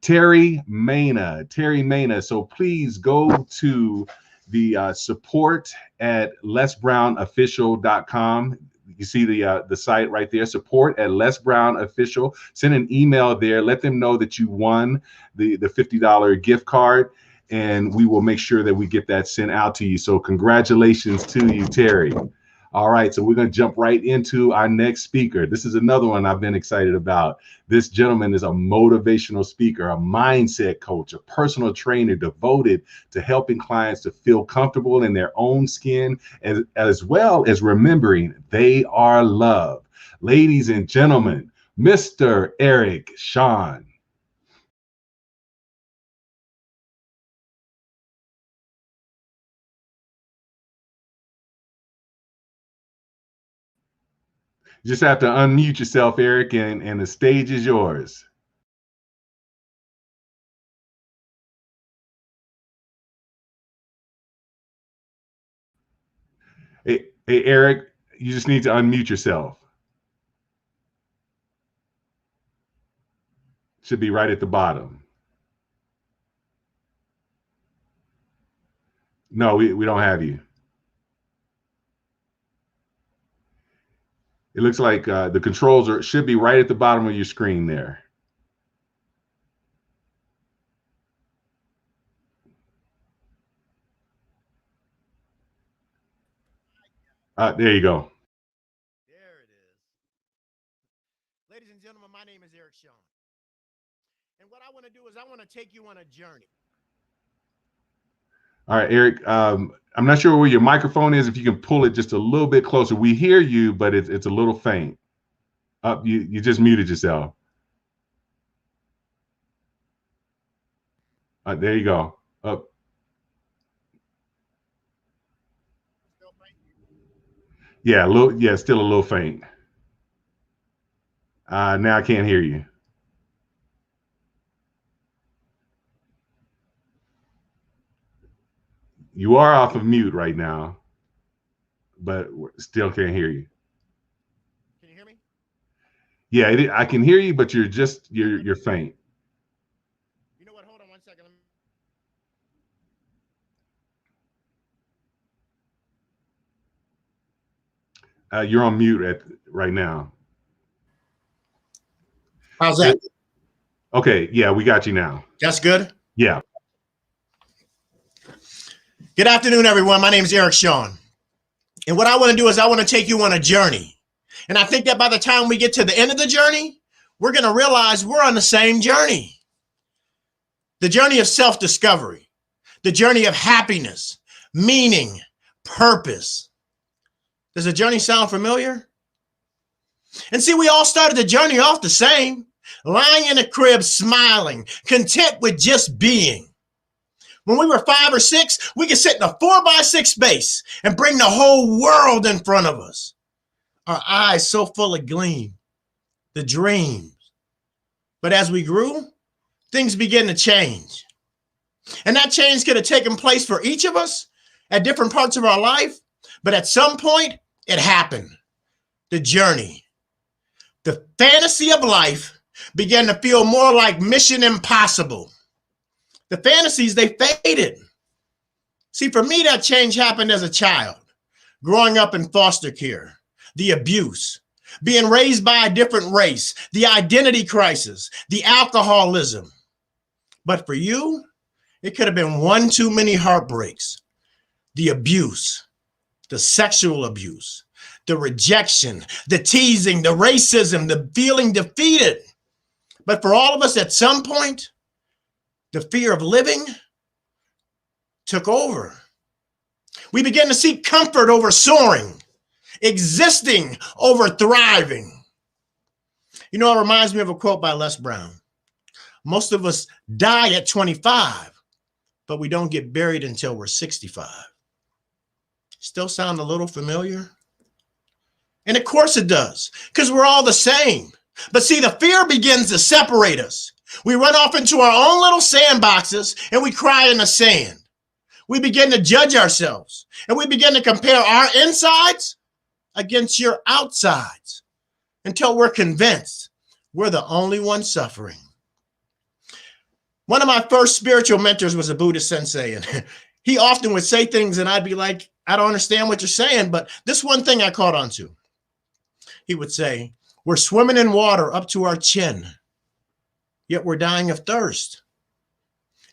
Terry Maina. Terry Maina. So please go to the support at lesbrownofficial.com. You see the site right there, support at lesbrownofficial. Send an email there. Let them know that you won the $50 gift card, and we will make sure that we get that sent out to you. So congratulations to you, Terry. All right, so we're going to jump right into our next speaker. This is another one I've been excited about. This gentleman is a motivational speaker, a mindset coach, a personal trainer devoted to helping clients to feel comfortable in their own skin, as well as remembering they are loved. Ladies and gentlemen, Mr. Eric Shawn. You just have to unmute yourself, Eric, and the stage is yours. Hey, Eric, you just need to unmute yourself. Should be right at the bottom. No, we don't have you. It looks like the controls should be right at the bottom of your screen there. There you go. There it is. Ladies and gentlemen, my name is Eric Shawn. And what I want to do is I want to take you on a journey. All right, Eric, I'm not sure where your microphone is. If you can pull it just a little bit closer. We hear you, but it's a little faint. You just muted yourself. There you go. Yeah, still a little faint. Now I can't hear you. You are off of mute right now, but still can't hear you. Can you hear me? Yeah, I can hear you, but you're faint. You know what? Hold on one second. You're on mute right now. How's that? Okay, yeah, we got you now. That's good? Yeah. Good afternoon, everyone. My name is Eric Shawn. And what I want to do is I want to take you on a journey. And I think that by the time we get to the end of the journey, we're going to realize we're on the same journey. The journey of self-discovery, the journey of happiness, meaning, purpose. Does the journey sound familiar? And see, we all started the journey off the same, lying in a crib, smiling, content with just being. When we were 5 or 6, we could sit in a 4x6 space and bring the whole world in front of us. Our eyes so full of gleam, the dreams. But as we grew, things began to change. And that change could have taken place for each of us at different parts of our life. But at some point, it happened. The journey, the fantasy of life began to feel more like Mission Impossible. The fantasies, they faded. See, for me, that change happened as a child, growing up in foster care, the abuse, being raised by a different race, the identity crisis, the alcoholism. But for you, it could have been one too many heartbreaks, the abuse, the sexual abuse, the rejection, the teasing, the racism, the feeling defeated. But for all of us at some point, the fear of living took over. We began to seek comfort over soaring, existing over thriving. You know, it reminds me of a quote by Les Brown. Most of us die at 25, but we don't get buried until we're 65. Still sound a little familiar? And of course it does, because we're all the same. But see, the fear begins to separate us. We run off into our own little sandboxes and we cry in the sand. We begin to judge ourselves and we begin to compare our insides against your outsides until we're convinced we're the only one suffering. One of my first spiritual mentors was a Buddhist sensei, and he often would say things and I'd be like, I don't understand what you're saying, but this one thing I caught on to. He would say, we're swimming in water up to our chin, yet we're dying of thirst.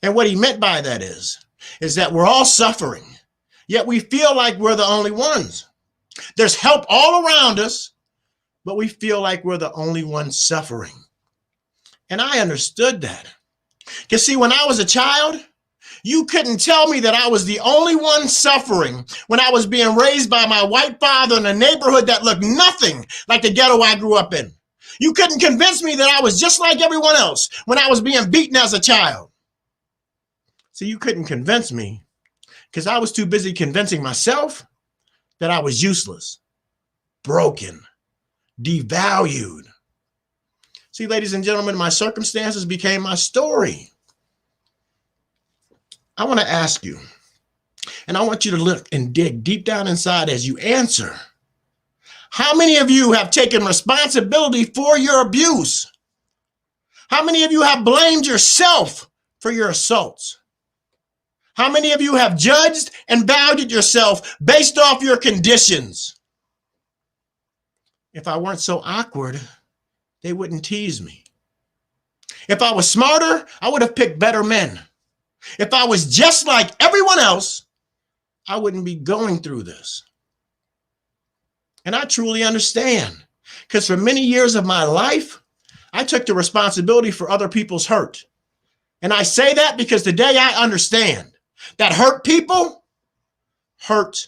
And what he meant by that is that we're all suffering, yet we feel like we're the only ones. There's help all around us, but we feel like we're the only ones suffering. And I understood that. Because see, when I was a child, you couldn't tell me that I was the only one suffering when I was being raised by my white father in a neighborhood that looked nothing like the ghetto I grew up in. You couldn't convince me that I was just like everyone else when I was being beaten as a child. So you couldn't convince me because I was too busy convincing myself that I was useless, broken, devalued. See, ladies and gentlemen, my circumstances became my story. I want to ask you, and I want you to look and dig deep down inside as you answer. How many of you have taken responsibility for your abuse? How many of you have blamed yourself for your assaults? How many of you have judged and valued yourself based off your conditions? If I weren't so awkward, they wouldn't tease me. If I was smarter, I would have picked better men. If I was just like everyone else, I wouldn't be going through this. And I truly understand, because for many years of my life, I took the responsibility for other people's hurt. And I say that because today I understand that hurt people hurt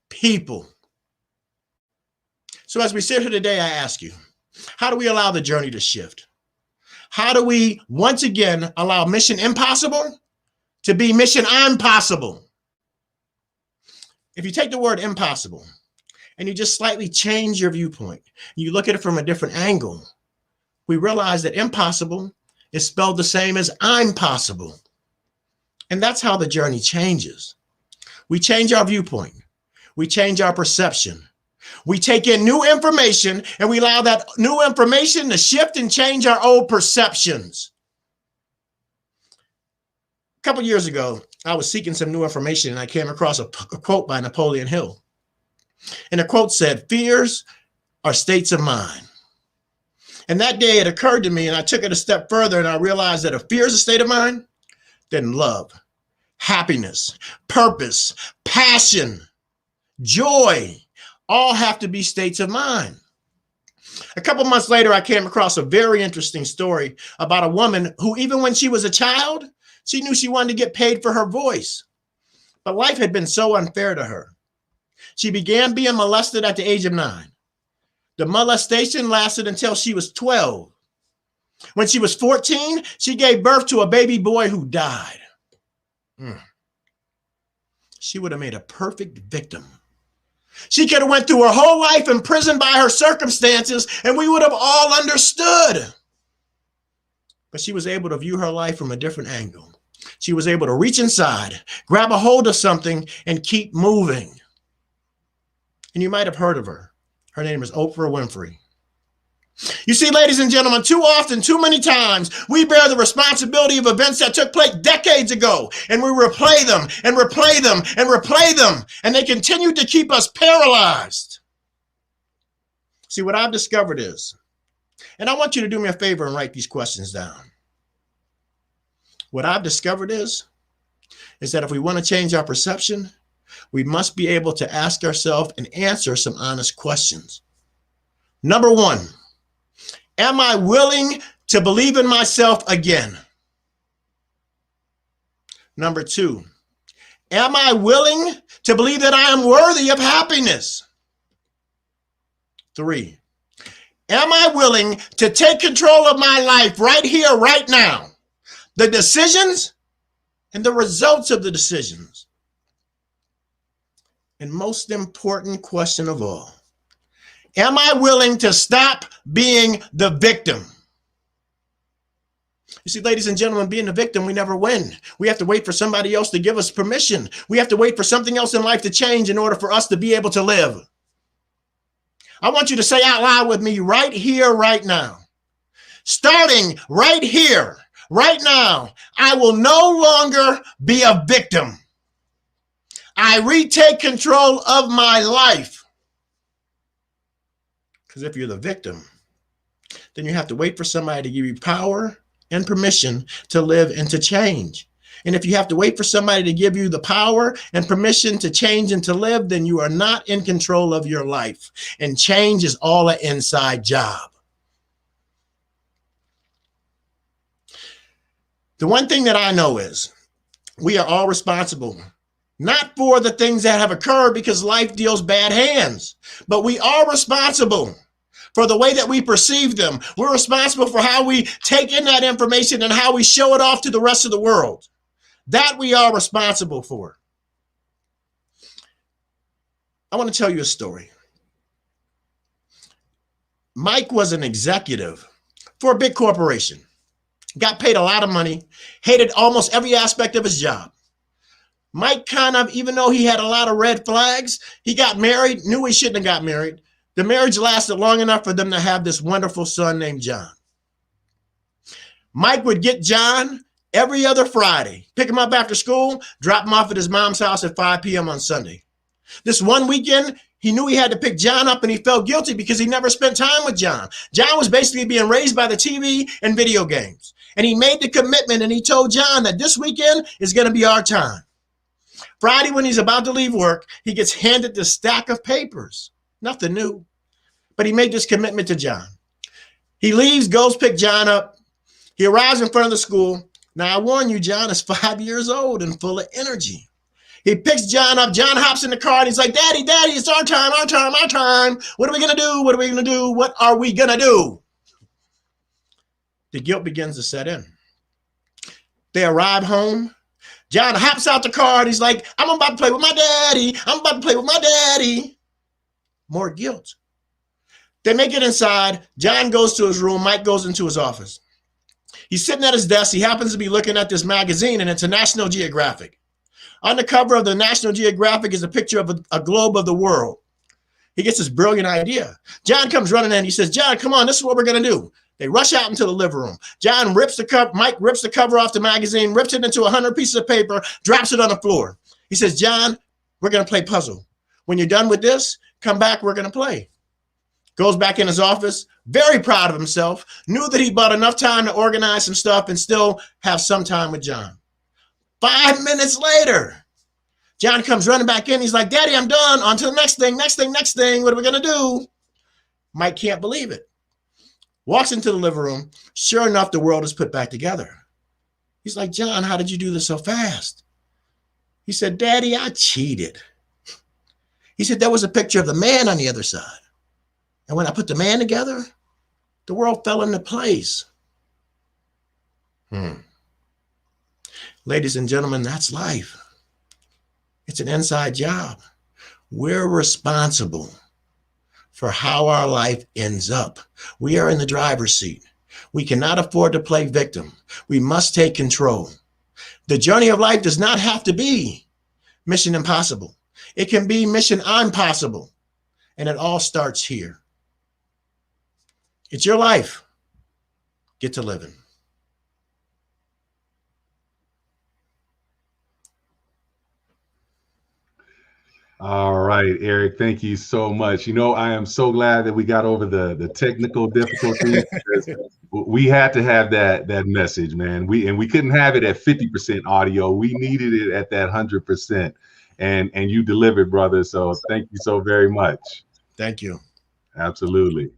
people. So as we sit here today, I ask you, how do we allow the journey to shift? How do we once again allow Mission Impossible to be Mission I'm Possible? If you take the word impossible and you just slightly change your viewpoint, you look at it from a different angle, we realize that impossible is spelled the same as I'm possible. And that's how the journey changes. We change our viewpoint. We change our perception. We take in new information and we allow that new information to shift and change our old perceptions. A couple years ago, I was seeking some new information and I came across a quote by Napoleon Hill. And the quote said, fears are states of mind. And that day it occurred to me and I took it a step further and I realized that if fear is a state of mind, then love, happiness, purpose, passion, joy, all have to be states of mind. A couple months later, I came across a very interesting story about a woman who, even when she was a child, she knew she wanted to get paid for her voice. But life had been so unfair to her. She began being molested at the age of 9. The molestation lasted until she was 12. When she was 14, she gave birth to a baby boy who died. She would have made a perfect victim. She could have went through her whole life in prison by her circumstances, and we would have all understood. But she was able to view her life from a different angle. She was able to reach inside, grab a hold of something, and keep moving. And you might have heard of her. Her name is Oprah Winfrey. You see, ladies and gentlemen, too often, too many times, we bear the responsibility of events that took place decades ago, and we replay them and replay them and replay them, and they continue to keep us paralyzed. See, what I've discovered is, and I want you to do me a favor and write these questions down. What I've discovered is that if we want to change our perception, we must be able to ask ourselves and answer some honest questions. Number one, am I willing to believe in myself again? Number two, am I willing to believe that I am worthy of happiness? 3, am I willing to take control of my life right here, right now? The decisions and the results of the decisions. and most important question of all. Am I willing to stop being the victim? You see, ladies and gentlemen, being the victim, we never win. We have to wait for somebody else to give us permission. We have to wait for something else in life to change in order for us to be able to live. I want you to say out loud with me right here, right now. Starting right here, right now, I will no longer be a victim. I retake control of my life. Because if you're the victim, then you have to wait for somebody to give you power and permission to live and to change. And if you have to wait for somebody to give you the power and permission to change and to live, then you are not in control of your life. And change is all an inside job. The one thing that I know is we are all responsible, not for the things that have occurred because life deals bad hands, but we are responsible for the way that we perceive them. We're responsible for how we take in that information and how we show it off to the rest of the world. That we are responsible for. I want to tell you a story. Mike was an executive for a big corporation. Got paid a lot of money, hated almost every aspect of his job. Mike kind of, even though he had a lot of red flags, he got married, knew he shouldn't have got married. The marriage lasted long enough for them to have this wonderful son named John. Mike would get John every other Friday, pick him up after school, drop him off at his mom's house at 5 p.m. on Sunday. This one weekend, he knew he had to pick John up and he felt guilty because he never spent time with John. John was basically being raised by the TV and video games. And he made the commitment and he told John that this weekend is going to be our time. Friday, when he's about to leave work, he gets handed this stack of papers. Nothing new. But he made this commitment to John. He leaves, goes pick John up. He arrives in front of the school. Now, I warn you, John is 5 years old and full of energy. He picks John up. John hops in the car and he's like, Daddy, Daddy, it's our time, our time, our time. What are we going to do? What are we going to do? What are we going to do? The guilt begins to set in. They arrive home. John hops out the car and he's like, I'm about to play with my daddy. I'm about to play with my daddy. More guilt. They make it inside. John goes to his room. Mike goes into his office. He's sitting at his desk. He happens to be looking at this magazine, and it's a National Geographic. On the cover of the National Geographic is a picture of a globe of the world. He gets this brilliant idea. John comes running in. He says, John, come on, this is what we're going to do. They rush out into the living room. John rips the cover. Mike rips the cover off the magazine, rips it into 100 pieces of paper, drops it on the floor. He says, John, we're going to play puzzle. When you're done with this, come back. We're going to play. Goes back in his office, very proud of himself, knew that he bought enough time to organize some stuff and still have some time with John. 5 minutes later, John comes running back in. He's like, Daddy, I'm done. On to the next thing, next thing, next thing. What are we going to do? Mike can't believe it. Walks into the living room. Sure enough, the world is put back together. He's like, John, how did you do this so fast? He said, Daddy, I cheated. He said, there was a picture of the man on the other side. And when I put the man together, the world fell into place. Ladies and gentlemen, that's life. It's an inside job. We're responsible for how our life ends up. We are in the driver's seat. We cannot afford to play victim. We must take control. The journey of life does not have to be Mission Impossible. It can be Mission Impossible. And it all starts here. It's your life. Get to living. All right, Eric, thank you so much. You know, I am so glad that we got over the technical difficulties because we had to have that message, man. We couldn't have it at 50% audio. We needed it at that 100%. And you delivered, brother. So thank you so very much. Thank you. Absolutely.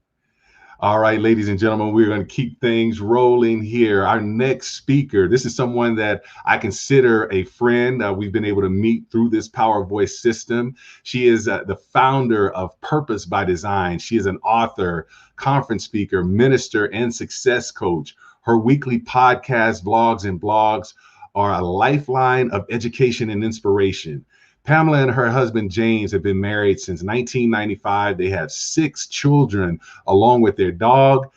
All right, ladies and gentlemen, we're going to keep things rolling here. Our next speaker, this is someone that I consider a friend. We've been able to meet through this Power Voice system. She is the founder of Purpose by Design. She is an author, conference speaker, minister, and success coach. Her weekly podcast, vlogs, and blogs are a lifeline of education and inspiration. Pamela and her husband James have been married since 1995. They have 6 children, along with their dog,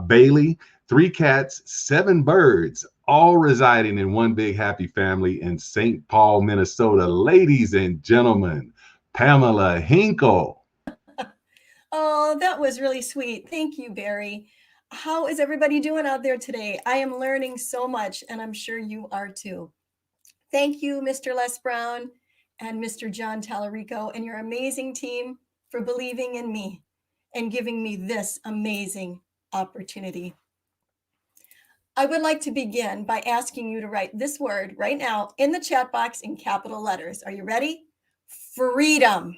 Bailey, 3 cats, 7 birds, all residing in one big happy family in St. Paul, Minnesota. Ladies and gentlemen, Pamela Hinkle. Oh, that was really sweet. Thank you, Barry. How is everybody doing out there today? I am learning so much, and I'm sure you are too. Thank you, Mr. Les Brown and Mr. John Tallarico and your amazing team for believing in me and giving me this amazing opportunity. I would like to begin by asking you to write this word right now in the chat box in capital letters. Are you ready? Freedom.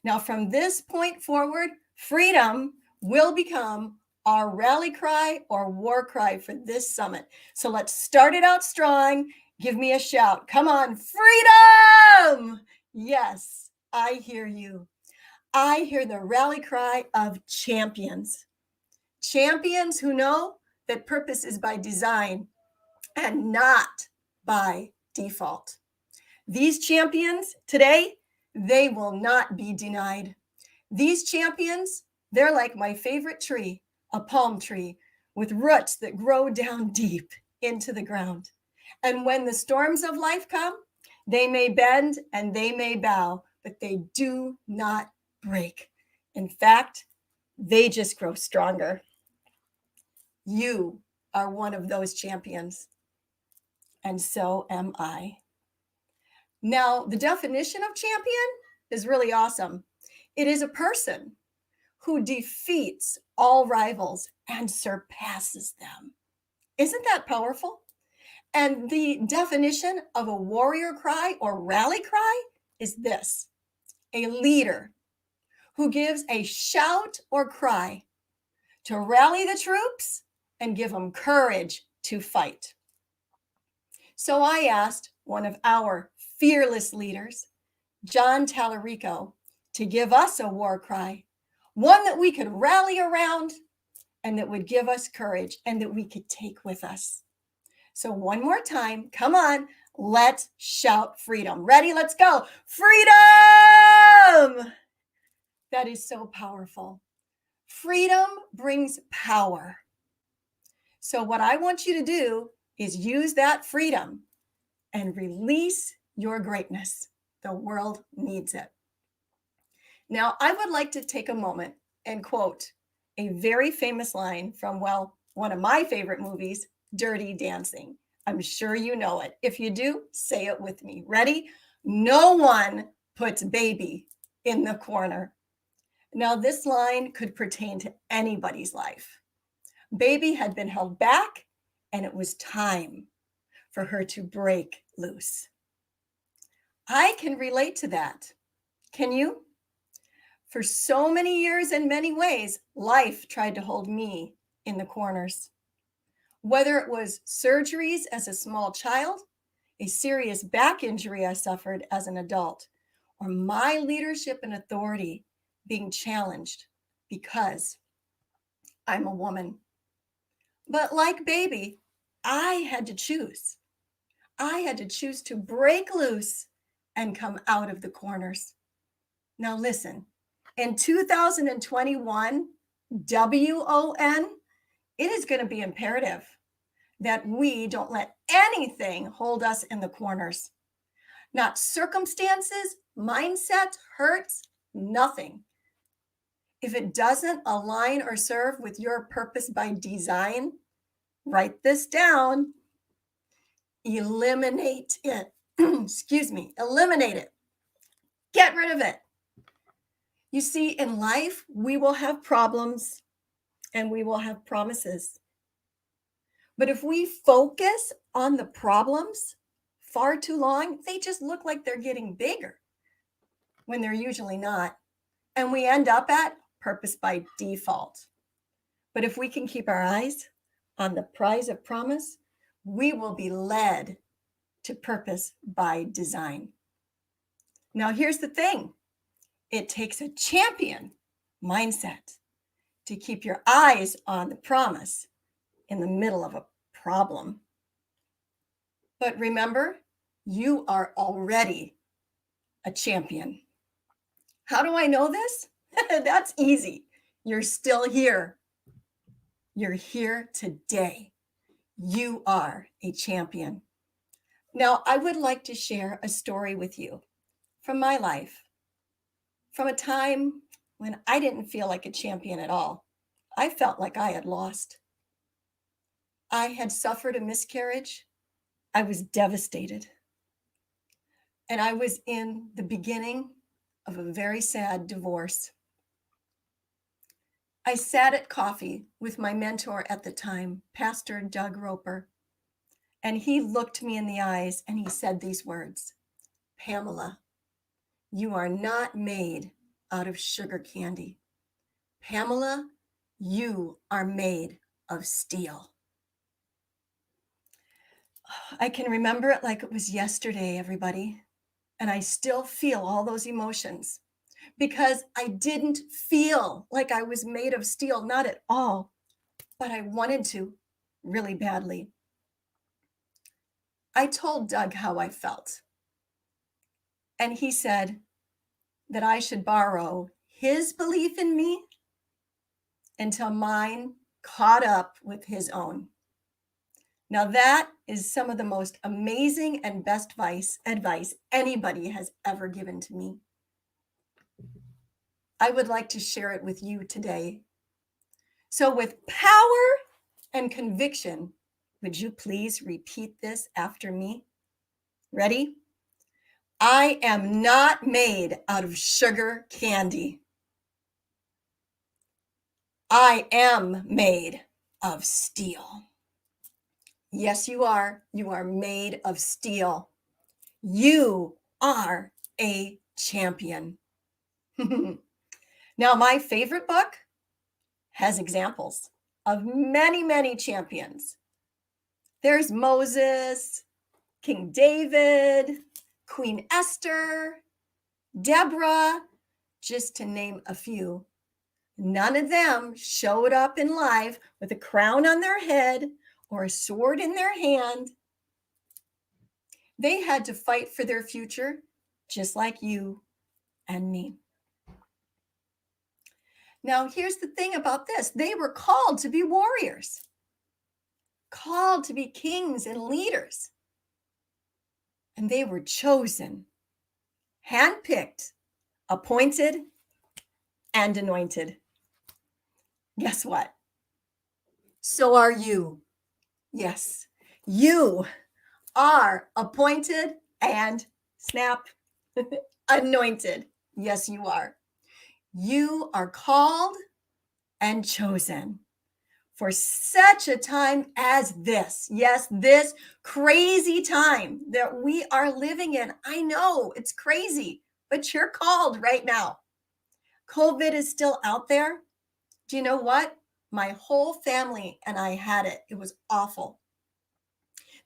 Now, from this point forward, freedom will become our rally cry or war cry for this summit. So let's start it out strong. Give me a shout. Come on, freedom! Yes, I hear you. I hear the rally cry of champions. Champions who know that purpose is by design and not by default. These champions today, they will not be denied. These champions, they're like my favorite tree, a palm tree with roots that grow down deep into the ground. And when the storms of life come, they may bend and they may bow, but they do not break. In fact, they just grow stronger. You are one of those champions, and so am I. Now, the definition of champion is really awesome. It is a person who defeats all rivals and surpasses them. Isn't that powerful? And the definition of a warrior cry or rally cry is this: a leader who gives a shout or cry to rally the troops and give them courage to fight. So I asked one of our fearless leaders, John Tallarico, to give us a war cry, one that we could rally around and that would give us courage and that we could take with us. So one more time, come on, let's shout freedom. Ready? Let's go. Freedom! That is so powerful. Freedom brings power. So what I want you to do is use that freedom and release your greatness. The world needs it. Now, I would like to take a moment and quote a very famous line from, well, one of my favorite movies, Dirty Dancing. I'm sure you know it. If you do, say it with me. Ready? No one puts baby in the corner. Now, this line could pertain to anybody's life. Baby had been held back, and it was time for her to break loose. I can relate to that. Can you? For so many years and many ways, life tried to hold me in the corners. Whether it was surgeries as a small child, a serious back injury I suffered as an adult, or my leadership and authority being challenged because I'm a woman. But like baby, I had to choose. I had to choose to break loose and come out of the corners. Now listen, in 2021, WON, it is going to be imperative that we don't let anything hold us in the corners. Not circumstances, mindset, hurts, nothing. If it doesn't align or serve with your purpose by design, write this down. Eliminate it. Excuse me, eliminate it. Get rid of it. You see, in life, we will have problems and we will have promises. But if we focus on the problems far too long, they just look like they're getting bigger when they're usually not. And we end up at purpose by default. But if we can keep our eyes on the prize of promise, we will be led to purpose by design. Now, here's the thing. It takes a champion mindset to keep your eyes on the promise in the middle of a problem. But remember, you are already a champion. How do I know this? That's easy. You're still here. You're here today. You are a champion. Now, I would like to share a story with you from my life, from a time when I didn't feel like a champion at all. I felt like I had lost. I had suffered a miscarriage. I was devastated. And I was in the beginning of a very sad divorce. I sat at coffee with my mentor at the time, Pastor Doug Roper, and he looked me in the eyes and he said these words, Pamela, you are not made out of sugar candy. Pamela, you are made of steel. I can remember it like it was yesterday, everybody. And I still feel all those emotions because I didn't feel like I was made of steel, not at all, but I wanted to really badly. I told Doug how I felt. And he said that I should borrow his belief in me until mine caught up with his own. Now that is some of the most amazing and best advice anybody has ever given to me. I would like to share it with you today. So with power and conviction, would you please repeat this after me? Ready? I am not made out of sugar candy. I am made of steel. Yes, you are. You are made of steel. You are a champion. Now, my favorite book has examples of many, many champions. There's Moses, King David, Queen Esther, Deborah, just to name a few. None of them showed up in life with a crown on their head or a sword in their hand. They had to fight for their future, just like you and me. Now, here's the thing about this. They were called to be warriors, called to be kings and leaders. And they were chosen, handpicked, appointed, and anointed. Guess what? So are you. Yes, you are appointed and snap, anointed. Yes, you are. You are called and chosen for such a time as this. Yes, this crazy time that we are living in. I know it's crazy, but you're called right now. COVID is still out there. Do you know what? My whole family and I had it. It was awful.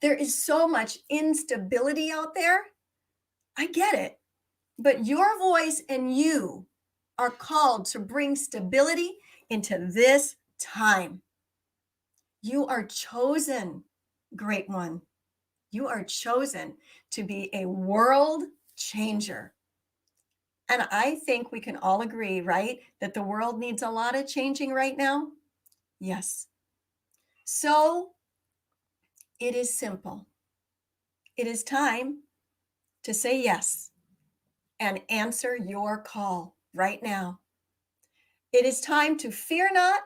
There is so much instability out there. I get it. But your voice and you are called to bring stability into this time. You are chosen, great one. You are chosen to be a world changer. And I think we can all agree, right, that the world needs a lot of changing right now. Yes. So it is simple. It is time to say yes and answer your call right now. It is time to fear not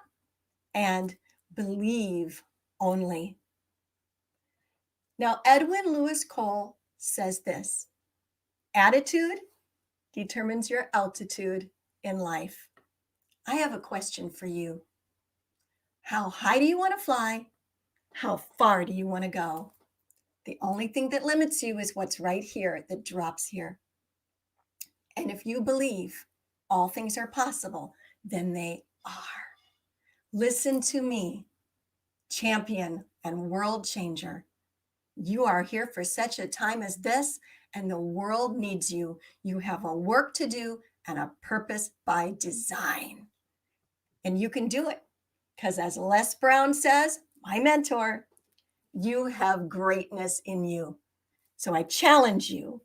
and believe only. Now, Edwin Lewis Cole says this: attitude determines your altitude in life. I have a question for you. How high do you want to fly? How far do you want to go? The only thing that limits you is what's right here that drops here. And if you believe all things are possible, then they are. Listen to me, champion and world changer. You are here for such a time as this, and the world needs you. You have a work to do and a purpose by design. And you can do it because, as Les Brown says, my mentor, you have greatness in you. So I challenge you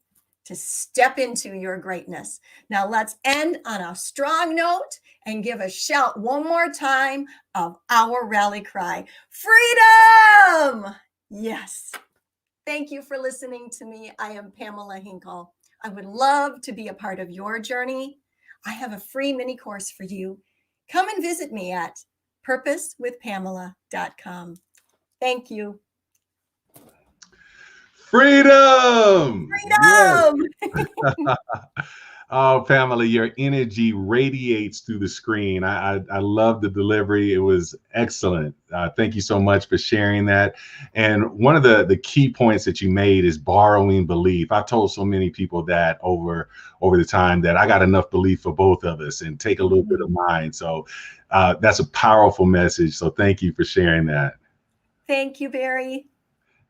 to step into your greatness. Now let's end on a strong note and give a shout one more time of our rally cry. Freedom! Yes. Thank you for listening to me. I am Pamela Hinkle. I would love to be a part of your journey. I have a free mini course for you. Come and visit me at purposewithpamela.com. Thank you. Freedom! Freedom! Yes. Oh, Pamela, your energy radiates through the screen. I love the delivery. It was excellent. Thank you so much for sharing that. And one of the key points that you made is borrowing belief. I've told so many people that over the time that I got enough belief for both of us and take a little bit of mine. So that's a powerful message. So thank you for sharing that. Thank you, Barry.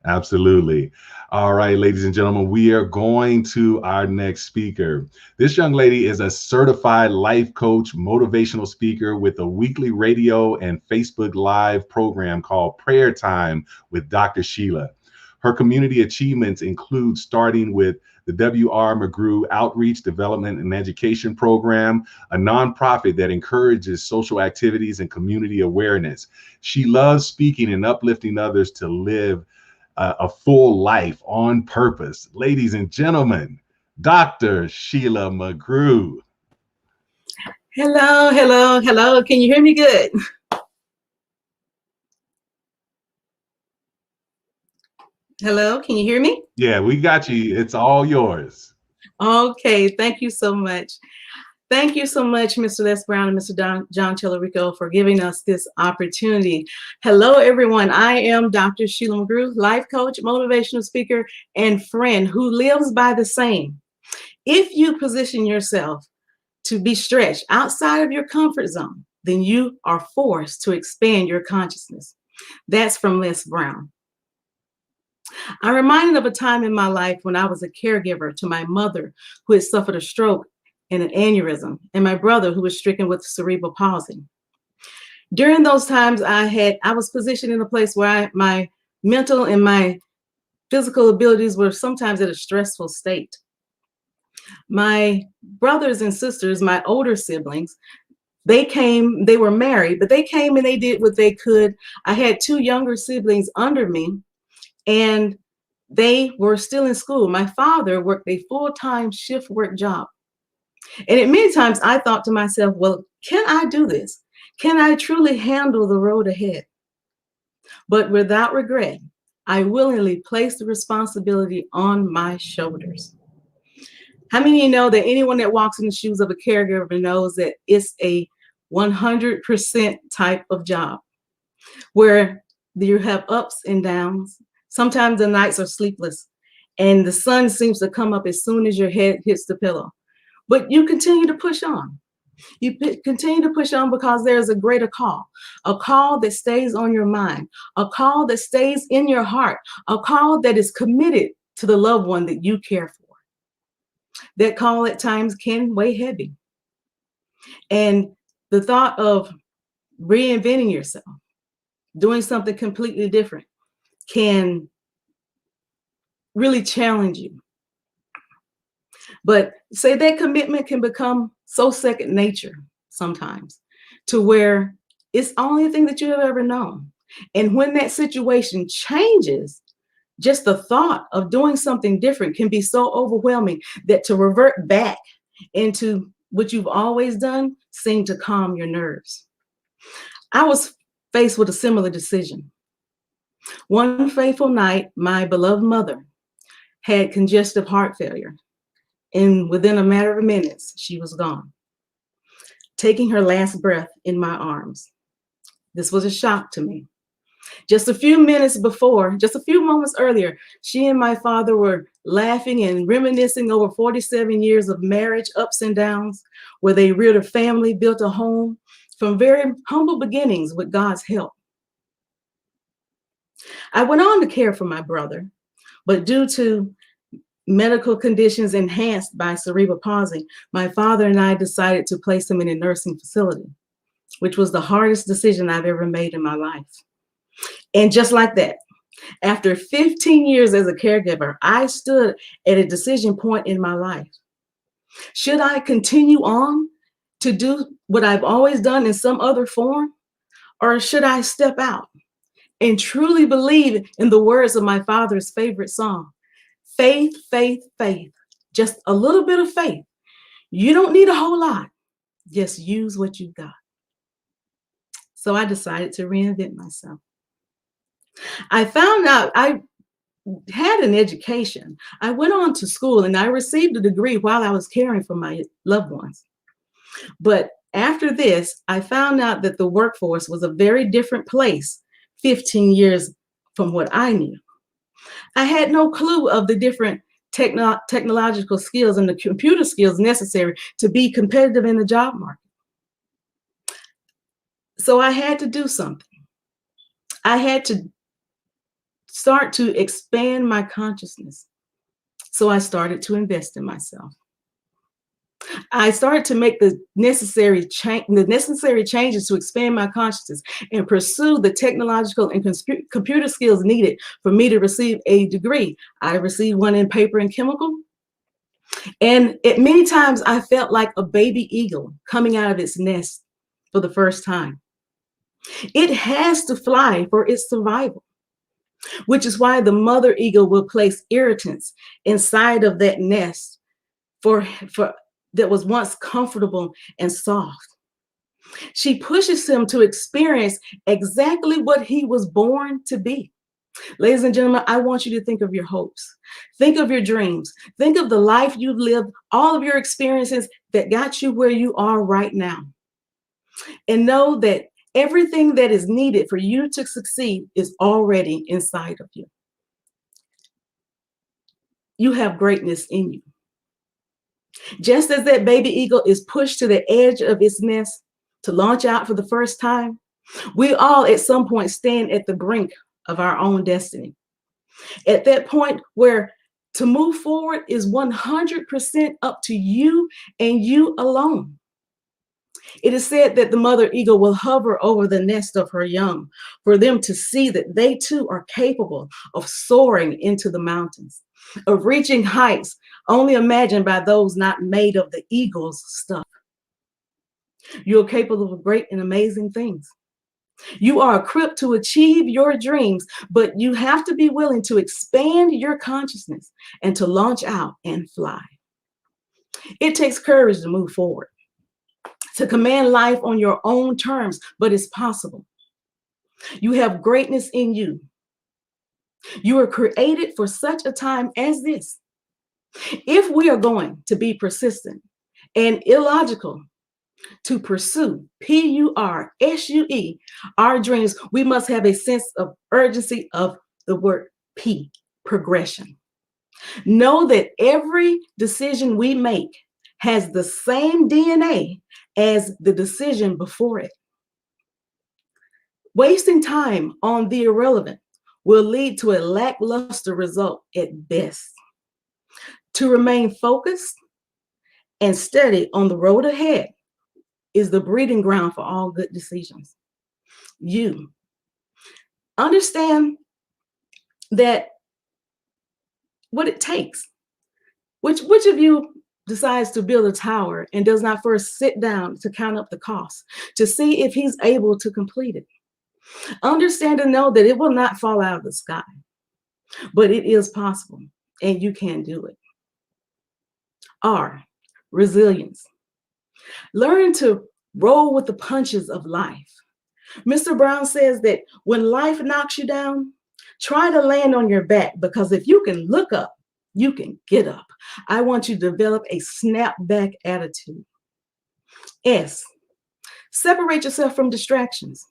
Absolutely. All right, ladies and gentlemen, we are going to our next speaker. This young lady is a certified life coach, motivational speaker with a weekly radio and Facebook Live program called Prayer Time with Dr. Sheila. Her community achievements include starting with the W.R. McGrew Outreach, Development, and Education Program, a nonprofit that encourages social activities and community awareness. She loves speaking and uplifting others to live a full life on purpose. Ladies and gentlemen, Dr. Sheila McGrew. Hello, hello, hello. Can you hear me good? Hello, can you hear me? Yeah, we got you. It's all yours. Okay, thank you so much. Thank you so much, Mr. Les Brown and Mr. John Tellerico, for giving us this opportunity. Hello, everyone. I am Dr. Sheila McGrew, life coach, motivational speaker, and friend who lives by the same. If you position yourself to be stretched outside of your comfort zone, then you are forced to expand your consciousness. That's from Les Brown. I'm reminded of a time in my life when I was a caregiver to my mother who had suffered a stroke and an aneurysm, and my brother who was stricken with cerebral palsy. During those times, I was positioned in a place where my mental and my physical abilities were sometimes at a stressful state. My brothers and sisters, my older siblings, they were married, but they came and they did what they could. I had two younger siblings under me, and they were still in school. My father worked a full-time shift work job. And at many times I thought to myself, well, can I do this? Can I truly handle the road ahead? But without regret, I willingly placed the responsibility on my shoulders. How many of you know that anyone that walks in the shoes of a caregiver knows that it's a 100% type of job where you have ups and downs. Sometimes the nights are sleepless and the sun seems to come up as soon as your head hits the pillow. But you continue to push on. You continue to push on because there's a greater call, a call that stays on your mind, a call that stays in your heart, a call that is committed to the loved one that you care for. That call at times can weigh heavy. And the thought of reinventing yourself, doing something completely different, can really challenge you. But say that commitment can become so second nature sometimes to where it's the only thing that you have ever known. And when that situation changes, just the thought of doing something different can be so overwhelming that to revert back into what you've always done seemed to calm your nerves. I was faced with a similar decision. One fateful night, my beloved mother had congestive heart failure. And within a matter of minutes, she was gone, taking her last breath in my arms. This was a shock to me. Just a few moments earlier, she and my father were laughing and reminiscing over 47 years of marriage, ups and downs, where they reared a family, built a home from very humble beginnings with God's help. I went on to care for my brother, but due to medical conditions enhanced by cerebral palsy, my father and I decided to place him in a nursing facility, which was the hardest decision I've ever made in my life. And just like that, After 15 years as a caregiver, I stood at a decision point in my life. Should I continue on to do what I've always done in some other form? Or should I step out and truly believe in the words of my father's favorite song? Faith, faith, faith. Just a little bit of faith. You don't need a whole lot. Just use what you've got. So I decided to reinvent myself. I found out I had an education. I went on to school and I received a degree while I was caring for my loved ones. But after this, I found out that the workforce was a very different place 15 years from what I knew. I had no clue of the different technological skills and the computer skills necessary to be competitive in the job market. So I had to do something. I had to start to expand my consciousness. So I started to invest in myself. I started to make the necessary changes to expand my consciousness and pursue the technological and computer skills needed for me to receive a degree. I received one in paper and chemical. And at many times I felt like a baby eagle coming out of its nest for the first time. It has to fly for its survival, which is why the mother eagle will place irritants inside of that nest that was once comfortable and soft. She pushes him to experience exactly what he was born to be. Ladies and gentlemen, I want you to think of your hopes. Think of your dreams. Think of the life you've lived, all of your experiences that got you where you are right now. And know that everything that is needed for you to succeed is already inside of you. You have greatness in you. Just as that baby eagle is pushed to the edge of its nest to launch out for the first time, we all at some point stand at the brink of our own destiny. At that point where to move forward is 100% up to you and you alone. It is said that the mother eagle will hover over the nest of her young for them to see that they too are capable of soaring into the mountains, of reaching heights only imagined by those not made of the eagle's stuff. You are capable of great and amazing things. You are equipped to achieve your dreams, but you have to be willing to expand your consciousness and to launch out and fly. It takes courage to move forward, to command life on your own terms, but it's possible. You have greatness in you. You are created for such a time as this. If we are going to be persistent and illogical to pursue, P-U-R-S-U-E, our dreams, we must have a sense of urgency of the word P, progression. Know that every decision we make has the same DNA as the decision before it. Wasting time on the irrelevant will lead to a lackluster result at best. To remain focused and steady on the road ahead is the breeding ground for all good decisions. You understand that what it takes. Which of you decides to build a tower and does not first sit down to count up the costs to see if he's able to complete it? Understand and know that it will not fall out of the sky, but it is possible and you can do it. R, resilience. Learn to roll with the punches of life. Mr. Brown says that when life knocks you down, try to land on your back, because if you can look up, you can get up. I want you to develop a snap back attitude. S, separate yourself from distractions.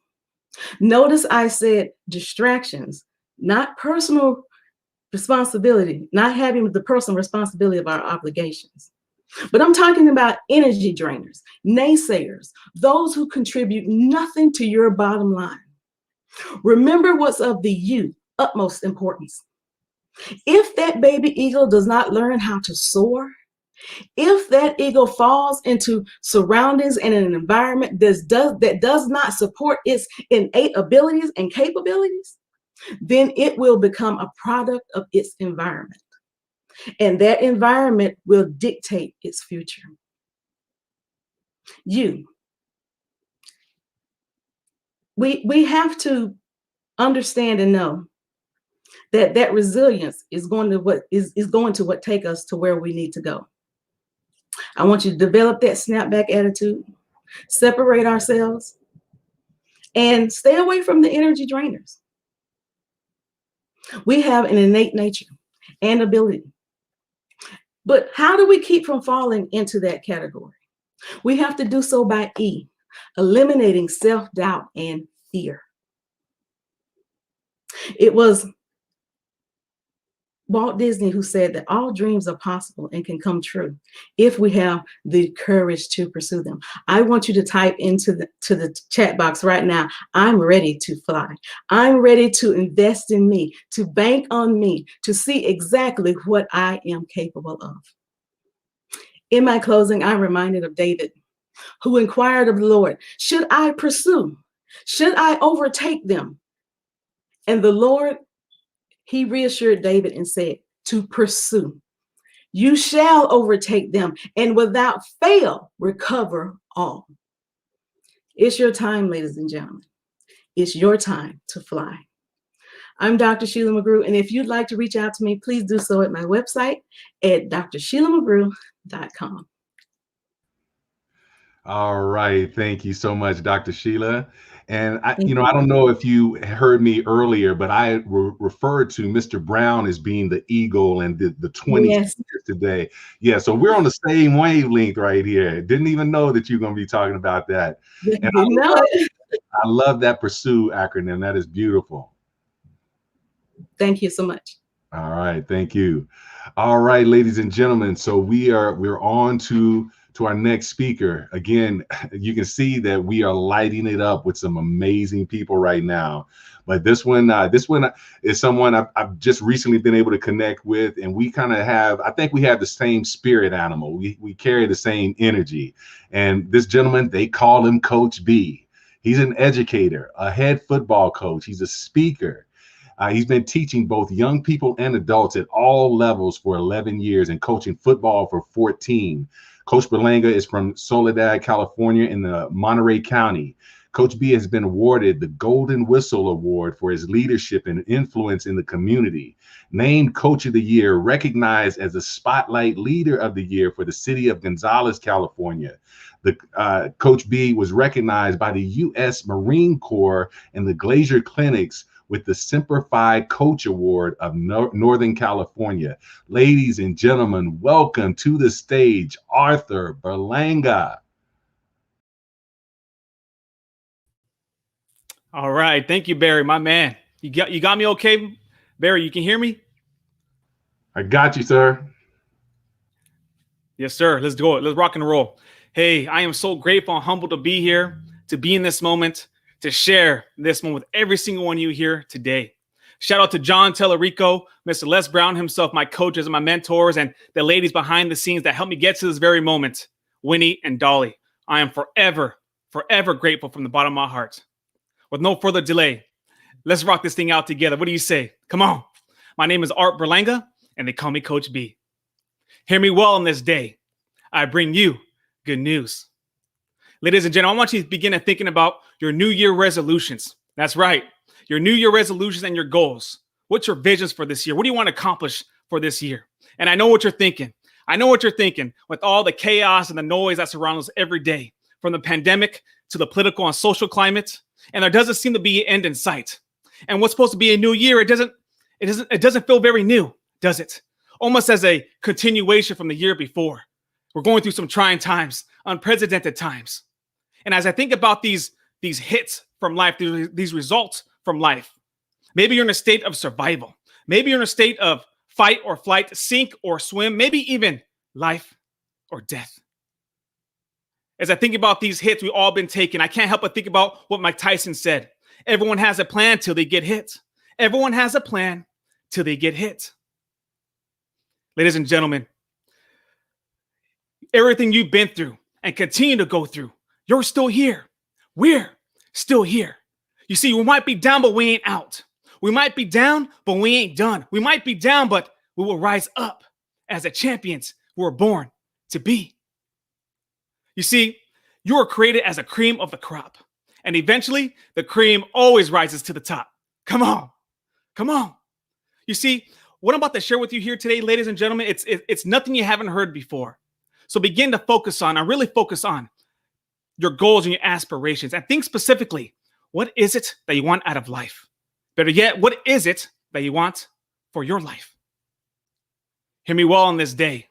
Notice I said distractions, not personal responsibility, not having the personal responsibility of our obligations. But I'm talking about energy drainers, naysayers, those who contribute nothing to your bottom line. Remember what's of the utmost importance. If that baby eagle does not learn how to soar, if that eagle falls into surroundings and an environment that does not support its innate abilities and capabilities, then it will become a product of its environment. And that environment will dictate its future. We have to understand and know that resilience is going to take us to where we need to go. I want you to develop that snapback attitude, separate ourselves, and stay away from the energy drainers. We have an innate nature and ability. But how do we keep from falling into that category? We have to do so by eliminating self-doubt and fear. It was Walt Disney who said that all dreams are possible and can come true if we have the courage to pursue them. I want you to type into the chat box right now, I'm ready to fly. I'm ready to invest in me, to bank on me, to see exactly what I am capable of. In my closing, I'm reminded of David, who inquired of the Lord, should I pursue? Should I overtake them? And the Lord, he reassured David and said, to pursue. You shall overtake them and without fail recover all. It's your time, ladies and gentlemen. It's your time to fly. I'm Dr. Sheila McGrew, and if you'd like to reach out to me, please do so at my website at drsheila.mcgrew.com. All right. Thank you so much, Dr. Sheila. And I don't know if you heard me earlier, but I referred to Mr. Brown as being the eagle and the 20 speakers today. Yeah, so we're on the same wavelength right here. Didn't even know that you're going to be talking about that. And I love that PURSUE acronym. That is beautiful. Thank you so much. All right. Thank you. All right, ladies and gentlemen. So we're on to our next speaker. Again, you can see that we are lighting it up with some amazing people right now. But this one is someone I've just recently been able to connect with, and we kind of I think we have the same spirit animal. We carry the same energy. And this gentleman, they call him Coach B. He's an educator, a head football coach. He's a speaker. He's been teaching both young people and adults at all levels for 11 years and coaching football for 14. Coach Berlanga is from Soledad, California in the Monterey County. Coach B has been awarded the Golden Whistle Award for his leadership and influence in the community. Named Coach of the Year, recognized as the Spotlight Leader of the Year for the city of Gonzales, California. Coach B was recognized by the U.S. Marine Corps and the Glacier Clinics with the Simplify Coach Award of Northern California. Ladies and gentlemen, welcome to the stage, Arthur Berlanga. All right. Thank you, Barry, my man. You got me okay? Barry, you can hear me? I got you, sir. Yes, sir. Let's go. Let's rock and roll. Hey, I am so grateful and humbled to be here, to be in this moment, to share this one with every single one of you here today. Shout out to John Tellerico, Mr. Les Brown himself, my coaches and my mentors, and the ladies behind the scenes that helped me get to this very moment, Winnie and Dolly. I am forever, forever grateful from the bottom of my heart. With no further delay, let's rock this thing out together. What do you say? Come on. My name is Art Berlanga, and they call me Coach B. Hear me well on this day. I bring you good news. Ladies and gentlemen, I want you to begin thinking about your New Year resolutions. That's right. Your New Year resolutions and your goals. What's your visions for this year? What do you want to accomplish for this year? And I know what you're thinking. I know what you're thinking with all the chaos and the noise that surrounds us every day, from the pandemic to the political and social climate. And there doesn't seem to be an end in sight. And what's supposed to be a new year, it doesn't feel very new, does it? Almost as a continuation from the year before. We're going through some trying times, unprecedented times. And as I think about these hits from life, these results from life, maybe you're in a state of survival. Maybe you're in a state of fight or flight, sink or swim, maybe even life or death. As I think about these hits we've all been taking, I can't help but think about what Mike Tyson said. Everyone has a plan till they get hit. Everyone has a plan till they get hit. Ladies and gentlemen, everything you've been through and continue to go through, you're still here. We're still here. You see, we might be down, but we ain't out. We might be down, but we ain't done. We might be down, but we will rise up as the champions we were born to be. You see, you were created as a cream of the crop, and eventually the cream always rises to the top. Come on. Come on. You see, what I'm about to share with you here today, ladies and gentlemen, it's nothing you haven't heard before. So begin to focus on, and really focus on your goals and your aspirations, and think specifically, what is it that you want out of life? Better yet, what is it that you want for your life? Hear me well on this day.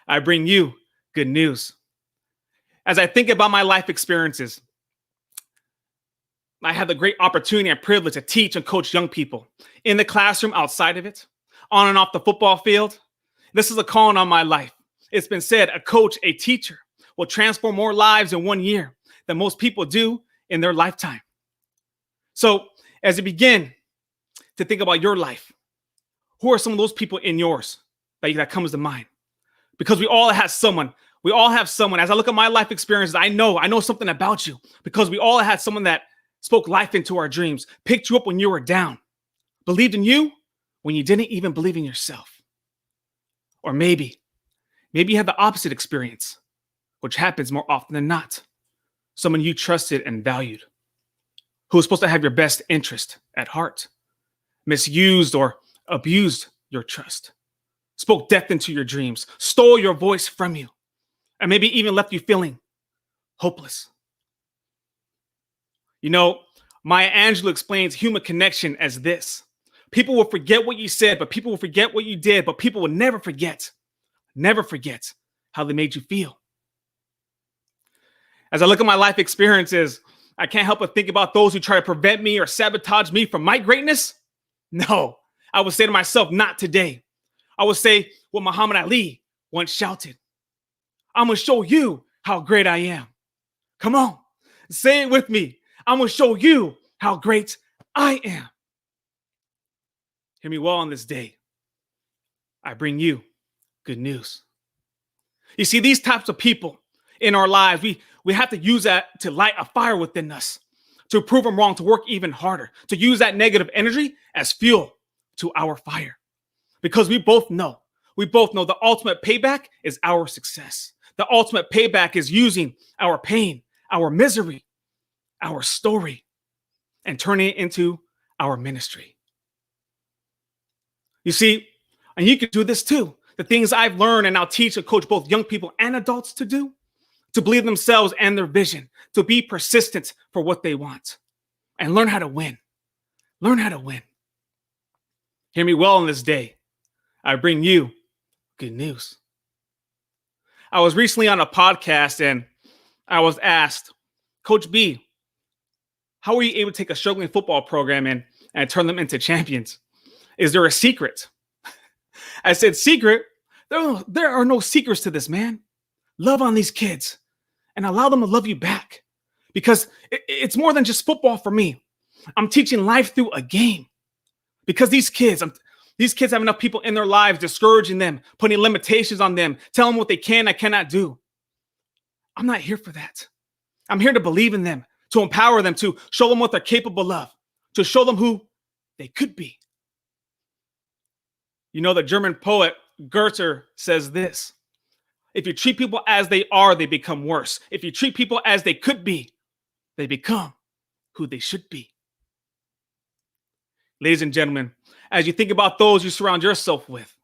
I bring you good news. As I think about my life experiences, I had the great opportunity and privilege to teach and coach young people in the classroom, outside of it, on and off the football field. This is a calling on my life. It's been said, a coach, a teacher will transform more lives in 1 year than most people do in their lifetime. So as you begin to think about your life, who are some of those people in yours that comes to mind? Because we all have someone. As I look at my life experiences, I know something about you, because we all had someone that spoke life into our dreams, picked you up when you were down, believed in you when you didn't even believe in yourself. Or maybe you had the opposite experience, which happens more often than not. Someone you trusted and valued, who was supposed to have your best interest at heart, misused or abused your trust, spoke death into your dreams, stole your voice from you, and maybe even left you feeling hopeless. You know, Maya Angelou explains human connection as this: people will forget what you said, but people will forget what you did, but people will never forget how they made you feel. As I look at my life experiences, I can't help but think about those who try to prevent me or sabotage me from my greatness. No, I would say to myself, not today. I would say what Muhammad Ali once shouted: I'm going to show you how great I am. Come on, say it with me. I'm going to show you how great I am. Hear me well on this day. I bring you good news. You see, these types of people in our lives, we have to use that to light a fire within us, to prove them wrong, to work even harder, to use that negative energy as fuel to our fire. Because we both know the ultimate payback is our success. The ultimate payback is using our pain, our misery, our story, and turning it into our ministry. You see, and you can do this too. The things I've learned and now teach and coach both young people and adults to do, to believe themselves and their vision, to be persistent for what they want, and learn how to win. Learn how to win. Hear me well on this day. I bring you good news. I was recently on a podcast and I was asked, Coach B, how were you able to take a struggling football program and turn them into champions? Is there a secret? I said, secret? There are no secrets to this, man. Love on these kids and allow them to love you back, because it's more than just football for me. I'm teaching life through a game, because these kids have enough people in their lives discouraging them, putting limitations on them, telling them what they can and cannot do. I'm not here for that. I'm here to believe in them, to empower them, to show them what they're capable of, to show them who they could be. You know, the German poet Goethe says this: if you treat people as they are, they become worse. If you treat people as they could be, they become who they should be. Ladies and gentlemen, as you think about those you surround yourself with,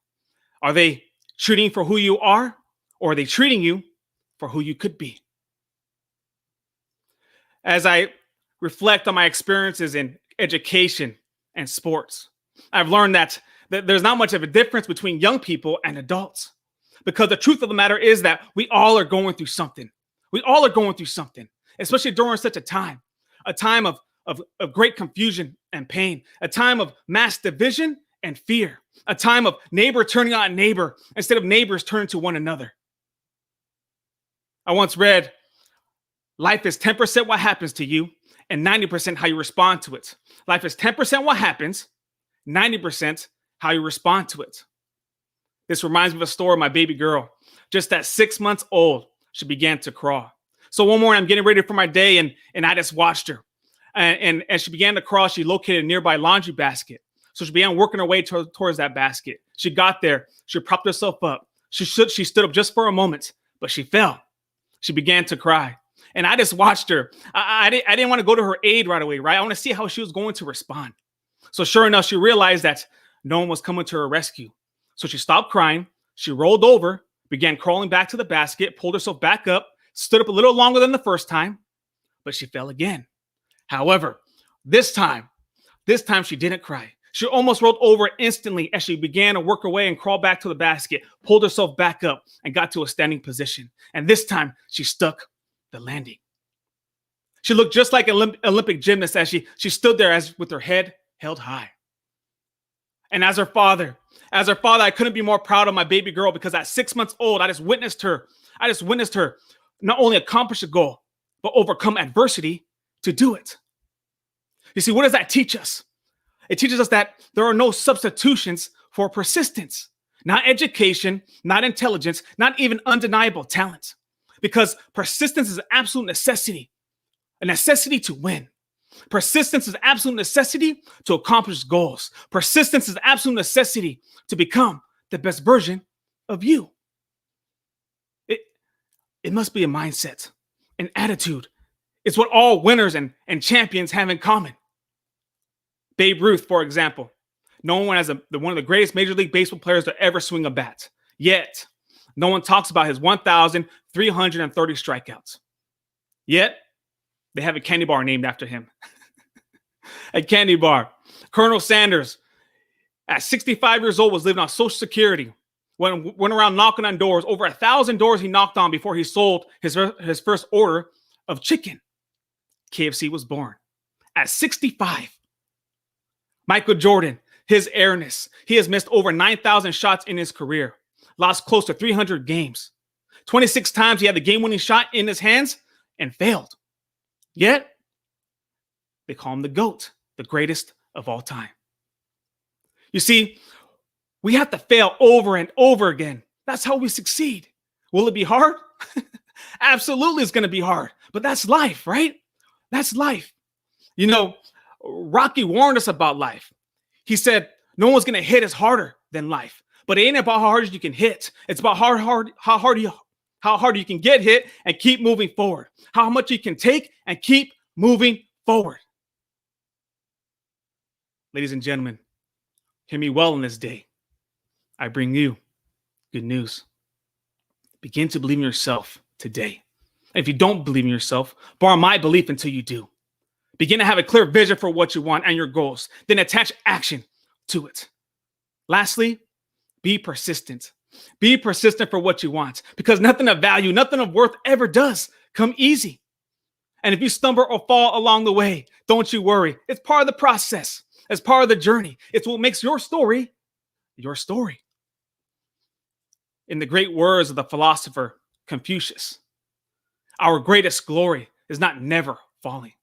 are they treating you for who you are, or are they treating you for who you could be? As I reflect on my experiences in education and sports, I've learned that there's not much of a difference between young people and adults, because the truth of the matter is that we all are going through something. We all are going through something, especially during such a time of great confusion and pain, a time of mass division and fear, a time of neighbor turning on neighbor instead of neighbors turning to one another. I once read, life is 10% what happens to you and 90% how you respond to it. Life is 10% what happens, 90% how you respond to it. This reminds me of a story of my baby girl. Just at 6 months old, she began to crawl. So one morning, I'm getting ready for my day, and I just watched her. And she began to crawl. She located a nearby laundry basket. So she began working her way towards that basket. She got there. She propped herself up. She stood up just for a moment, but she fell. She began to cry. And I just watched her. I didn't want to go to her aid right away, right? I want to see how she was going to respond. So sure enough, she realized that no one was coming to her rescue. So she stopped crying. She rolled over, began crawling back to the basket, pulled herself back up, stood up a little longer than the first time, but she fell again. However, this time she didn't cry. She almost rolled over instantly as she began to work her way and crawl back to the basket, pulled herself back up, and got to a standing position. And this time, she stuck the landing. She looked just like an Olympic gymnast as she stood there with her head held high. And as her father, I couldn't be more proud of my baby girl, because at 6 months old, I just witnessed her not only accomplish a goal, but overcome adversity to do it. You see, what does that teach us? It teaches us that there are no substitutions for persistence, not education, not intelligence, not even undeniable talent, because persistence is an absolute necessity, a necessity to win. Persistence is an absolute necessity to accomplish goals. Persistence is an absolute necessity to become the best version of you. It must be a mindset, an attitude. It's what all winners and champions have in common. Babe Ruth, for example, known as one of the greatest Major League Baseball players to ever swing a bat. Yet, no one talks about his 1,330 strikeouts. Yet, they have a candy bar named after him. A candy bar. Colonel Sanders, at 65 years old, was living on Social Security. Went around knocking on doors. Over 1,000 doors he knocked on before he sold his first order of chicken. KFC was born at 65. Michael Jordan, his airness. He has missed over 9,000 shots in his career. Lost close to 300 games. 26 times he had the game-winning shot in his hands and failed. Yet, they call him the GOAT, the greatest of all time. You see, we have to fail over and over again. That's how we succeed. Will it be hard? Absolutely, it's going to be hard. But that's life, right? That's life. You know, Rocky warned us about life. He said, no one's going to hit us harder than life. But it ain't about how hard you can hit. It's about how hard you can get hit and keep moving forward. How much you can take and keep moving forward. Ladies and gentlemen, hear me well in this day. I bring you good news. Begin to believe in yourself today. And if you don't believe in yourself, borrow my belief until you do. Begin to have a clear vision for what you want and your goals. Then attach action to it. Lastly, be persistent. Be persistent for what you want, because nothing of value, nothing of worth ever does come easy. And if you stumble or fall along the way, don't you worry. It's part of the process. It's part of the journey. It's what makes your story your story. In the great words of the philosopher Confucius, our greatest glory is not never falling,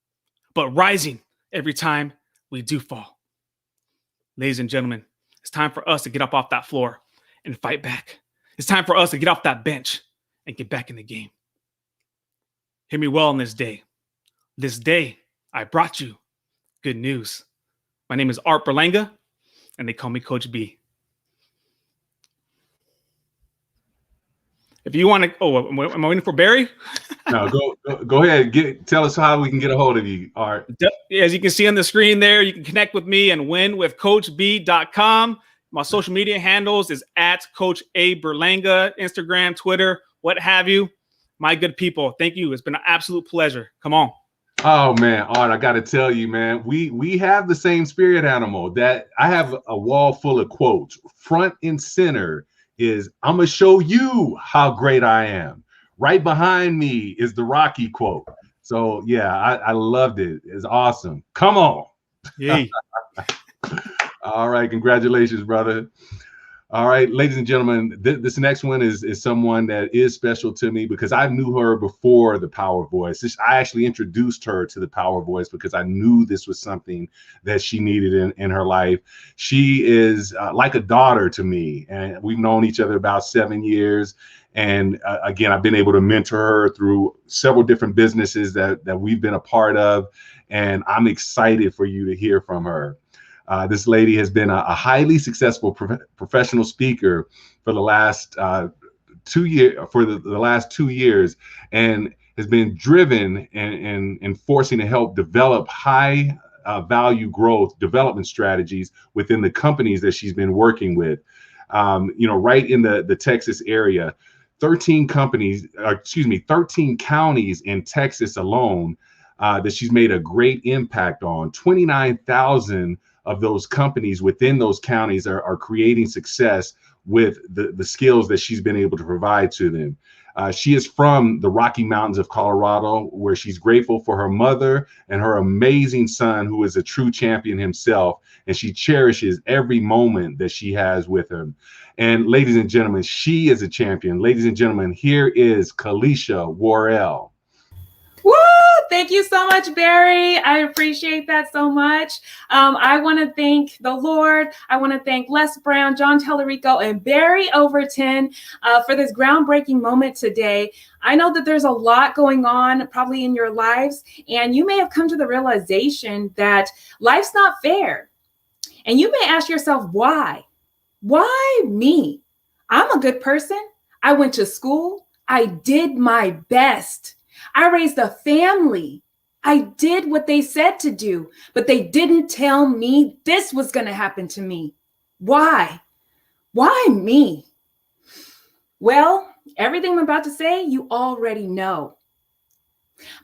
but rising every time we do fall. Ladies and gentlemen, it's time for us to get up off that floor and fight back. It's time for us to get off that bench and get back in the game. Hear me well on this day. This day, I brought you good news. My name is Art Berlanga, and they call me Coach B. If you want to, am I waiting for Barry? No, go ahead. Tell us how we can get a hold of you, Art. As you can see on the screen there, you can connect with me and winwithcoachb.com. My social media handles is at Coach A Berlanga, Instagram, Twitter, what have you. My good people, thank you. It's been an absolute pleasure. Come on. Oh man, Art, I got to tell you, man, we have the same spirit animal. That I have a wall full of quotes. Front and center is, I'm gonna show you how great I am. Right behind me is the Rocky quote. So yeah, I loved it. It's awesome. Come on. Yay. All right, congratulations, brother. All right, ladies and gentlemen, this next one is someone that is special to me because I knew her before the Power Voice. I actually introduced her to the Power Voice because I knew this was something that she needed in her life. She is like a daughter to me, and we've known each other about 7 years. And again, I've been able to mentor her through several different businesses that we've been a part of, and I'm excited for you to hear from her. This lady has been a highly successful professional speaker for the last 2 years, the last 2 years, and has been driven and forcing to help develop high value growth development strategies within the companies that she's been working with. Right in the Texas area, 13 counties in Texas alone that she's made a great impact on. 29,000 of those companies within those counties are creating success with the skills that she's been able to provide to them. She is from the Rocky Mountains of Colorado, where she's grateful for her mother and her amazing son, who is a true champion himself, and she cherishes every moment that she has with him. And ladies and gentlemen, she is a champion. Ladies and gentlemen, here is Kalisha Worrell. Woo! Thank you so much, Barry. I appreciate that so much. I want to thank the Lord. I want to thank Les Brown, John Tellerico, and Barry Overton for this groundbreaking moment today. I know that there's a lot going on probably in your lives, and you may have come to the realization that life's not fair. And you may ask yourself, why? Why me? I'm a good person. I went to school. I did my best. I raised a family. I did what they said to do, but they didn't tell me this was going to happen to me. Why? Why me? Well, everything I'm about to say, you already know.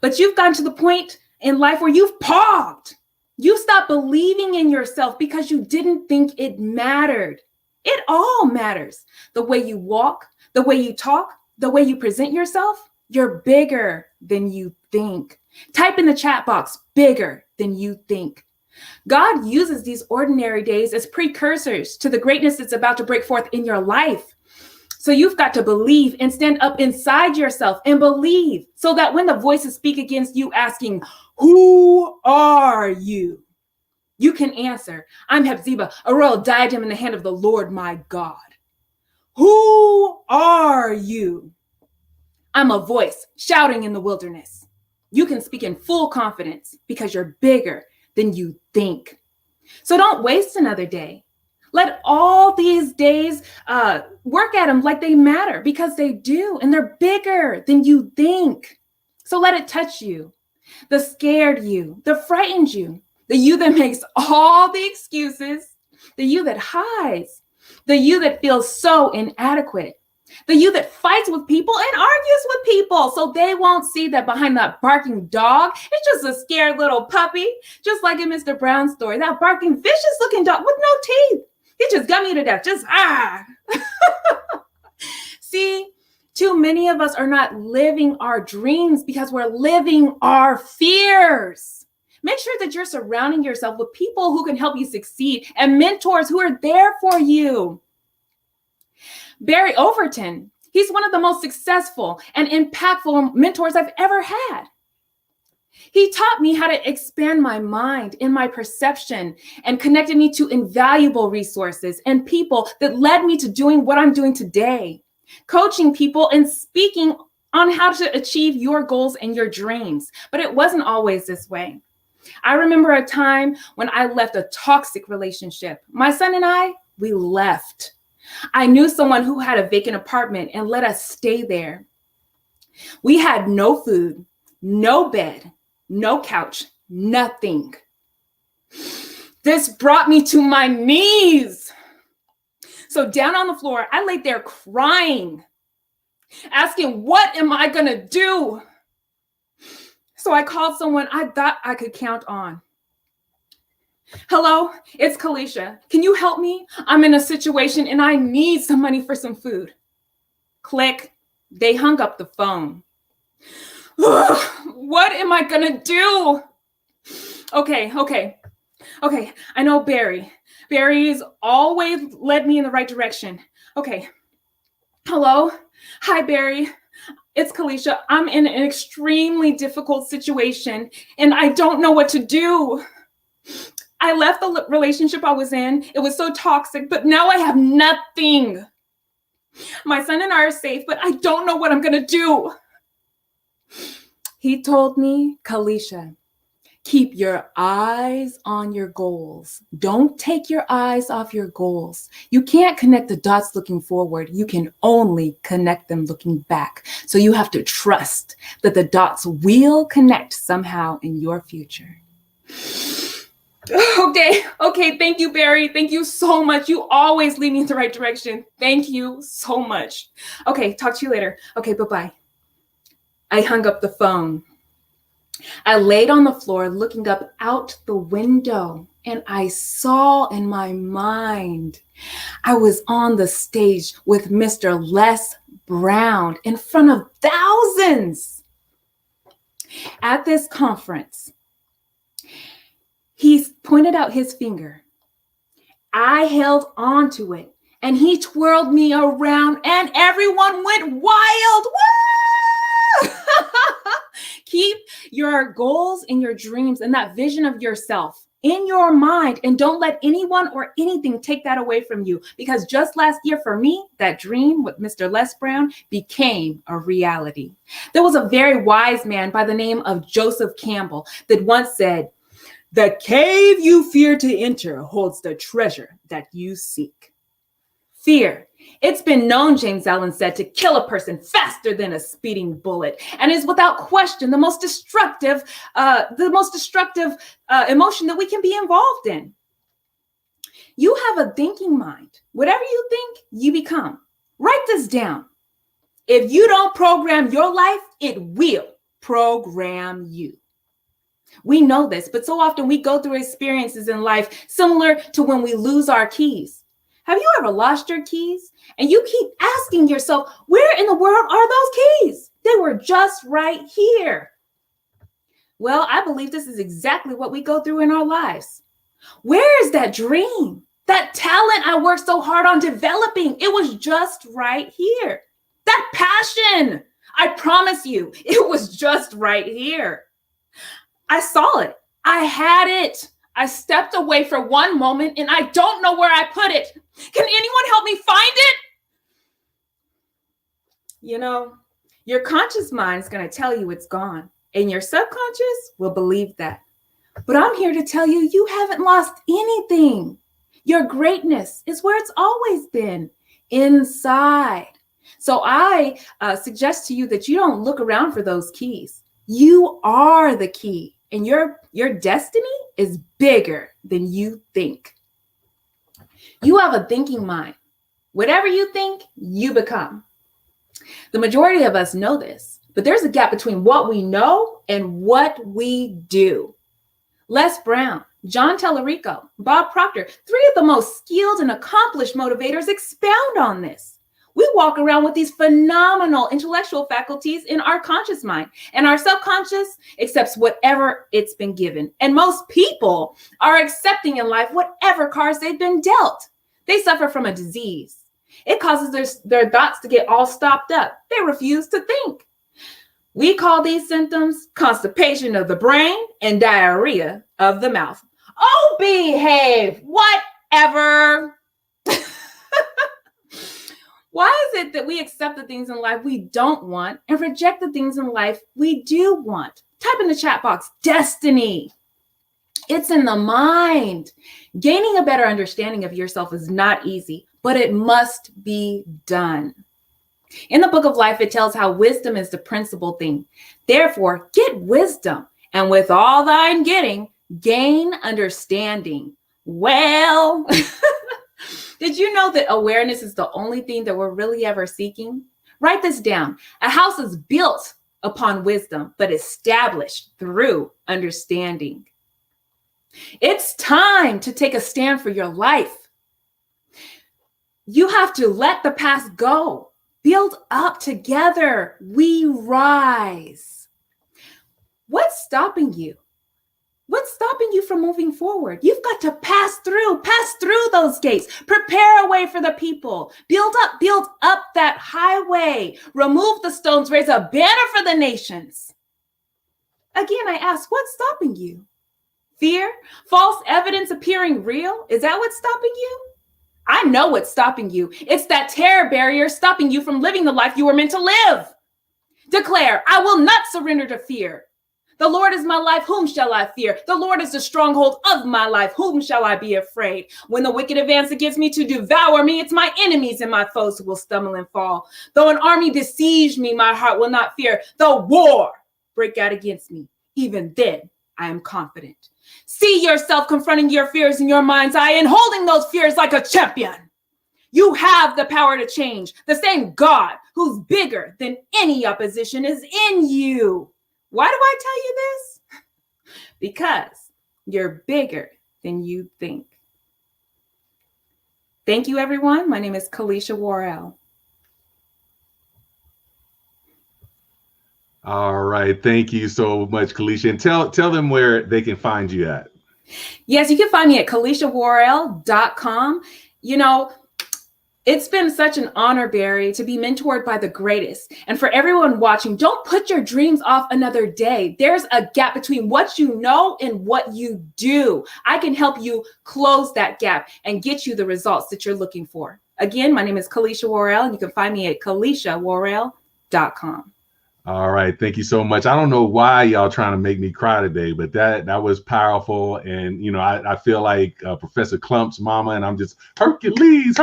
But you've gotten to the point in life where you've paused. You stopped believing in yourself because you didn't think it mattered. It all matters. The way you walk, the way you talk, the way you present yourself. You're bigger than you think. Type in the chat box, bigger than you think. God uses these ordinary days as precursors to the greatness that's about to break forth in your life. So you've got to believe and stand up inside yourself and believe, so that when the voices speak against you asking, who are you? You can answer, I'm Hephzibah, a royal diadem in the hand of the Lord my God. Who are you? I'm a voice shouting in the wilderness. You can speak in full confidence because you're bigger than you think. So don't waste another day. Let all these days work at them like they matter, because they do, and they're bigger than you think. So let it touch you, the scared you, the frightened you, the you that makes all the excuses, the you that hides, the you that feels so inadequate, the you that fights with people and argues with people so they won't see that behind that barking dog, it's just a scared little puppy, just like in Mr. Brown's story, that barking vicious looking dog with no teeth. He just got me to death, just See, too many of us are not living our dreams because we're living our fears. Make sure that you're surrounding yourself with people who can help you succeed and mentors who are there for you. Barry Overton, he's one of the most successful and impactful mentors I've ever had. He taught me how to expand my mind and my perception and connected me to invaluable resources and people that led me to doing what I'm doing today, coaching people and speaking on how to achieve your goals and your dreams. But it wasn't always this way. I remember a time when I left a toxic relationship. My son and I, we left. I knew someone who had a vacant apartment and let us stay there. We had no food, no bed, no couch, nothing. This brought me to my knees. So down on the floor, I laid there crying, asking, what am I gonna do? So I called someone I thought I could count on. Hello, it's Kalisha. Can you help me? I'm in a situation and I need some money for some food. Click. They hung up the phone. What am I gonna do? Okay. I know Barry. Barry's always led me in the right direction. Okay. Hello. Hi, Barry. It's Kalisha. I'm in an extremely difficult situation and I don't know what to do. I left the relationship I was in. It was so toxic, but now I have nothing. My son and I are safe, but I don't know what I'm gonna do. He told me, Kalisha, Keep your eyes on your goals. Don't take your eyes off your goals. You can't connect the dots looking forward. You can only connect them looking back. So you have to trust that the dots will connect somehow in your future. Okay. Thank you, Barry. Thank you so much. You always lead me in the right direction. Thank you so much. Okay, talk to you later. Okay, bye-bye. I hung up the phone. I laid on the floor looking up out the window, and I saw in my mind I was on the stage with Mr. Les Brown in front of thousands. At this conference, he pointed out his finger. I held on to it, and he twirled me around, and everyone went wild. Woo! Keep your goals and your dreams and that vision of yourself in your mind, and don't let anyone or anything take that away from you. Because just last year for me, that dream with Mr. Les Brown became a reality. There was a very wise man by the name of Joseph Campbell that once said, "The cave you fear to enter holds the treasure that you seek." Fear. It's been known, James Allen said, to kill a person faster than a speeding bullet, and is without question the most destructive emotion that we can be involved in. You have a thinking mind. Whatever you think, you become. Write this down. If you don't program your life, it will program you. We know this, but so often we go through experiences in life similar to when we lose our keys. Have you ever lost your keys? And you keep asking yourself, where in the world are those keys? They were just right here. Well, I believe this is exactly what we go through in our lives. Where is that dream? That talent I worked so hard on developing? It was just right here. That passion, I promise you, it was just right here. I saw it. I had it. I stepped away for one moment and I don't know where I put it. Can anyone help me find it? You know, your conscious mind is going to tell you it's gone, and your subconscious will believe that. But I'm here to tell you, you haven't lost anything. Your greatness is where it's always been, inside. So I suggest to you that you don't look around for those keys. You are the key, and your destiny is bigger than you think. You have a thinking mind. Whatever you think, you become. The majority of us know this, but there's a gap between what we know and what we do. Les Brown, John Tallarico, Bob Proctor, three of the most skilled and accomplished motivators expound on this. We walk around with these phenomenal intellectual faculties in our conscious mind, and our subconscious accepts whatever it's been given. And most people are accepting in life whatever cards they've been dealt. They suffer from a disease. It causes their thoughts to get all stopped up. They refuse to think. We call these symptoms constipation of the brain and diarrhea of the mouth. Oh, behave, whatever. Why is it that we accept the things in life we don't want and reject the things in life we do want? Type in the chat box, destiny. It's in the mind. Gaining a better understanding of yourself is not easy, but it must be done. In the book of life, it tells how wisdom is the principal thing. Therefore, get wisdom, and with all thine getting, gain understanding. Well, did you know that awareness is the only thing that we're really ever seeking? Write this down. A house is built upon wisdom, but established through understanding. It's time to take a stand for your life. You have to let the past go. Build up together. We rise. What's stopping you? What's stopping you from moving forward? You've got to pass through those gates. Prepare a way for the people. Build up that highway. Remove the stones. Raise a banner for the nations. Again, I ask, what's stopping you? Fear? False evidence appearing real? Is that what's stopping you? I know what's stopping you. It's that terror barrier stopping you from living the life you were meant to live. Declare, I will not surrender to fear. The Lord is my life, whom shall I fear? The Lord is the stronghold of my life, whom shall I be afraid? When the wicked advance against me to devour me, it's my enemies and my foes who will stumble and fall. Though an army besiege me, my heart will not fear. Though war break out against me, even then I am confident. See yourself confronting your fears in your mind's eye and holding those fears like a champion. You have the power to change. The same God who's bigger than any opposition is in you. Why do I tell you this? Because you're bigger than you think. Thank you, everyone. My name is Kalisha Worrell. All right. Thank you so much, Kalisha. And tell them where they can find you at. Yes, you can find me at KalishaWorrell.com. You know, it's been such an honor, Barry, to be mentored by the greatest. And for everyone watching, don't put your dreams off another day. There's a gap between what you know and what you do. I can help you close that gap and get you the results that you're looking for. Again, my name is Kalisha Worrell, and you can find me at KalishaWorrell.com. All right. Thank you so much. I don't know why y'all trying to make me cry today, but that was powerful. And, you know, I feel like Professor Clump's mama, and I'm just Hercules.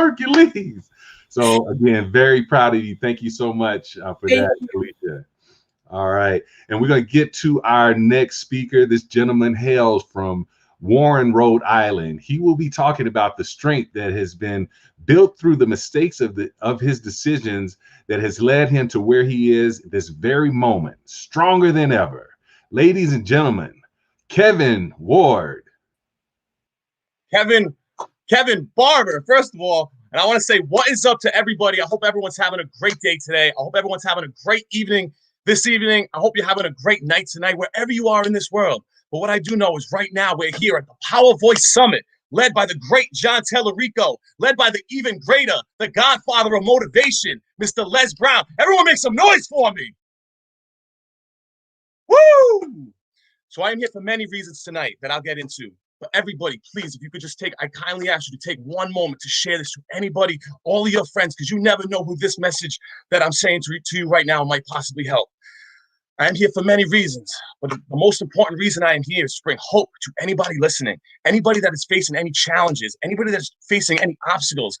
So again, very proud of you. Thank you so much for that, Kalisha. All right. And we're going to get to our next speaker. This gentleman hails from Warren, Rhode Island. He will be talking about the strength that has been built through the mistakes of his decisions that has led him to where he is this very moment, stronger than ever. Ladies and gentlemen, Kevin Ward. Kevin Barber, first of all, and I want to say what is up to everybody. I hope everyone's having a great day today. I hope everyone's having a great evening this evening. I hope you're having a great night tonight, wherever you are in this world. But what I do know is right now we're here at the Power Voice Summit, led by the great John Tellerico, led by the even greater, the godfather of motivation, Mr. Les Brown. Everyone make some noise for me. Woo! So I am here for many reasons tonight that I'll get into. But everybody, please, if you could just I kindly ask you to take one moment to share this to anybody, all of your friends, because you never know who this message that I'm saying to you right now might possibly help. I am here for many reasons, but the most important reason I am here is to bring hope to anybody listening, anybody that is facing any challenges, anybody that's facing any obstacles,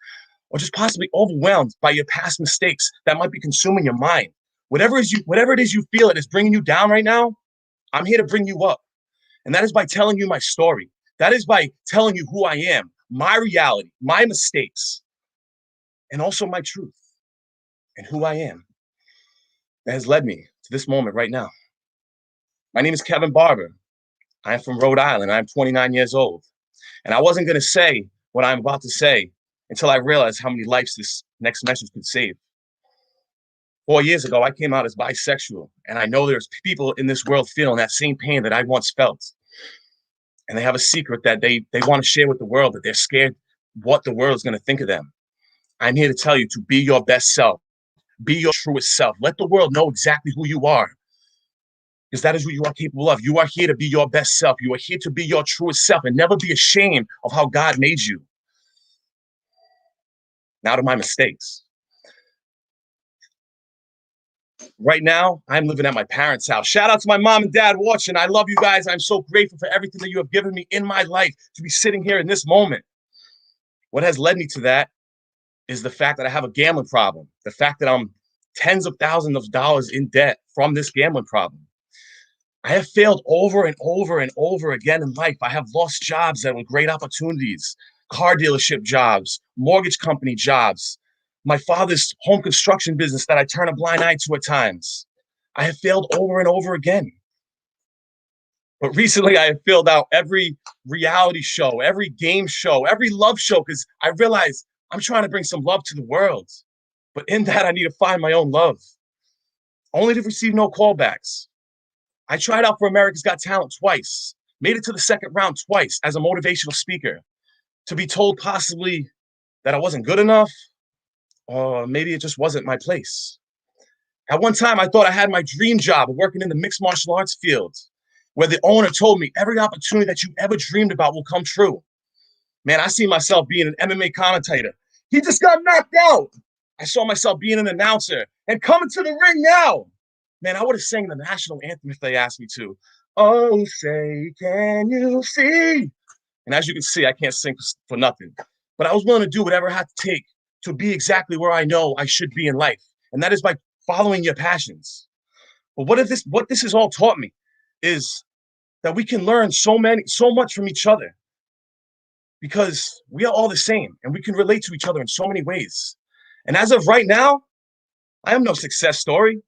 or just possibly overwhelmed by your past mistakes that might be consuming your mind. Whatever it is you feel it is bringing you down right now, I'm here to bring you up. And that is by telling you my story. That is by telling you who I am, my reality, my mistakes, and also my truth and who I am that has led me to this moment right now. My name is Kevin Barber. I am from Rhode Island. I'm 29 years old. And I wasn't going to say what I'm about to say until I realized how many lives this next message could save. 4 years ago, I came out as bisexual. And I know there's people in this world feeling that same pain that I once felt. And they have a secret that they want to share with the world, that they're scared what the world is going to think of them. I'm here to tell you to be your best self. Be your truest self. Let the world know exactly who you are, because that is who you are capable of. You are here to be your best self. You are here to be your truest self and never be ashamed of how God made you. Now to my mistakes. Right now, I'm living at my parents' house. Shout out to my mom and dad watching. I love you guys. I'm so grateful for everything that you have given me in my life to be sitting here in this moment. What has led me to that is the fact that I have a gambling problem. The fact that I'm tens of thousands of dollars in debt from this gambling problem. I have failed over and over and over again in life. I have lost jobs that were great opportunities, car dealership jobs, mortgage company jobs, my father's home construction business that I turn a blind eye to at times. I have failed over and over again. But recently I have filled out every reality show, every game show, every love show, because I realized I'm trying to bring some love to the world. But in that, I need to find my own love, only to receive no callbacks. I tried out for America's Got Talent twice, made it to the second round twice as a motivational speaker, to be told possibly that I wasn't good enough, or maybe it just wasn't my place. At one time, I thought I had my dream job of working in the mixed martial arts field, where the owner told me every opportunity that you ever dreamed about will come true. Man, I see myself being an MMA commentator. He just got knocked out. I saw myself being an announcer and coming to the ring now. Man, I would have sang the national anthem if they asked me to. Oh, say, can you see? And as you can see, I can't sing for nothing. But I was willing to do whatever I had to take to be exactly where I know I should be in life. And that is by following your passions. But what this has all taught me is that we can learn so much from each other, because we are all the same and we can relate to each other in so many ways. And as of right now, I am no success story,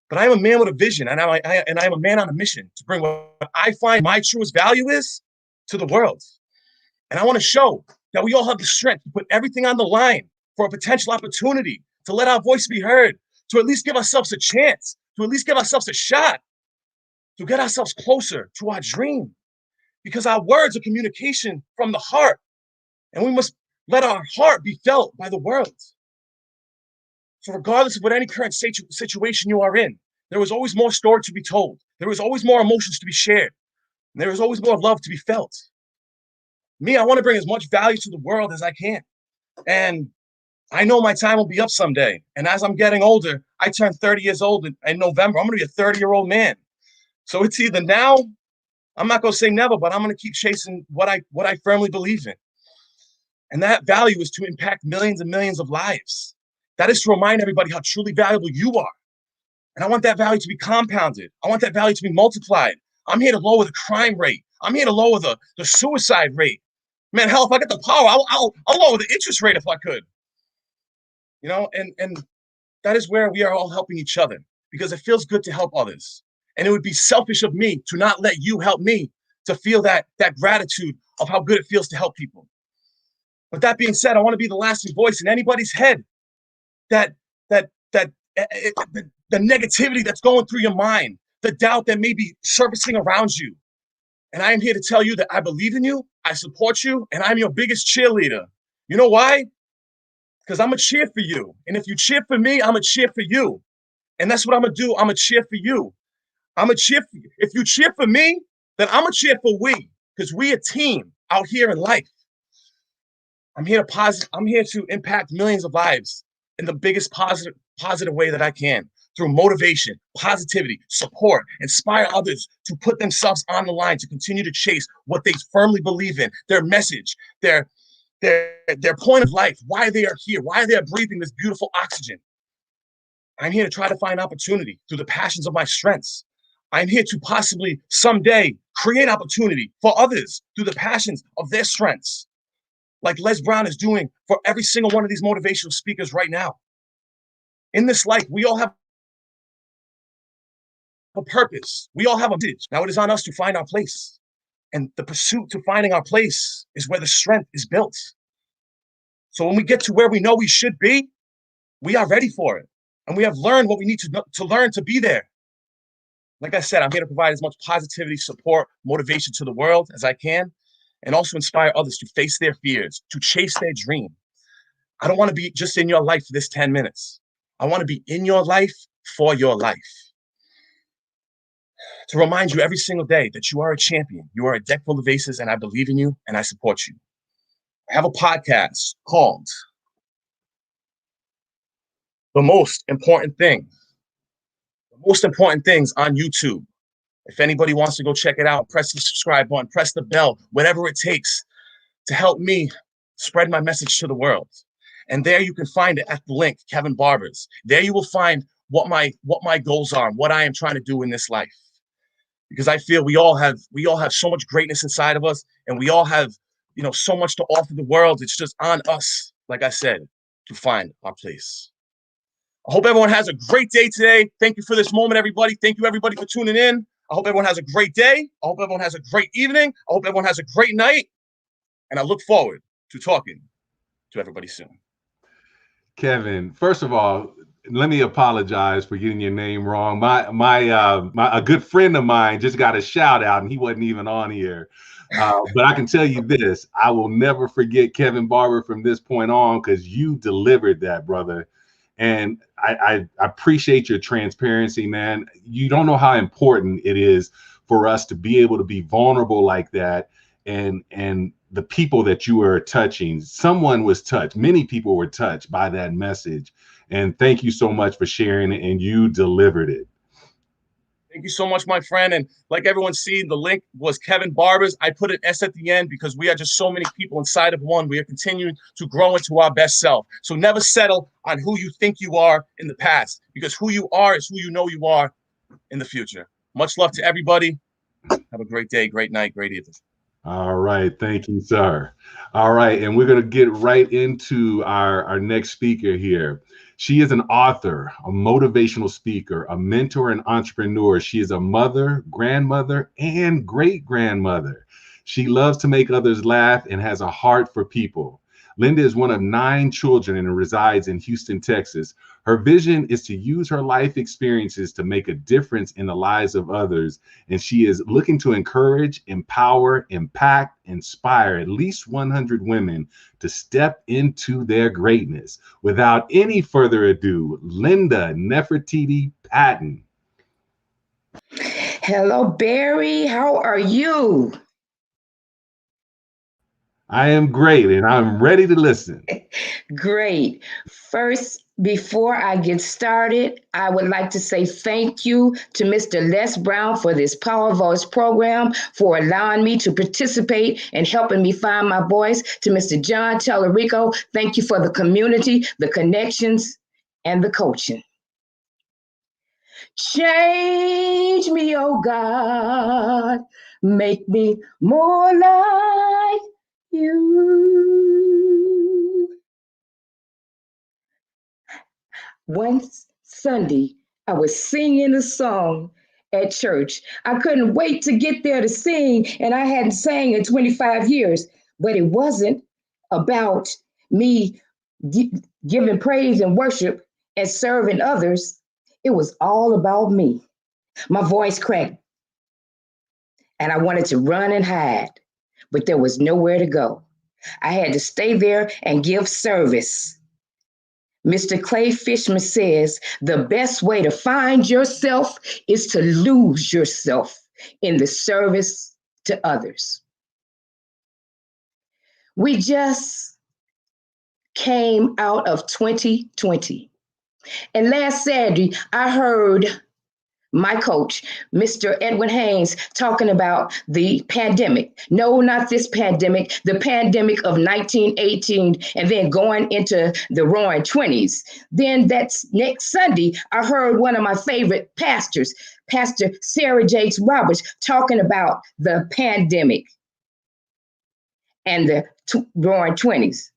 but I am a man with a vision, and I am a man on a mission to bring what I find my truest value is to the world. And I want to show that we all have the strength to put everything on the line for a potential opportunity to let our voice be heard, to at least give ourselves a chance, to at least give ourselves a shot, to get ourselves closer to our dream. Because our words are communication from the heart, and we must let our heart be felt by the world. So regardless of what any current situation you are in, there is always more story to be told. There is always more emotions to be shared. And there is always more love to be felt. Me, I want to bring as much value to the world as I can. And I know my time will be up someday. And as I'm getting older, I turn 30 years old in November. I'm going to be a 30-year-old man. So it's either now, I'm not going to say never, but I'm going to keep chasing what I firmly believe in. And that value is to impact millions and millions of lives. That is to remind everybody how truly valuable you are. And I want that value to be compounded. I want that value to be multiplied. I'm here to lower the crime rate. I'm here to lower the suicide rate. Man, hell, if I get the power, I'll lower the interest rate if I could. You know, and that is where we are all helping each other, because it feels good to help others. And it would be selfish of me to not let you help me to feel that gratitude of how good it feels to help people. But that being said, I want to be the lasting voice in anybody's head that the negativity that's going through your mind, the doubt that may be surfacing around you. And I am here to tell you that I believe in you, I support you, and I'm your biggest cheerleader. You know why? Because I'm a cheer for you. And if you cheer for me, I'm a cheer for you. And that's what I'm going to do. I'm a cheer for you. I'm a cheer for you. If you cheer for me, then I'm a cheer for we, because we a team out here in life. I'm here to impact millions of lives in the biggest positive way that I can, through motivation, positivity, support, inspire others to put themselves on the line, to continue to chase what they firmly believe in, their message, their point of life, why they are here, why they are breathing this beautiful oxygen. I'm here to try to find opportunity through the passions of my strengths. I'm here to possibly someday create opportunity for others through the passions of their strengths, like Les Brown is doing for every single one of these motivational speakers right now. In this life, we all have a purpose. We all have a message. Now it is on us to find our place. And the pursuit to finding our place is where the strength is built. So when we get to where we know we should be, we are ready for it. And we have learned what we need to learn to be there. Like I said, I'm here to provide as much positivity, support, motivation to the world as I can, and also inspire others to face their fears, to chase their dream. I don't want to be just in your life for this 10 minutes. I want to be in your life for your life. To remind you every single day that you are a champion. You are a deck full of aces, and I believe in you, and I support you. I have a podcast called The Most Important Things. The Most Important Things on YouTube. If anybody wants to go check it out, press the subscribe button, press the bell, whatever it takes to help me spread my message to the world. And there you can find it at the link, Kevin Barbers. There you will find what my goals are, what I am trying to do in this life. Because I feel we all have so much greatness inside of us, and we all have, so much to offer the world. It's just on us, like I said, to find our place. I hope everyone has a great day today. Thank you for this moment, everybody. Thank you, everybody, for tuning in. I hope everyone has a great day. I hope everyone has a great evening. I hope everyone has a great night. And I look forward to talking to everybody soon. Kevin, first of all, let me apologize for getting your name wrong. A good friend of mine just got a shout out, and he wasn't even on here. But I can tell you this: I will never forget Kevin Barber from this point on, because you delivered that, brother. And I appreciate your transparency, man. You don't know how important it is for us to be able to be vulnerable like that, and the people that you are touching. Someone was touched. Many people were touched by that message. And thank you so much for sharing it, and you delivered it. Thank you so much, my friend. And like everyone's seen, the link was Kevin Barber's. I put an S at the end because we are just so many people inside of one. We are continuing to grow into our best self. So never settle on who you think you are in the past, because who you are is who you know you are in the future. Much love to everybody. Have a great day, great night, great evening. All right. Thank you, sir. All right. And we're going to get right into our next speaker here. She is an author, a motivational speaker, a mentor, and entrepreneur. She is a mother, grandmother, and great-grandmother. She loves to make others laugh and has a heart for people. Linda is one of 9 children and resides in Houston, Texas. Her vision is to use her life experiences to make a difference in the lives of others. And she is looking to encourage, empower, impact, inspire at least 100 women to step into their greatness. Without any further ado, Linda Nefertiti Patton. Hello, Barry. How are you? I am great, and I'm ready to listen. Great. First, before I get started, I would like to say thank you to Mr. Les Brown for this Power Voice program, for allowing me to participate and helping me find my voice. To Mr. John Tellerico, thank you for the community, the connections, and the coaching. Change me, oh God, make me more like you. One Sunday, I was singing a song at church. I couldn't wait to get there to sing, and I hadn't sang in 25 years, but it wasn't about me giving praise and worship and serving others. It was all about me. My voice cracked, and I wanted to run and hide, but there was nowhere to go. I had to stay there and give service. Mr. Clay Fishman says, the best way to find yourself is to lose yourself in the service to others. We just came out of 2020. And last Saturday, I heard my coach, Mr. Edwin Haynes, talking about the pandemic. No, not this pandemic, the pandemic of 1918, and then going into the roaring 20s. Then that's next Sunday, I heard one of my favorite pastors, Pastor Sarah Jakes Roberts, talking about the pandemic and the roaring 20s.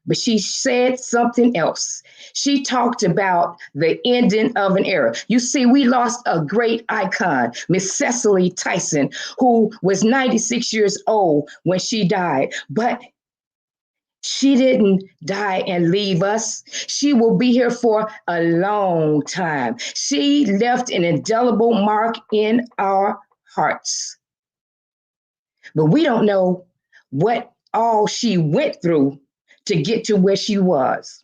But she said something else. She talked about the ending of an era. You see, we lost a great icon, Miss Cicely Tyson, who was 96 years old when she died. But she didn't die and leave us. She will be here for a long time. She left an indelible mark in our hearts. But we don't know what all she went through to get to where she was.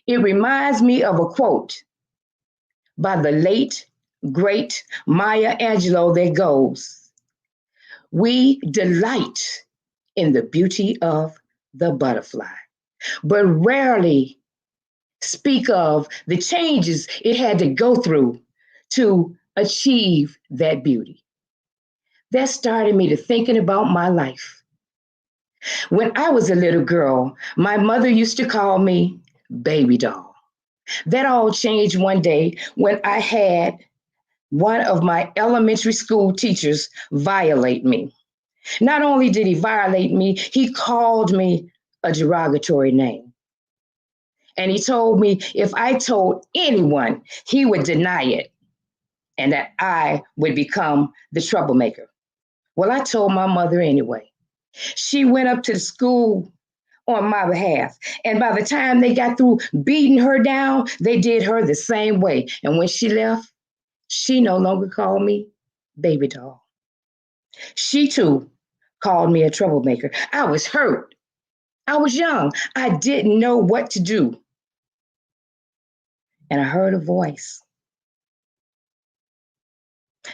It reminds me of a quote by the late, great Maya Angelou that goes, "We delight in the beauty of the butterfly, but rarely speak of the changes it had to go through to achieve that beauty." That started me to thinking about my life. When I was a little girl, my mother used to call me baby doll. That all changed one day when I had one of my elementary school teachers violate me. Not only did he violate me, he called me a derogatory name. And he told me if I told anyone, he would deny it and that I would become the troublemaker. Well, I told my mother anyway. She went up to the school on my behalf. And by the time they got through beating her down, they did her the same way. And when she left, she no longer called me baby doll. She too called me a troublemaker. I was hurt. I was young. I didn't know what to do. And I heard a voice.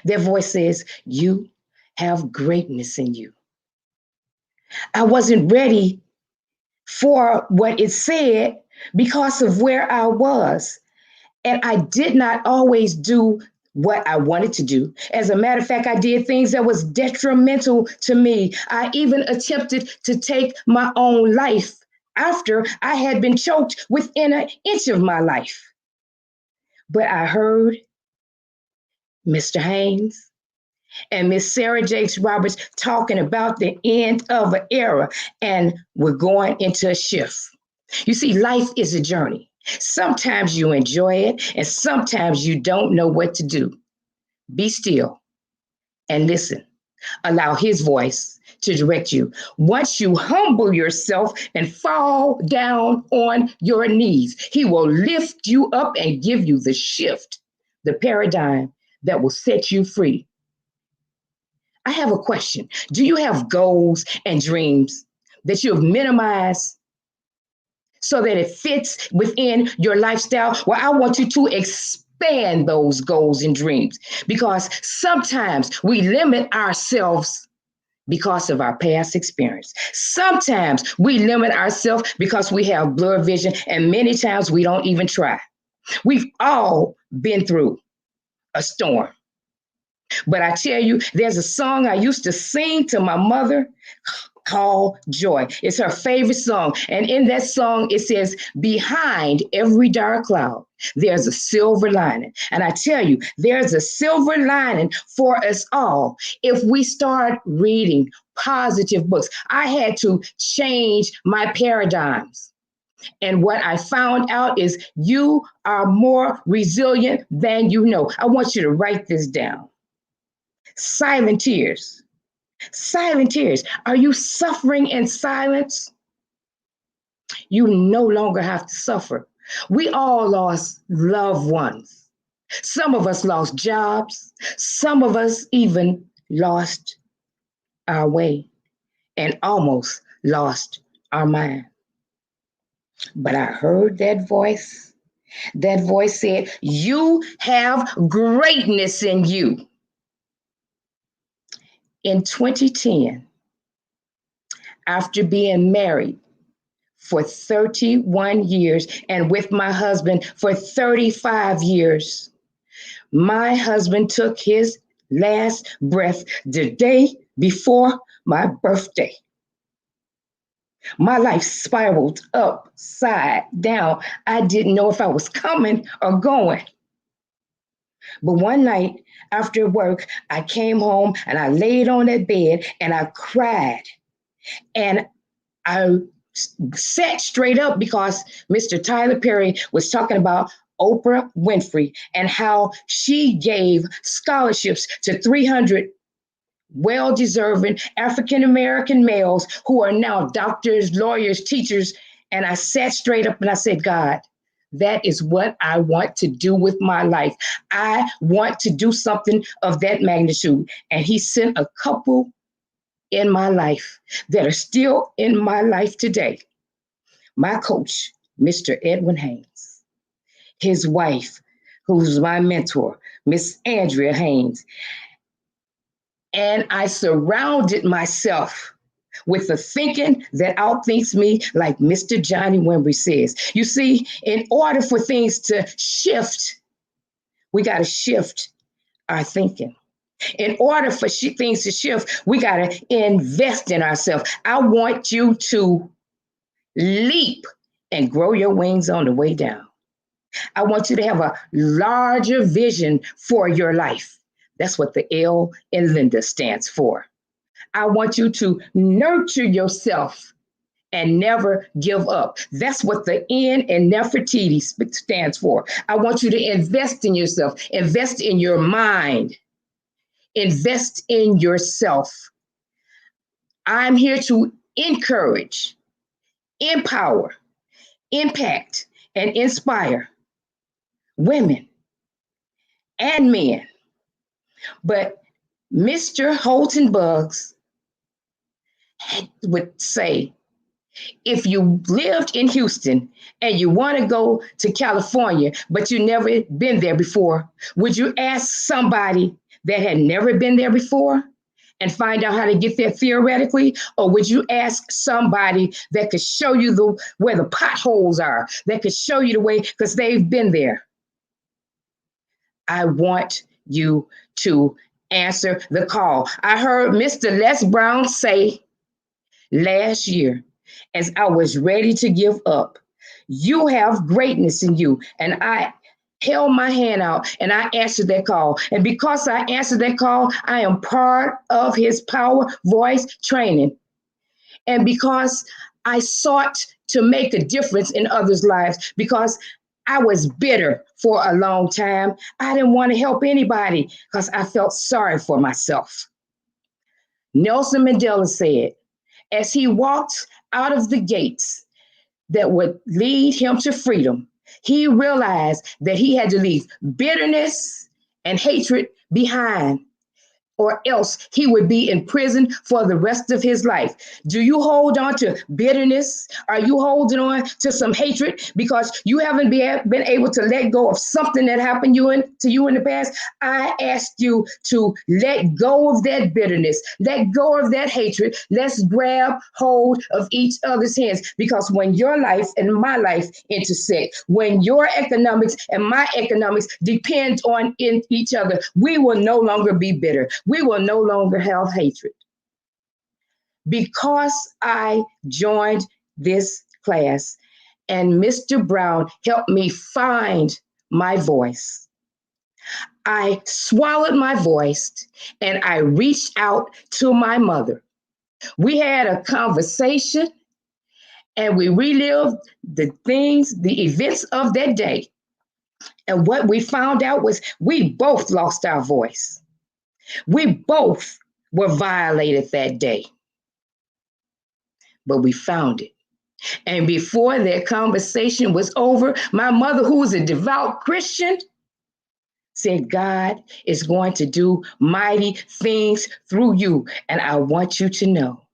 Their voice says, "You have greatness in you." I wasn't ready for what it said because of where I was. And I did not always do what I wanted to do. As a matter of fact, I did things that was detrimental to me. I even attempted to take my own life after I had been choked within an inch of my life. But I heard Mr. Haynes and Miss Sarah Jakes Roberts talking about the end of an era, and we're going into a shift. You see, life is a journey. Sometimes you enjoy it, and sometimes you don't know what to do. Be still and listen. Allow his voice to direct you. Once you humble yourself and fall down on your knees, he will lift you up and give you the shift, the paradigm that will set you free. I have a question. Do you have goals and dreams that you have minimized so that it fits within your lifestyle? Well, I want you to expand those goals and dreams, because sometimes we limit ourselves because of our past experience. Sometimes we limit ourselves because we have blurred vision, and many times we don't even try. We've all been through a storm. But I tell you, there's a song I used to sing to my mother called Joy. It's her favorite song. And in that song, it says, behind every dark cloud, there's a silver lining. And I tell you, there's a silver lining for us all if we start reading positive books. I had to change my paradigms. And what I found out is you are more resilient than you know. I want you to write this down. Silent tears. Silent tears. Are you suffering in silence? You no longer have to suffer. We all lost loved ones. Some of us lost jobs. Some of us even lost our way and almost lost our mind. But I heard that voice. That voice said, you have greatness in you. In 2010, after being married for 31 years and with my husband for 35 years, my husband took his last breath the day before my birthday. My life spiraled upside down. I didn't know if I was coming or going. But one night after work, I came home and I laid on that bed and I cried. And I sat straight up because Mr. Tyler Perry was talking about Oprah Winfrey and how she gave scholarships to 300 well-deserving African-American males who are now doctors, lawyers, teachers. And I sat straight up and I said, God, that is what I want to do with my life. I want to do something of that magnitude. And he sent a couple in my life that are still in my life today. My coach, Mr. Edwin Haynes, his wife, who's my mentor, Miss Andrea Haynes. And I surrounded myself with the thinking that outthinks me, like Mr. Johnny Wimbrey says. You see, in order for things to shift, we got to shift our thinking. In order for things to shift, we got to invest in ourselves. I want you to leap and grow your wings on the way down. I want you to have a larger vision for your life. That's what the L in Linda stands for. I want you to nurture yourself and never give up. That's what the N in Nefertiti stands for. I want you to invest in yourself, invest in your mind, invest in yourself. I'm here to encourage, empower, impact, and inspire women and men. But Mr. Holton Buggs would say, if you lived in Houston and you want to go to California, but you never been there before, would you ask somebody that had never been there before and find out how to get there theoretically? Or would you ask somebody that could show you where the potholes are, that could show you the way, because they've been there? I want you to answer the call. I heard Mr. Les Brown say last year, as I was ready to give up, you have greatness in you. And I held my hand out and I answered that call. And because I answered that call, I am part of his power voice training. And because I sought to make a difference in others' lives, because I was bitter for a long time, I didn't want to help anybody because I felt sorry for myself. Nelson Mandela said, as he walked out of the gates that would lead him to freedom, he realized that he had to leave bitterness and hatred behind, or else he would be in prison for the rest of his life. Do you hold on to bitterness? Are you holding on to some hatred because you haven't been able to let go of something that happened to you in the past? I ask you to let go of that bitterness, let go of that hatred. Let's grab hold of each other's hands, because when your life and my life intersect, when your economics and my economics depend on each other, we will no longer be bitter. We will no longer have hatred. Because I joined this class and Mr. Brown helped me find my voice, I swallowed my voice and I reached out to my mother. We had a conversation and we relived the events of that day. And what we found out was we both lost our voice. We both were violated that day, but we found it. And before that conversation was over, my mother, who was a devout Christian, said, God is going to do mighty things through you. And I want you to know,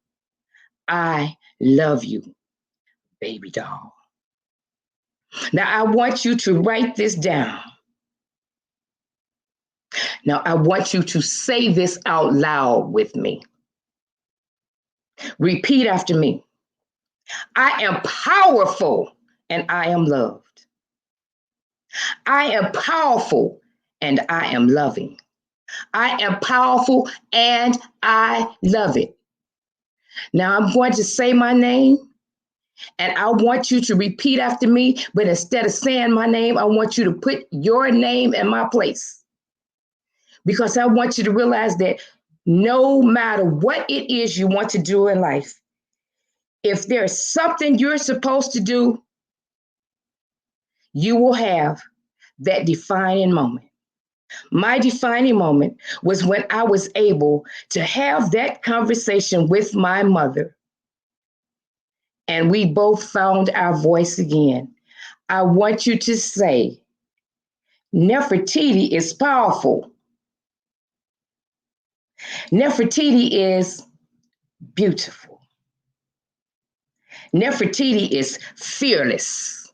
I love you, baby doll. Now, I want you to write this down. Now, I want you to say this out loud with me. Repeat after me. I am powerful and I am loved. I am powerful and I am loving. I am powerful and I love it. Now, I'm going to say my name and I want you to repeat after me, but instead of saying my name, I want you to put your name in my place. Because I want you to realize that no matter what it is you want to do in life, if there's something you're supposed to do, you will have that defining moment. My defining moment was when I was able to have that conversation with my mother, and we both found our voice again. I want you to say, Nefertiti is powerful. Nefertiti is beautiful. Nefertiti is fearless.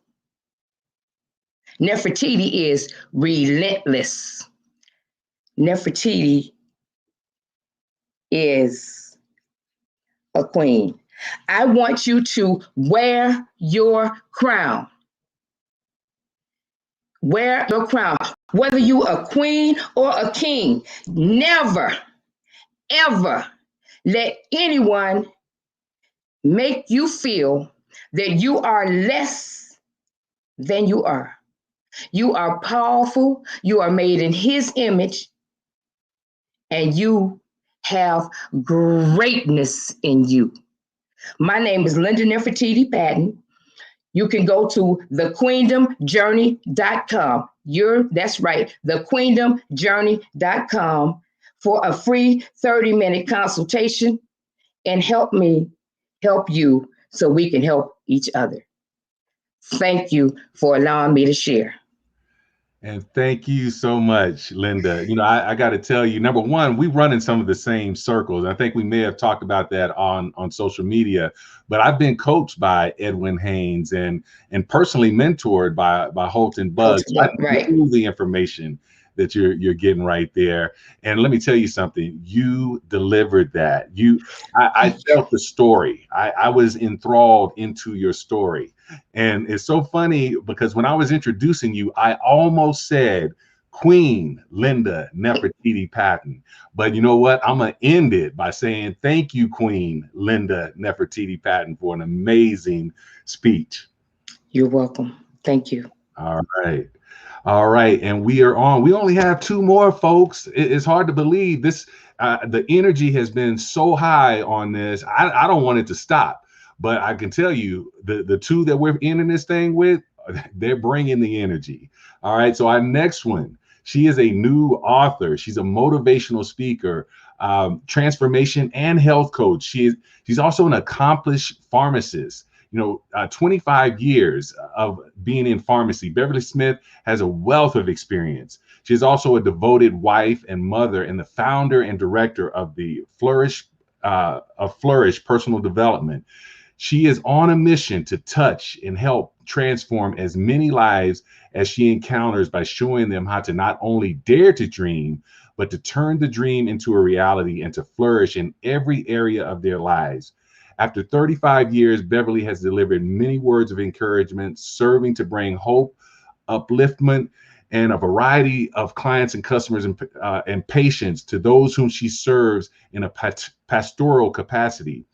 Nefertiti is relentless. Nefertiti is a queen. I want you to wear your crown. Wear your crown. Whether you're a queen or a king, never, ever let anyone make you feel that you are less than you are. You are powerful. You are made in His image, and you have greatness in you. My name is Linda Nefertiti Patton. You can go to thequeendomjourney.com. That's right, thequeendomjourney.com for a free 30-minute consultation and help me help you so we can help each other. Thank you for allowing me to share. And thank you so much, Linda. You know, I got to tell you, number one, we run in some of the same circles. I think we may have talked about that on social media, but I've been coached by Edwin Haynes and personally mentored by Holton Buggs. I knew the information that you're getting right there. And let me tell you something, you delivered that. I felt the story. I was enthralled into your story. And it's so funny because when I was introducing you, I almost said Queen Linda Nefertiti Patton. But you know what? I'm going to end it by saying thank you, Queen Linda Nefertiti Patton, for an amazing speech. You're welcome. Thank you. All right. All right. And we are on. We only have two more, folks. It's hard to believe this. The energy has been so high on this. I don't want it to stop. But I can tell you, the two that we're ending this thing with, they're bringing the energy. All right. So our next one, she is a new author. She's a motivational speaker, transformation and health coach. She's also an accomplished pharmacist. 25 years of being in pharmacy. Beverly Smith has a wealth of experience. She's also a devoted wife and mother and the founder and director of the Flourish Personal Development. She is on a mission to touch and help transform as many lives as she encounters by showing them how to not only dare to dream, but to turn the dream into a reality and to flourish in every area of their lives. After 35 years, Beverly has delivered many words of encouragement, serving to bring hope, upliftment, and a variety of clients and customers and patients to those whom she serves in a pastoral capacity.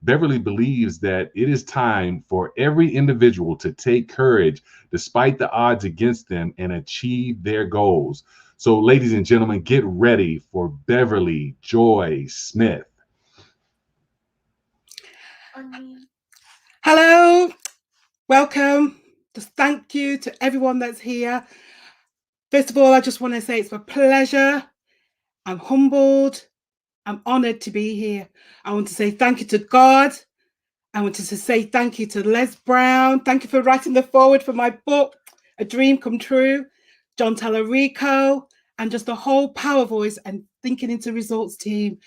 Beverly believes that it is time for every individual to take courage despite the odds against them and achieve their goals. So, ladies and gentlemen, get ready for Beverly Joy Smith. Hello, welcome. Just thank you to everyone that's here. First of all, I just want to say it's a pleasure. I'm humbled. I'm honored to be here. I want to say thank you to God. I want to say thank you to Les Brown. Thank you for writing the foreword for my book, A Dream Come True, John Tallarico, and just the whole Power Voice and Thinking into Results team.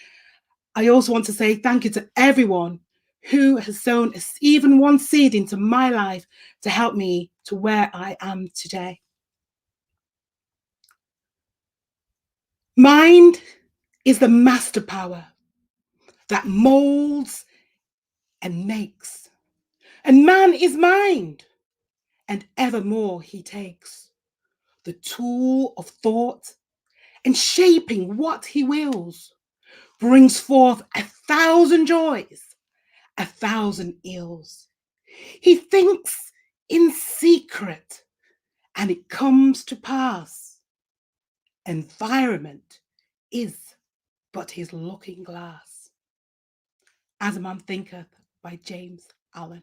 I also want to say thank you to everyone who has sown even one seed into my life to help me to where I am today. Mind is the master power that molds and makes. And man is mind, and evermore he takes. The tool of thought and shaping what he wills brings forth 1,000 joys, 1,000 ills. He thinks in secret, and it comes to pass. Environment is but his looking glass. As a Man Thinketh by James Allen.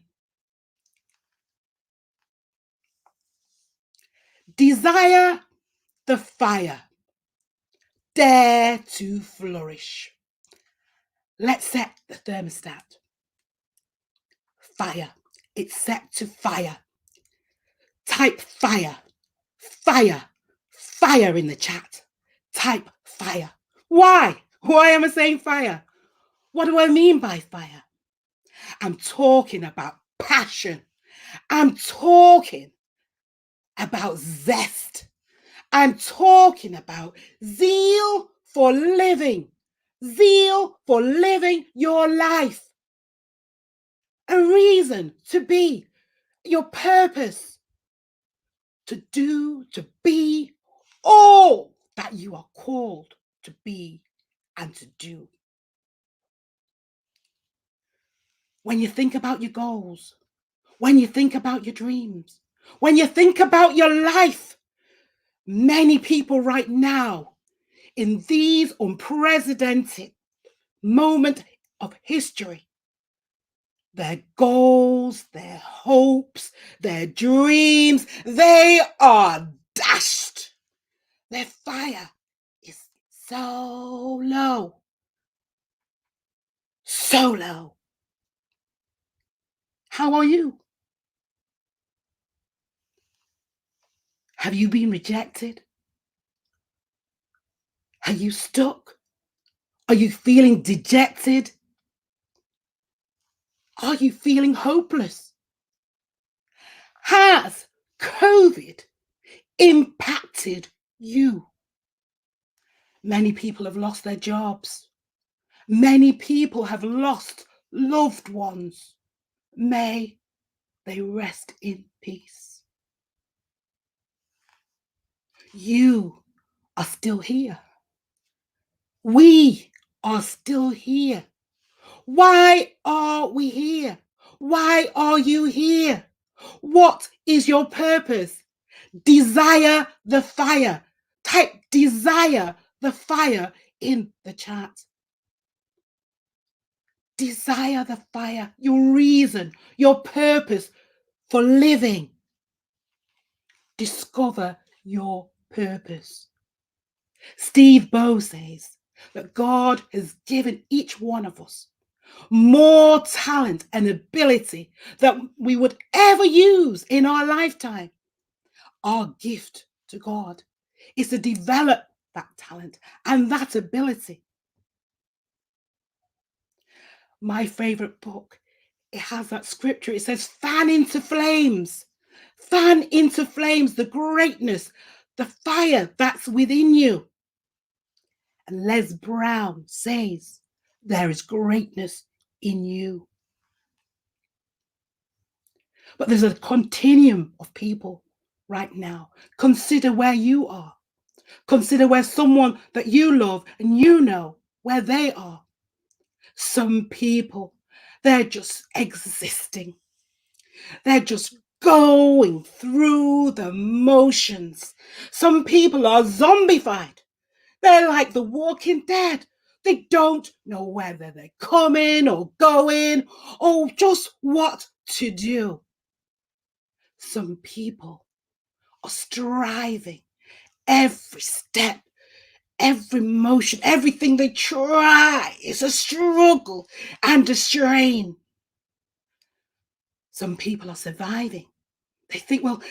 Desire the fire. Dare to flourish. Let's set the thermostat. Fire. It's set to fire. Type fire. Fire. Fire in the chat. Type fire. Why? Why am I saying fire? What do I mean by fire? I'm talking about passion. I'm talking about zest. I'm talking about zeal for living. Zeal for living your life. A reason to be, your purpose. To do, to be all that you are called to be and to do. When you think about your goals, when you think about your dreams, when you think about your life, many people right now in these unprecedented moment of history, their goals, their hopes, their dreams, they are dashed. Their fire is so low. So low. How are you? Have you been rejected? Are you stuck? Are you feeling dejected? Are you feeling hopeless? Has COVID impacted you? Many people have lost their jobs. Many people have lost loved ones. May they rest in peace. You are still here. We are still here. Why are we here? Why are you here? What is your purpose? Desire the fire. Type desire the fire in the chat. Desire the fire, your reason, your purpose for living. Discover your purpose. Steve Bow says that God has given each one of us more talent and ability than we would ever use in our lifetime. Our gift to God is to develop that talent and that ability. My favorite book, it has that scripture. It says, fan into flames the greatness, the fire that's within you. And Les Brown says, there is greatness in you. But there's a continuum of people right now. Consider where you are. Consider where someone that you love and you know where they are. Some people, they're just existing. They're just going through the motions. Some people are zombified. They're like the Walking Dead. They don't know whether they're coming or going or just what to do. Some people are striving every step, every motion, everything they try is a struggle and a strain. Some people are surviving. They think, well,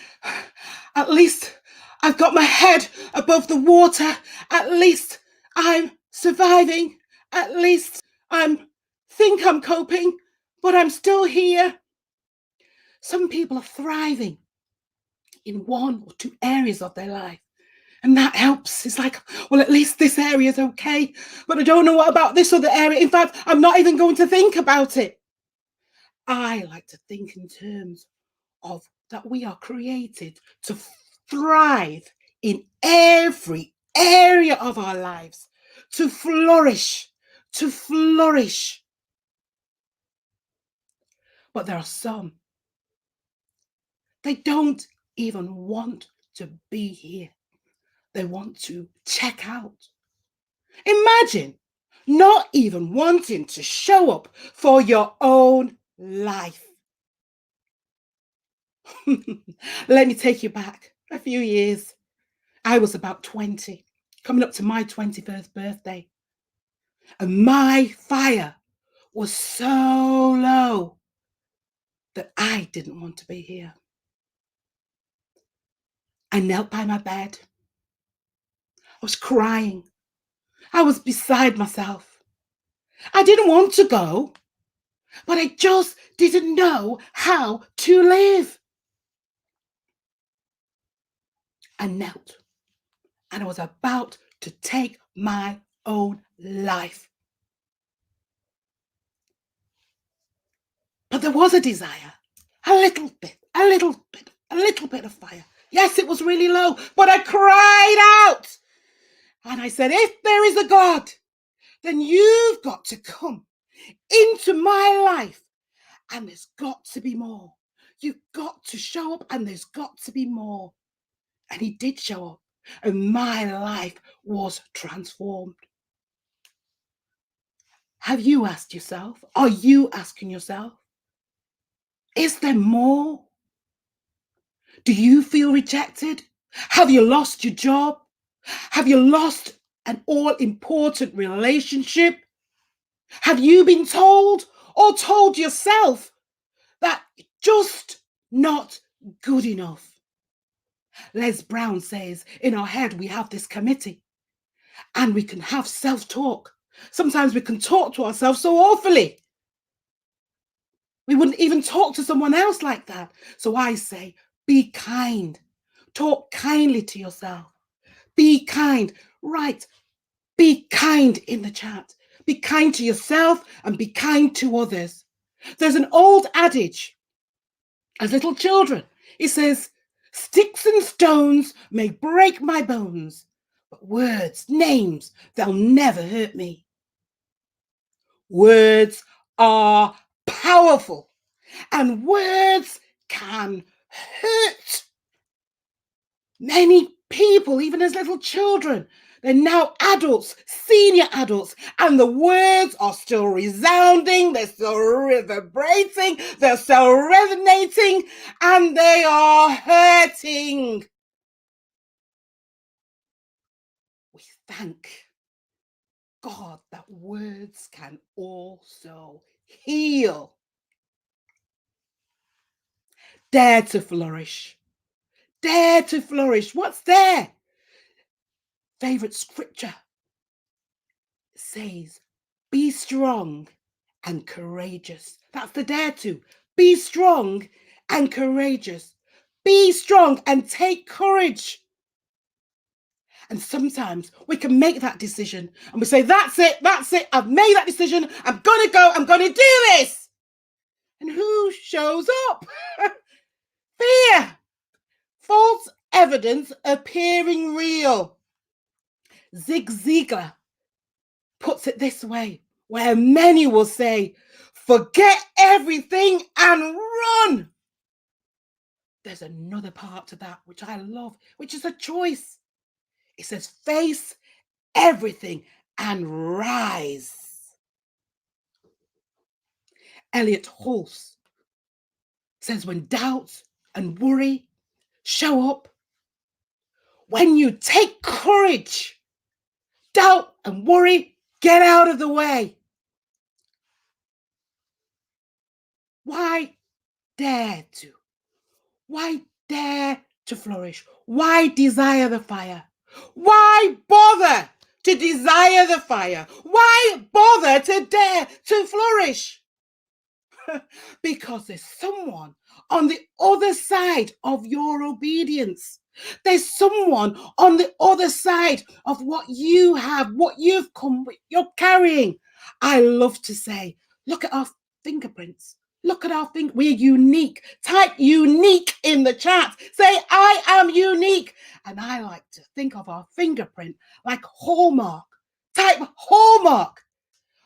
at least I've got my head above the water. At least I'm surviving. At least think I'm coping, but I'm still here. Some people are thriving in one or two areas of their life. And that helps. It's like, well, at least this area is okay, but I don't know what about this other area. In fact, I'm not even going to think about it. I like to think in terms of that we are created to thrive in every area of our lives, to flourish, to flourish. But there are some, they don't even want to be here. They want to check out. Imagine not even wanting to show up for your own life. Let me take you back a few years. I was about 20, coming up to my 21st birthday. And my fire was so low that I didn't want to be here. I knelt by my bed. I was crying. I was beside myself. I didn't want to go, but I just didn't know how to live. I knelt and I was about to take my own life. But there was a desire, a little bit of fire. Yes, it was really low, but I cried out. And I said, if there is a God, then you've got to come into my life. And there's got to be more. You've got to show up and there's got to be more. And he did show up. And my life was transformed. Have you asked yourself? Are you asking yourself? Is there more? Do you feel rejected? Have you lost your job? Have you lost an all-important relationship? Have you been told or told yourself that you're just not good enough? Les Brown says, in our head, we have this committee and we can have self-talk. Sometimes we can talk to ourselves so awfully. We wouldn't even talk to someone else like that. So I say, be kind. Talk kindly to yourself. Be kind. Right. Be kind in the chat. Be kind to yourself and be kind to others. There's an old adage as little children. It says, sticks and stones may break my bones, But words, names, they'll never hurt me. Words are powerful, and words can hurt many people, even as little children. They're now adults, senior adults, and the words are still resounding, they're still reverberating, they're still resonating, and they are hurting. We thank God that words can also heal. Dare to flourish. Dare to flourish. What's there? Favorite scripture says, be strong and courageous. That's the dare to. Be strong and courageous. Be strong and take courage. And sometimes we can make that decision and we say, that's it, I've made that decision, I'm gonna go, I'm gonna do this. And who shows up? Fear. False evidence appearing real. Zig Ziglar puts it this way, where many will say, forget everything and run. There's another part to that which I love, which is a choice. It says, face everything and rise. Elliot Hulse says, when doubt and worry show up, when you take courage, doubt and worry get out of the way. Why dare to? Why dare to flourish? Why desire the fire? Why bother to desire the fire? Why bother to dare to flourish? Because there's someone on the other side of your obedience. There's someone on the other side of what you have, what you've come with, you're carrying. I love to say, look at our fingerprints. Look at our finger. We're unique. Type unique in the chat. Say, I am unique. And I like to think of our fingerprint like hallmark. Type hallmark.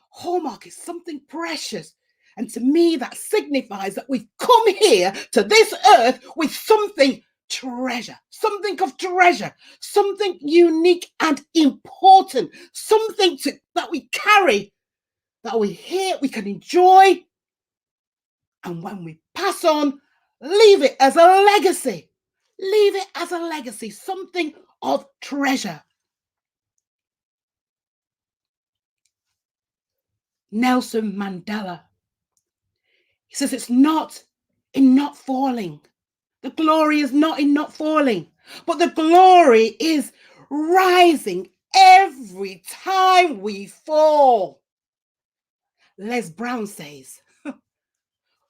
Hallmark is something precious. And to me, that signifies that we've come here to this earth with something treasure, something of treasure, something unique and important, something that we carry, that we hear, we can enjoy. And when we pass on, leave it as a legacy. Leave it as a legacy, something of treasure. Nelson Mandela, he says it's not in not falling. The glory is not in not falling, but the glory is rising every time we fall. Les Brown says,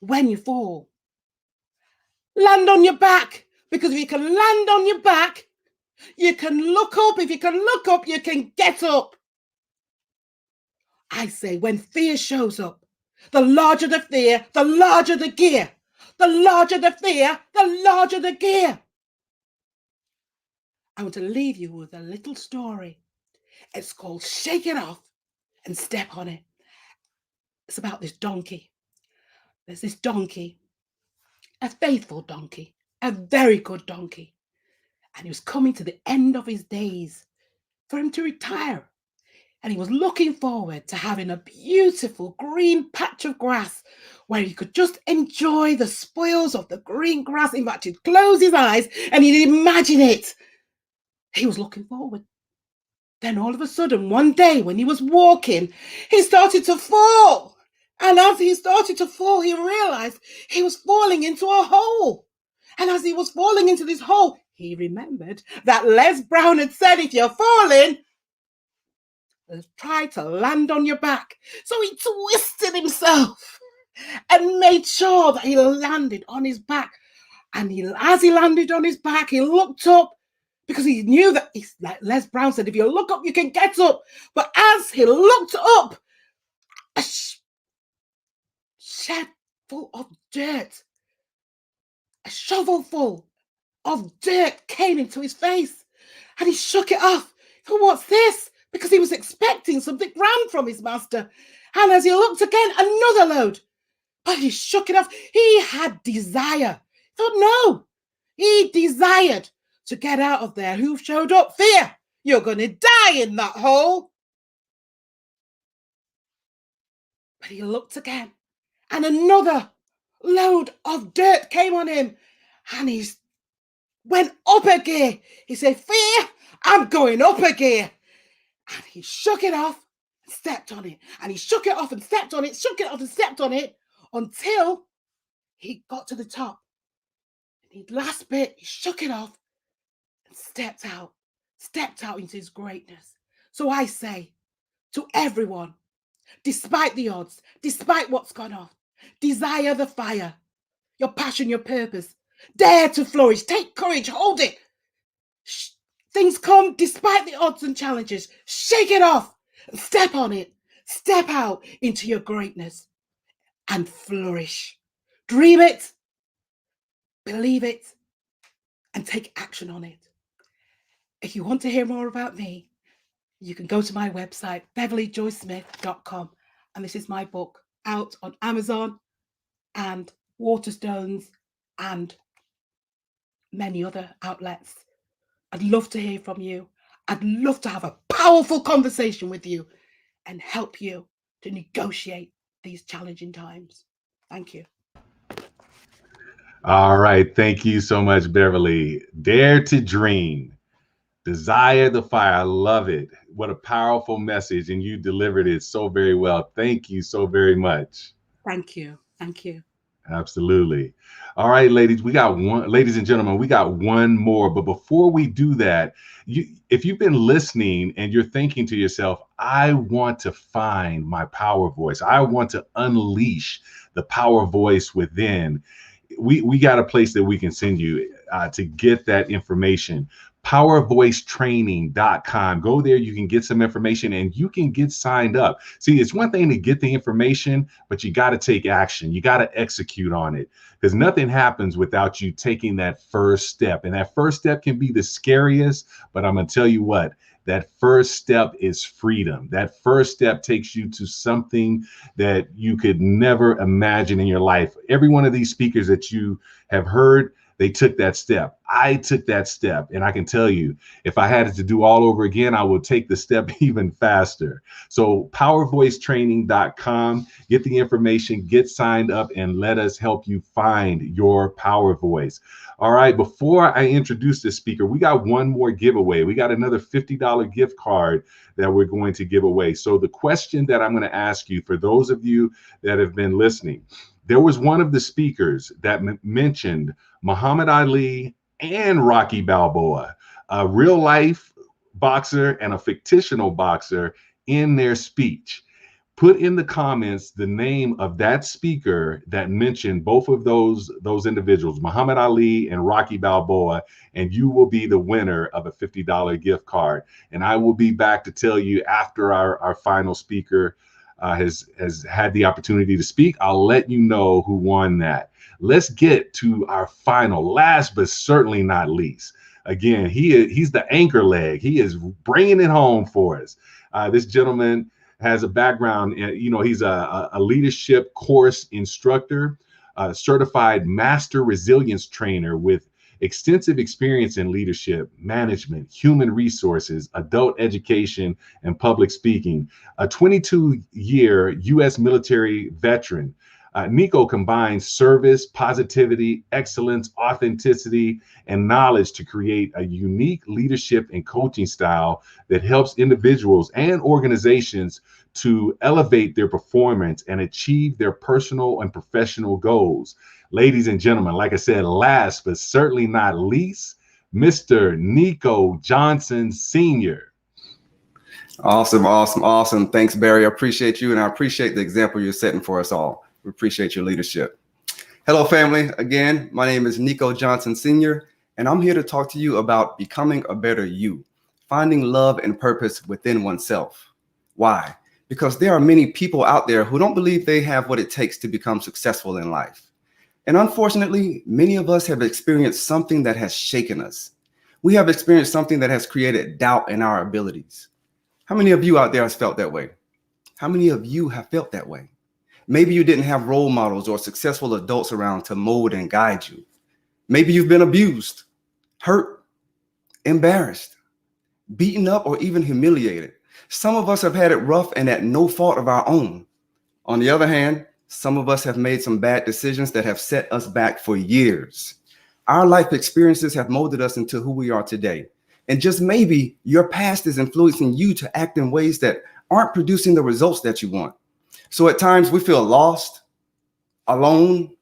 when you fall, land on your back, because if you can land on your back, you can look up. If you can look up, you can get up. I say, when fear shows up, the larger the fear, the larger the gear. The larger the fear, the larger the gear. I want to leave you with a little story. It's called Shake It Off and Step on It. It's about this donkey. There's this donkey, a faithful donkey, a very good donkey. And he was coming to the end of his days for him to retire. And he was looking forward to having a beautiful green patch of grass where he could just enjoy the spoils of the green grass. In fact, he'd close his eyes and he'd imagine it. He was looking forward. Then all of a sudden, one day when he was walking, he started to fall. And as he started to fall, he realized he was falling into a hole. And as he was falling into this hole, he remembered that Les Brown had said, if you're falling, try to land on your back. So he twisted himself and made sure that he landed on his back. And as he landed on his back, he looked up because he knew that, like Les Brown said, if you look up, you can get up. But as he looked up, a shed full of dirt, a shovel full of dirt came into his face. And he shook it off. So what's this? Because he was expecting something grand from his master. And as he looked again, another load. But he shook it off. He had desire. He thought, no, he desired to get out of there. Who showed up? Fear. You're going to die in that hole. But he looked again, and another load of dirt came on him, and he went up a gear. He said, fear, I'm going up a gear. And he shook it off and stepped on it. And he shook it off and stepped on it, shook it off and stepped on it until he got to the top. And the last bit, he shook it off and stepped out into his greatness. So I say to everyone, despite the odds, despite what's gone on, desire the fire, your passion, your purpose. Dare to flourish. Take courage. Hold it. Things come despite the odds and challenges. Shake it off. Step on it. Step out into your greatness and flourish. Dream it. Believe it. And take action on it. If you want to hear more about me, you can go to my website, beverlyjoysmith.com. And this is my book out on Amazon and Waterstones and many other outlets. I'd love to hear from you. I'd love to have a powerful conversation with you and help you to negotiate these challenging times. Thank you. All right. Thank you so much, Beverly. Dare to dream. Desire the fire. I love it. What a powerful message. And you delivered it so very well. Thank you so very much. Thank you. Thank you. Absolutely. All right, ladies and gentlemen, we got one more. But before we do that, if you've been listening and you're thinking to yourself, I want to find my power voice. I want to unleash the power voice within. We got a place that we can send you to get that information. PowerVoiceTraining.com. Go there. You can get some information and you can get signed up. See, it's one thing to get the information, but you got to take action. You got to execute on it because nothing happens without you taking that first step. And that first step can be the scariest, but I'm going to tell you what, that first step is freedom. That first step takes you to something that you could never imagine in your life. Every one of these speakers that you have heard, they took that step. I took that step. And I can tell you, if I had it to do all over again, I would take the step even faster. So PowerVoiceTraining.com, get the information, get signed up, and let us help you find your power voice. All right, before I introduce this speaker, we got one more giveaway. We got another $50 gift card that we're going to give away. So the question that I'm going to ask you, for those of you that have been listening, there was one of the speakers that mentioned Muhammad Ali and Rocky Balboa, a real life boxer and a fictional boxer, in their speech. Put in the comments the name of that speaker that mentioned both of those individuals, Muhammad Ali and Rocky Balboa, and you will be the winner of a $50 gift card. And I will be back to tell you after our final speaker has had the opportunity to speak. I'll let you know who won that. Let's get to our final, last but certainly not least. Again, he's the anchor leg. He is bringing it home for us. This gentleman has a background, he's a leadership course instructor, a certified master resilience trainer with extensive experience in leadership, management, human resources, adult education, and public speaking. A 22-year U.S. military veteran, Nico combines service, positivity, excellence, authenticity, and knowledge to create a unique leadership and coaching style that helps individuals and organizations to elevate their performance and achieve their personal and professional goals. Ladies and gentlemen, like I said, last but certainly not least, Mr. Nico Johnson Sr. Awesome, awesome, awesome. Thanks, Barry. I appreciate you, and I appreciate the example you're setting for us all. We appreciate your leadership. Hello, family. Again, my name is Nico Johnson Sr., and I'm here to talk to you about becoming a better you, finding love and purpose within oneself. Why? Because there are many people out there who don't believe they have what it takes to become successful in life. And unfortunately, many of us have experienced something that has shaken us. We have experienced something that has created doubt in our abilities. How many of you out there has felt that way? How many of you have felt that way? Maybe you didn't have role models or successful adults around to mold and guide you. Maybe you've been abused, hurt, embarrassed, beaten up, or even humiliated. Some of us have had it rough and at no fault of our own. On the other hand, some of us have made some bad decisions that have set us back for years. Our life experiences have molded us into who we are today. And just maybe your past is influencing you to act in ways that aren't producing the results that you want. So at times we feel lost, alone,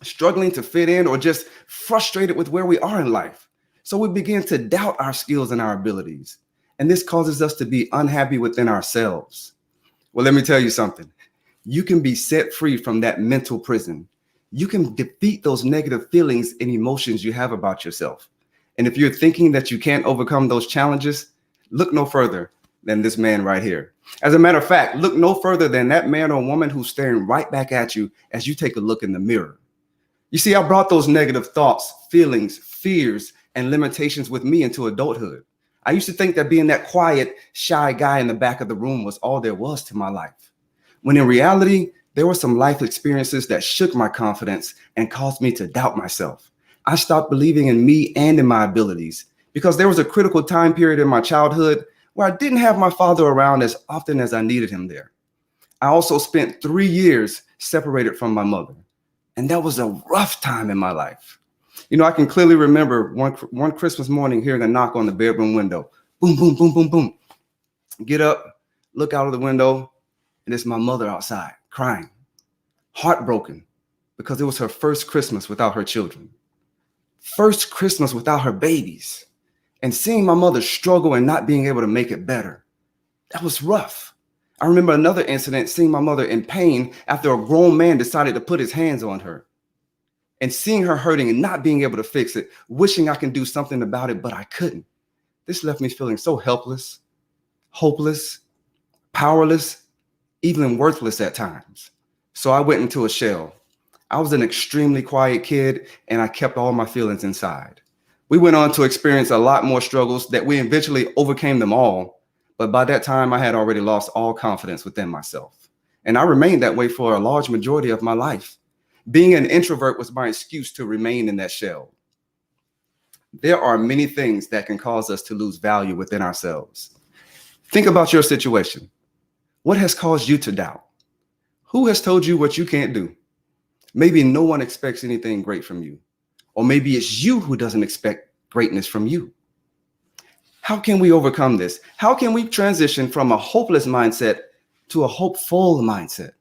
struggling to fit in, or just frustrated with where we are in life. So we begin to doubt our skills and our abilities. And this causes us to be unhappy within ourselves. Well, let me tell you something. You can be set free from that mental prison. You can defeat those negative feelings and emotions you have about yourself. And if you're thinking that you can't overcome those challenges, look no further than this man right here. As a matter of fact, look no further than that man or woman who's staring right back at you as you take a look in the mirror. You see, I brought those negative thoughts, feelings, fears, and limitations with me into adulthood. I used to think that being that quiet, shy guy in the back of the room was all there was to my life. When in reality, there were some life experiences that shook my confidence and caused me to doubt myself. I stopped believing in me and in my abilities because there was a critical time period in my childhood where I didn't have my father around as often as I needed him there. I also spent 3 years separated from my mother, and that was a rough time in my life. You know, I can clearly remember one Christmas morning hearing a knock on the bedroom window. Boom, boom, boom, boom, boom. Get up, look out of the window, and it's my mother outside crying, heartbroken, because it was her first Christmas without her children. First Christmas without her babies. And seeing my mother struggle and not being able to make it better, that was rough. I remember another incident, seeing my mother in pain after a grown man decided to put his hands on her. And seeing her hurting and not being able to fix it, wishing I can do something about it, but I couldn't. This left me feeling so helpless, hopeless, powerless, even worthless at times. So I went into a shell. I was an extremely quiet kid, and I kept all my feelings inside. We went on to experience a lot more struggles that we eventually overcame them all. But by that time, I had already lost all confidence within myself. And I remained that way for a large majority of my life. Being an introvert was my excuse to remain in that shell. There are many things that can cause us to lose value within ourselves. Think about your situation. What has caused you to doubt? Who has told you what you can't do? Maybe no one expects anything great from you. Or maybe it's you who doesn't expect greatness from you. How can we overcome this? How can we transition from a hopeless mindset to a hopeful mindset?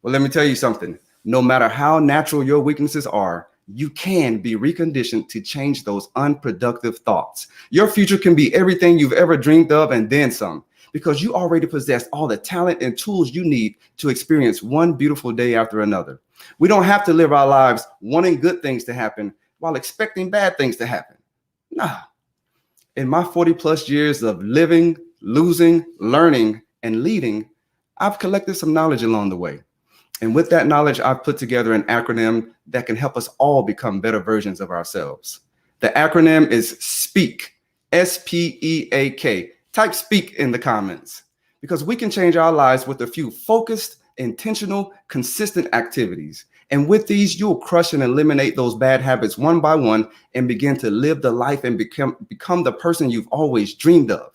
Well, let me tell you something. No matter how natural your weaknesses are, you can be reconditioned to change those unproductive thoughts. Your future can be everything you've ever dreamed of and then some, because you already possess all the talent and tools you need to experience one beautiful day after another. We don't have to live our lives wanting good things to happen while expecting bad things to happen. Nah. In my 40 plus years of living, losing, learning, and leading, I've collected some knowledge along the way. And with that knowledge, I've put together an acronym that can help us all become better versions of ourselves. The acronym is SPEAK, S-P-E-A-K. Type SPEAK in the comments, because we can change our lives with a few focused, intentional, consistent activities. And with these, you'll crush and eliminate those bad habits one by one and begin to live the life and become the person you've always dreamed of.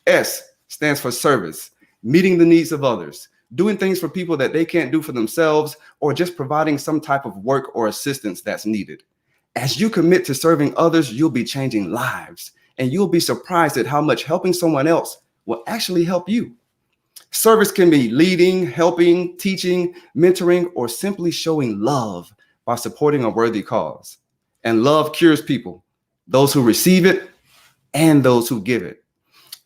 S stands for service, meeting the needs of others, doing things for people that they can't do for themselves, or just providing some type of work or assistance that's needed. As you commit to serving others, you'll be changing lives, and you'll be surprised at how much helping someone else will actually help you. Service can be leading, helping, teaching, mentoring, or simply showing love by supporting a worthy cause. And love cures people, those who receive it and those who give it.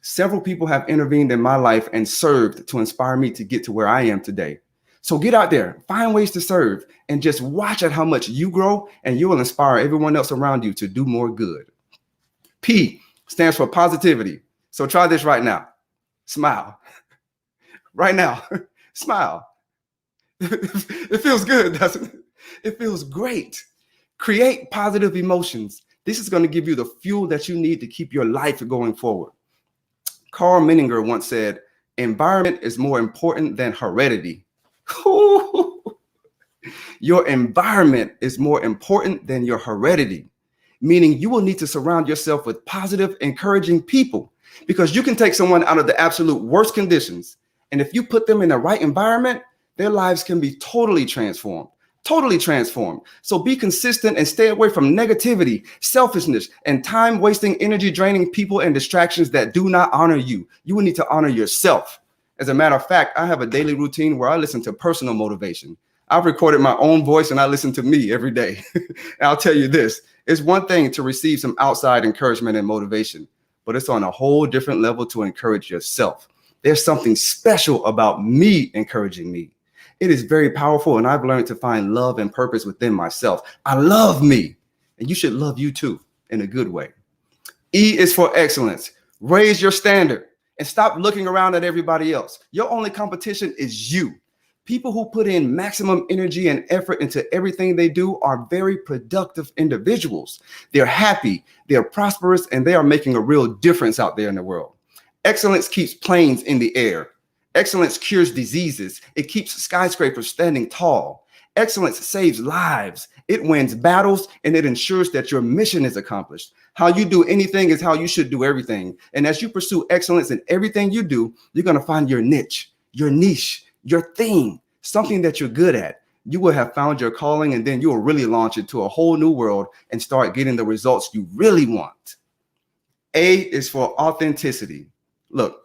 Several people have intervened in my life and served to inspire me to get to where I am today. So get out there, find ways to serve, and just watch at how much you grow, and you will inspire everyone else around you to do more good. P stands for positivity. So try this right now. Smile. Right now, smile. It feels good, doesn't it? It feels great. Create positive emotions. This is going to give you the fuel that you need to keep your life going forward. Carl Menninger once said, environment is more important than heredity. Your environment is more important than your heredity, meaning you will need to surround yourself with positive, encouraging people, because you can take someone out of the absolute worst conditions, and if you put them in the right environment, their lives can be totally transformed. Totally transformed. So be consistent and stay away from negativity, selfishness, and time-wasting, energy-draining people and distractions that do not honor you. You will need to honor yourself. As a matter of fact, I have a daily routine where I listen to personal motivation. I've recorded my own voice and I listen to me every day. And I'll tell you this, it's one thing to receive some outside encouragement and motivation, but it's on a whole different level to encourage yourself. There's something special about me encouraging me. It is very powerful, and I've learned to find love and purpose within myself. I love me, and you should love you too in a good way. E is for excellence. Raise your standard and stop looking around at everybody else. Your only competition is you. People who put in maximum energy and effort into everything they do are very productive individuals. They're happy, they're prosperous, and they are making a real difference out there in the world. Excellence keeps planes in the air. Excellence cures diseases. It keeps skyscrapers standing tall. Excellence saves lives. It wins battles, and it ensures that your mission is accomplished. How you do anything is how you should do everything. And as you pursue excellence in everything you do, you're going to find your niche, your thing, something that you're good at. You will have found your calling, and then you will really launch into a whole new world and start getting the results you really want. A is for authenticity. Look,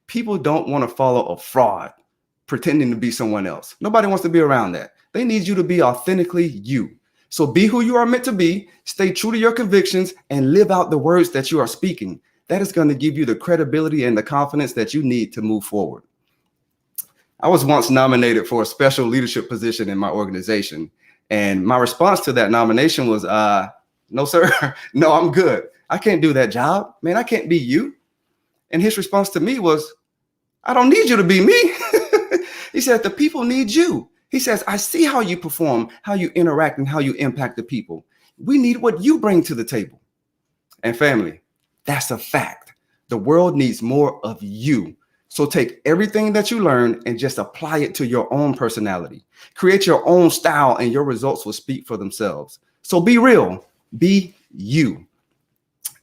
people don't want to follow a fraud pretending to be someone else. Nobody wants to be around that. They need you to be authentically you. So be who you are meant to be, stay true to your convictions, and live out the words that you are speaking. That is going to give you the credibility and the confidence that you need to move forward. I was once nominated for a special leadership position in my organization, and my response to that nomination was, no, sir, no, I'm good. I can't do that job. Man, I can't be you. And his response to me was, I don't need you to be me. He said, the people need you. He says, I see how you perform, how you interact, and how you impact the people. We need what you bring to the table. And family, that's a fact. The world needs more of you. So take everything that you learn and just apply it to your own personality. Create your own style, and your results will speak for themselves. So be real, be you.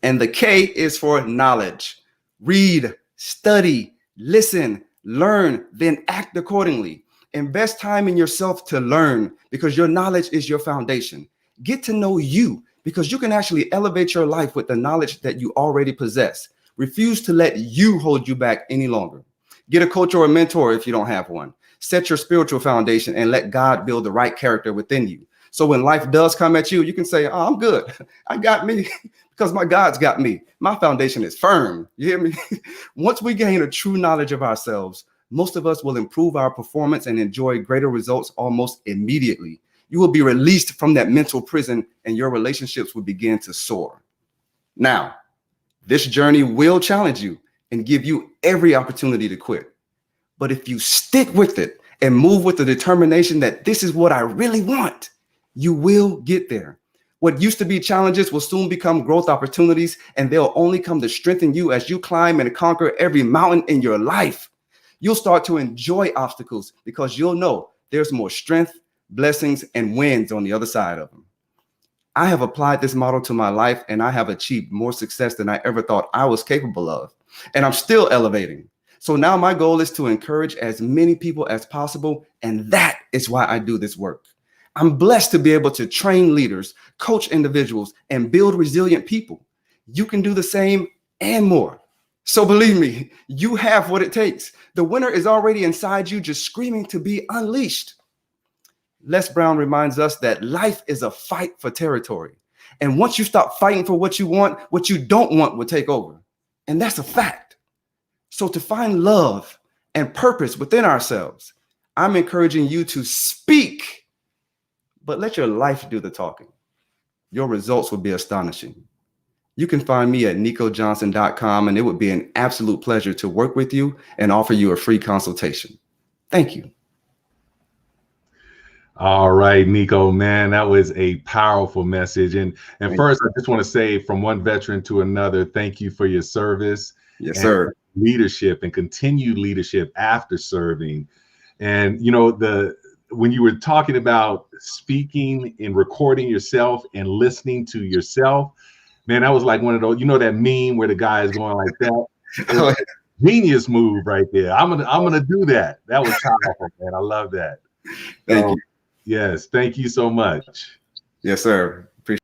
And the K is for knowledge. Read, study, listen, learn, then act accordingly. Invest time in yourself to learn, because your knowledge is your foundation. Get to know you, because you can actually elevate your life with the knowledge that you already possess. Refuse to let you hold you back any longer. Get a coach or a mentor if you don't have one. Set your spiritual foundation and let God build the right character within you. So when life does come at you, you can say, oh, I'm good. I got me because my God's got me. My foundation is firm. You hear me? Once we gain a true knowledge of ourselves, most of us will improve our performance and enjoy greater results almost immediately. You will be released from that mental prison, and your relationships will begin to soar. Now, this journey will challenge you and give you every opportunity to quit. But if you stick with it and move with the determination that this is what I really want, you will get there. What used to be challenges will soon become growth opportunities, and they'll only come to strengthen you as you climb and conquer every mountain in your life. You'll start to enjoy obstacles because you'll know there's more strength, blessings, and wins on the other side of them. I have applied this model to my life, and I have achieved more success than I ever thought I was capable of. And I'm still elevating. So now my goal is to encourage as many people as possible, and that is why I do this work. I'm blessed to be able to train leaders, coach individuals, and build resilient people. You can do the same and more. So believe me, you have what it takes. The winner is already inside you, just screaming to be unleashed. Les Brown reminds us that life is a fight for territory. And once you stop fighting for what you want, what you don't want will take over. And that's a fact. So to find love and purpose within ourselves, I'm encouraging you to speak, but let your life do the talking. Your results will be astonishing. You can find me at nicojohnson.com, and it would be an absolute pleasure to work with you and offer you a free consultation. Thank you. All right, Nico, man, that was a powerful message. And Thank first, I just want to say, from one veteran to another, thank you for your service. Yes, and sir. leadership and continued leadership after serving. And you know, when you were talking about speaking and recording yourself and listening to yourself, man, that was like one of those, you know, that meme where the guy is going like that. It was a genius move right there. I'm gonna do that. That was powerful, man. I love that. Thank you. Yes, thank you so much. Yes, sir. Appreciate.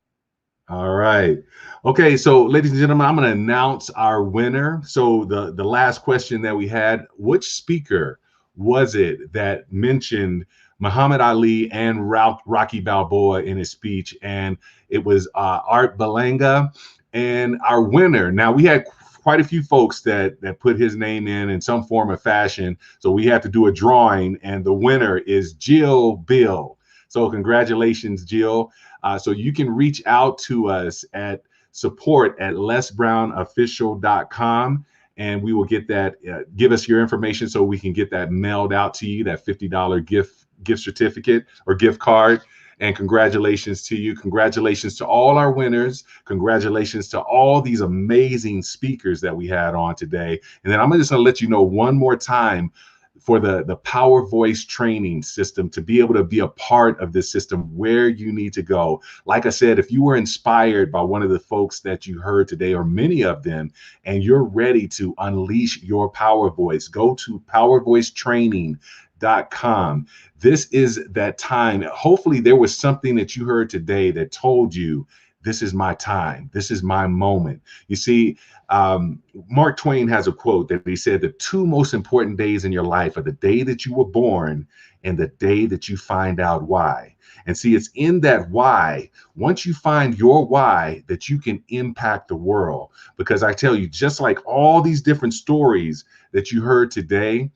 All right. Okay, so ladies and gentlemen, I'm going to announce our winner. So the last question that we had, which speaker was it that mentioned Muhammad Ali and Rocky Balboa in his speech? And it was Art Belanga. And our winner, now we had quite a few folks that put his name in some form or fashion. So we have to do a drawing, and the winner is Jill Bill. So congratulations, Jill. So you can reach out to us at support@lesbrownofficial.com, and we will get that, give us your information so we can get that mailed out to you, that $50 gift certificate or gift card. And congratulations to you. Congratulations to all our winners. Congratulations to all these amazing speakers that we had on today. And then I'm just going to let you know one more time for the Power Voice training system, to be able to be a part of this system, where you need to go. Like I said, if you were inspired by one of the folks that you heard today, or many of them, and you're ready to unleash your power voice, go to powervoicetraining.com. This is that time. Hopefully there was something that you heard today that told you, this is my time. This is my moment. You see, Mark Twain has a quote that he said, the two most important days in your life are the day that you were born and the day that you find out why. And see, it's in that why, once you find your why, that you can impact the world. Because I tell you, just like all these different stories that you heard today,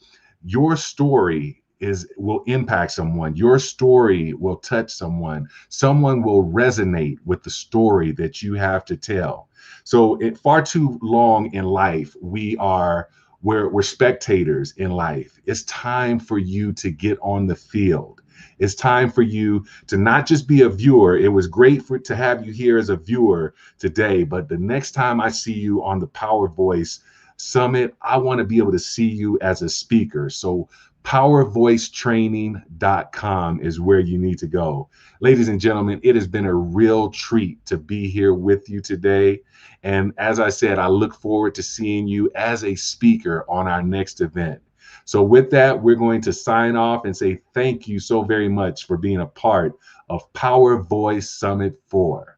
your story will impact someone. Your story will touch someone. Someone will resonate with the story that you have to tell. So far too long in life, we're spectators in life. It's time for you to get on the field. It's time for you to not just be a viewer. It was great to have you here as a viewer today, but the next time I see you on the Power Voice Summit, I want to be able to see you as a speaker. So powervoicetraining.com is where you need to go. Ladies and gentlemen, it has been a real treat to be here with you today. And as I said, I look forward to seeing you as a speaker on our next event. So with that, we're going to sign off and say thank you so very much for being a part of Power Voice Summit 4.